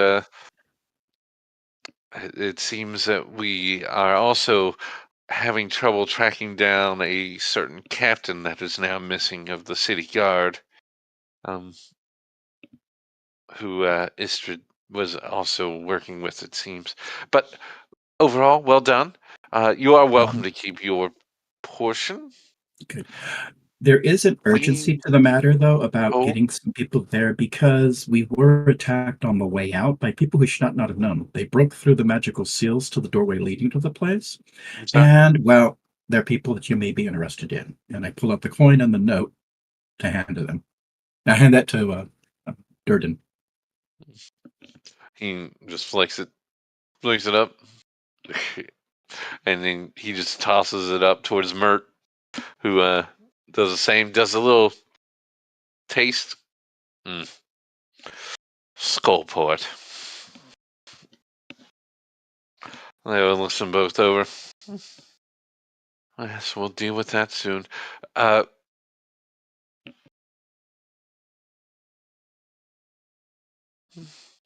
it seems that we are also having trouble tracking down a certain captain that is now missing of the city guard, who Istrid was also working with, it seems. But overall, well done. You are welcome to keep your portion. Good. There is an urgency to the matter, though, about getting some people there because we were attacked on the way out by people who should not have known. They broke through the magical seals to the doorway leading to the place. And, well, they're people that you may be interested in. And I pull out the coin and the note to hand to them. I hand that to Durden. He just flicks it up. And then he just tosses it up towards Mert, who does the same, does a little taste. Skullport. They will listen both over. Yes, we'll deal with that soon.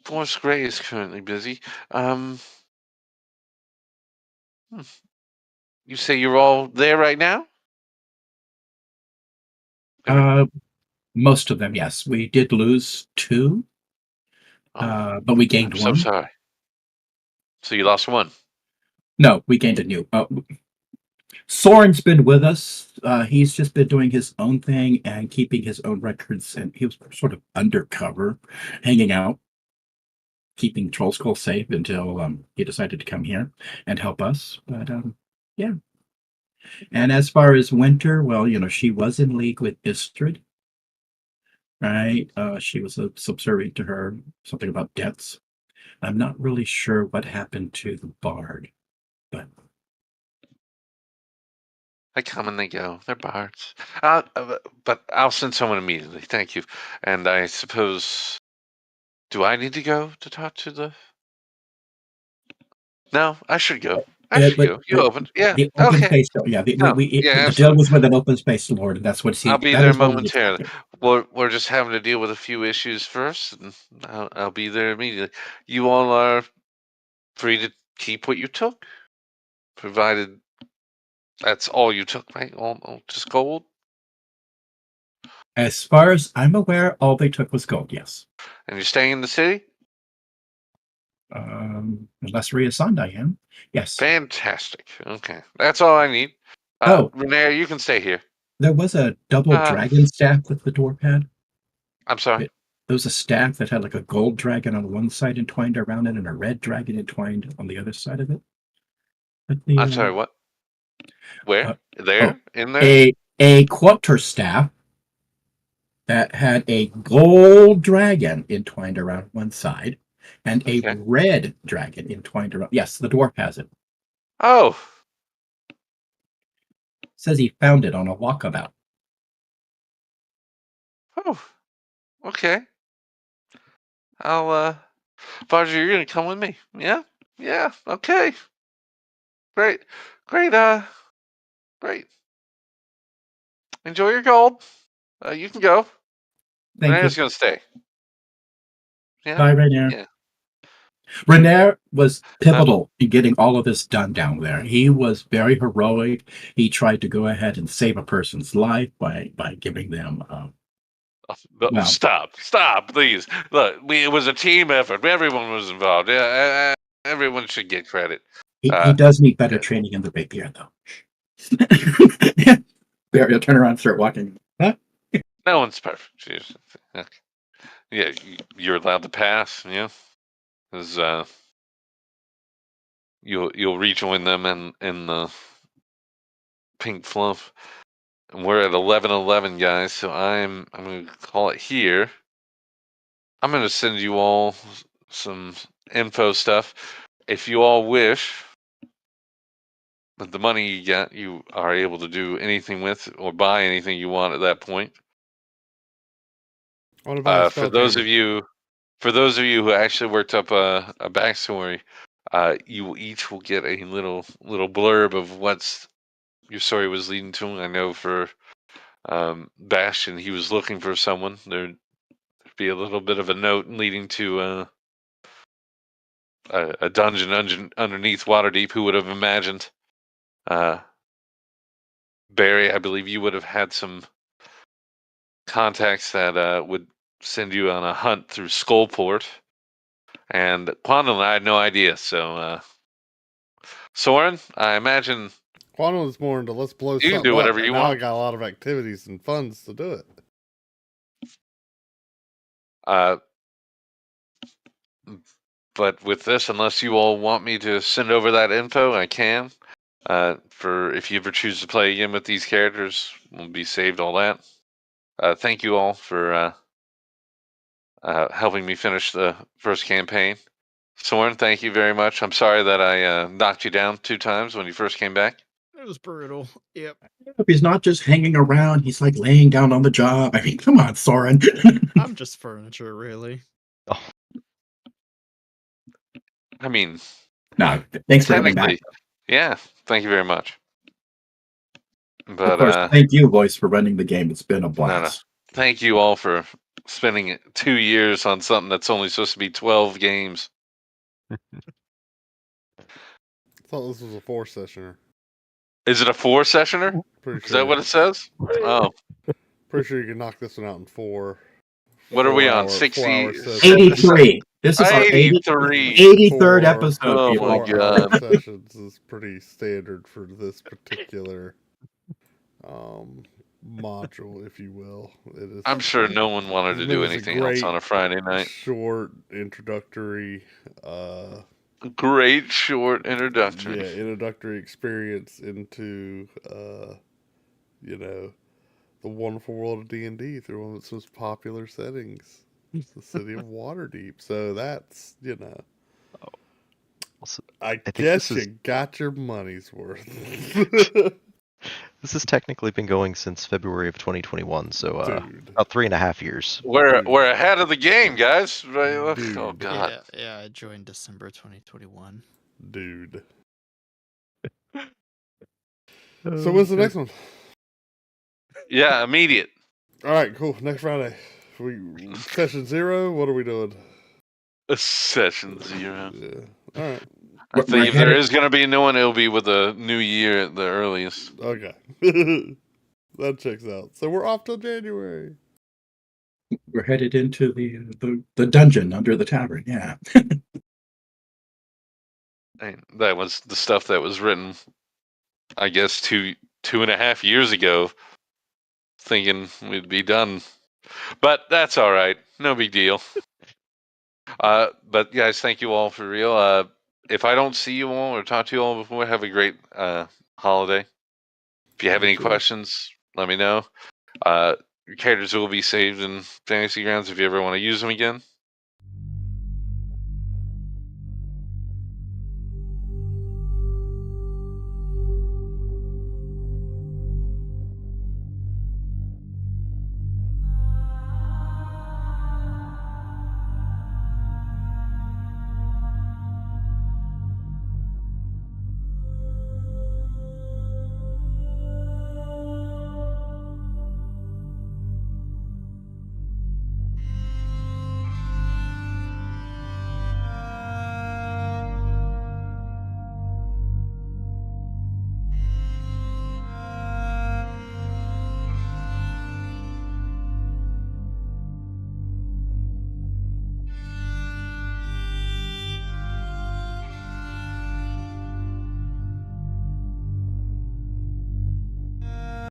Forrest Gray is currently busy. You say you're all there right now? Most of them, yes. We did lose 2, but we gained 1. I'm so sorry. So you lost 1? No, we gained a new. Soren's been with us. He's just been doing his own thing and keeping his own records, and he was sort of undercover, hanging out, keeping Troll Skull safe until he decided to come here and help us. But yeah. And as far as Winter, well, she was in league with Istrid, right? She was subservient to her, something about debts. I'm not really sure what happened to the Bard, but They come and they go. They're bards. But I'll send someone immediately. Thank you. And I suppose, do I need to go to talk to the? No, I should go. You opened. Yeah. The open Okay. space. Yeah. The deal was with an open space lord, and that's what he. I'll be there momentarily. We're just having to deal with a few issues first, and I'll be there immediately. You all are free to keep what you took, provided that's all you took, right? All just gold. As far as I'm aware, all they took was gold. Yes. And you're staying in the city? Unless reassigned, I am. Yes. Fantastic. Okay, that's all I need. Renee, you can stay here. There was a double dragon staff with the door pad. I'm sorry. There was a staff that had like a gold dragon on one side entwined around it and a red dragon entwined on the other side of it. I'm sorry, what? Where? In there? A quarter staff that had a gold dragon entwined around one side and a red dragon entwined around. Yes, the dwarf has it. Oh. Says he found it on a walkabout. Oh. Okay. I'll Barger, you're gonna come with me. Yeah? Yeah, okay. Great. Great, great. Enjoy your gold. You can go. Thank Renee's you. gonna stay. Yeah. Bye, Rainier. Yeah. Renair was pivotal in getting all of this done down there. He was very heroic. He tried to go ahead and save a person's life by giving them. Well, Stop, please. Look, it was a team effort. Everyone was involved. Yeah, everyone should get credit. he does need better yeah. training in the rapier, though. Barry will turn around and start walking. Huh? No one's perfect. Jeez. Yeah, you're allowed to pass. Yeah, because you'll rejoin them in the pink fluff. And we're at 11:11, guys. So I'm gonna call it here. I'm gonna send you all some info stuff. If you all wish, with the money you get, you are able to do anything with or buy anything you want at that point. I want to buy a For those spelljammer. of you, who actually worked up a backstory, you each will get a little blurb of what's your story was leading to. I know for Bastion, he was looking for someone. There'd be a little bit of a note leading to a dungeon underneath Waterdeep. Who would have imagined? Barry, I believe you would have had some contacts that would send you on a hunt through Skullport. And Quantum, I had no idea. So, Soren, I imagine Quantum was more into let's blow you can something do up, whatever and you now I want. got a lot of activities and funds to do it. But with this, unless you all want me to send over that info, I can. For if you ever choose to play again with these characters, will be saved all that. Thank you all for helping me finish the first campaign. Soren, thank you very much. I'm sorry that I knocked you down 2 times when you first came back. It was brutal. Yep. He's not just hanging around. He's like laying down on the job. I mean, come on, Soren. I'm just furniture, really. I mean, No, thanks for coming back. technically, yeah. Thank you very much. But Of course, thank you, Voice, for running the game. It's been a blast. Thank you all for spending 2 years on something that's only supposed to be 12 games. I thought this was a 4-sessioner. Is it a 4-sessioner? Pretty Is sure. that what it says? Oh, Pretty sure you can knock this one out in 4. what are we on? 4 60? 4-hour sessions. 83. This is our 83. 83rd episode, Oh people. my 4-hour God. sessions is pretty standard for this particular module, if you will. It is. I'm sure no one wanted to do anything else on a Friday night. Short introductory. Great short introduction. Yeah, introductory experience into the wonderful world of D&D through one of its most popular settings, the city of Waterdeep. So that's I guess you got your money's worth. This has technically been going since February of 2021, so about 3.5 years. We're ahead of the game, guys. Right? Oh God. Yeah, I joined December 2021. Dude. So when's the next one? Yeah, immediate. All right, cool. Next Friday. Session 0. What are we doing? Session 0. Yeah. All right. I think if there is going to be a new one, it'll be with the new year at the earliest. Okay. That checks out. So we're off till January. We're headed into the dungeon under the tavern. Yeah. And that was the stuff that was written, I guess, 2.5 years ago, thinking we'd be done. But that's all right. No big deal. But guys, thank you all for real. If I don't see you all or talk to you all before, have a great holiday. If you have any questions, let me know. Your characters will be saved in Fantasy Grounds if you ever want to use them again.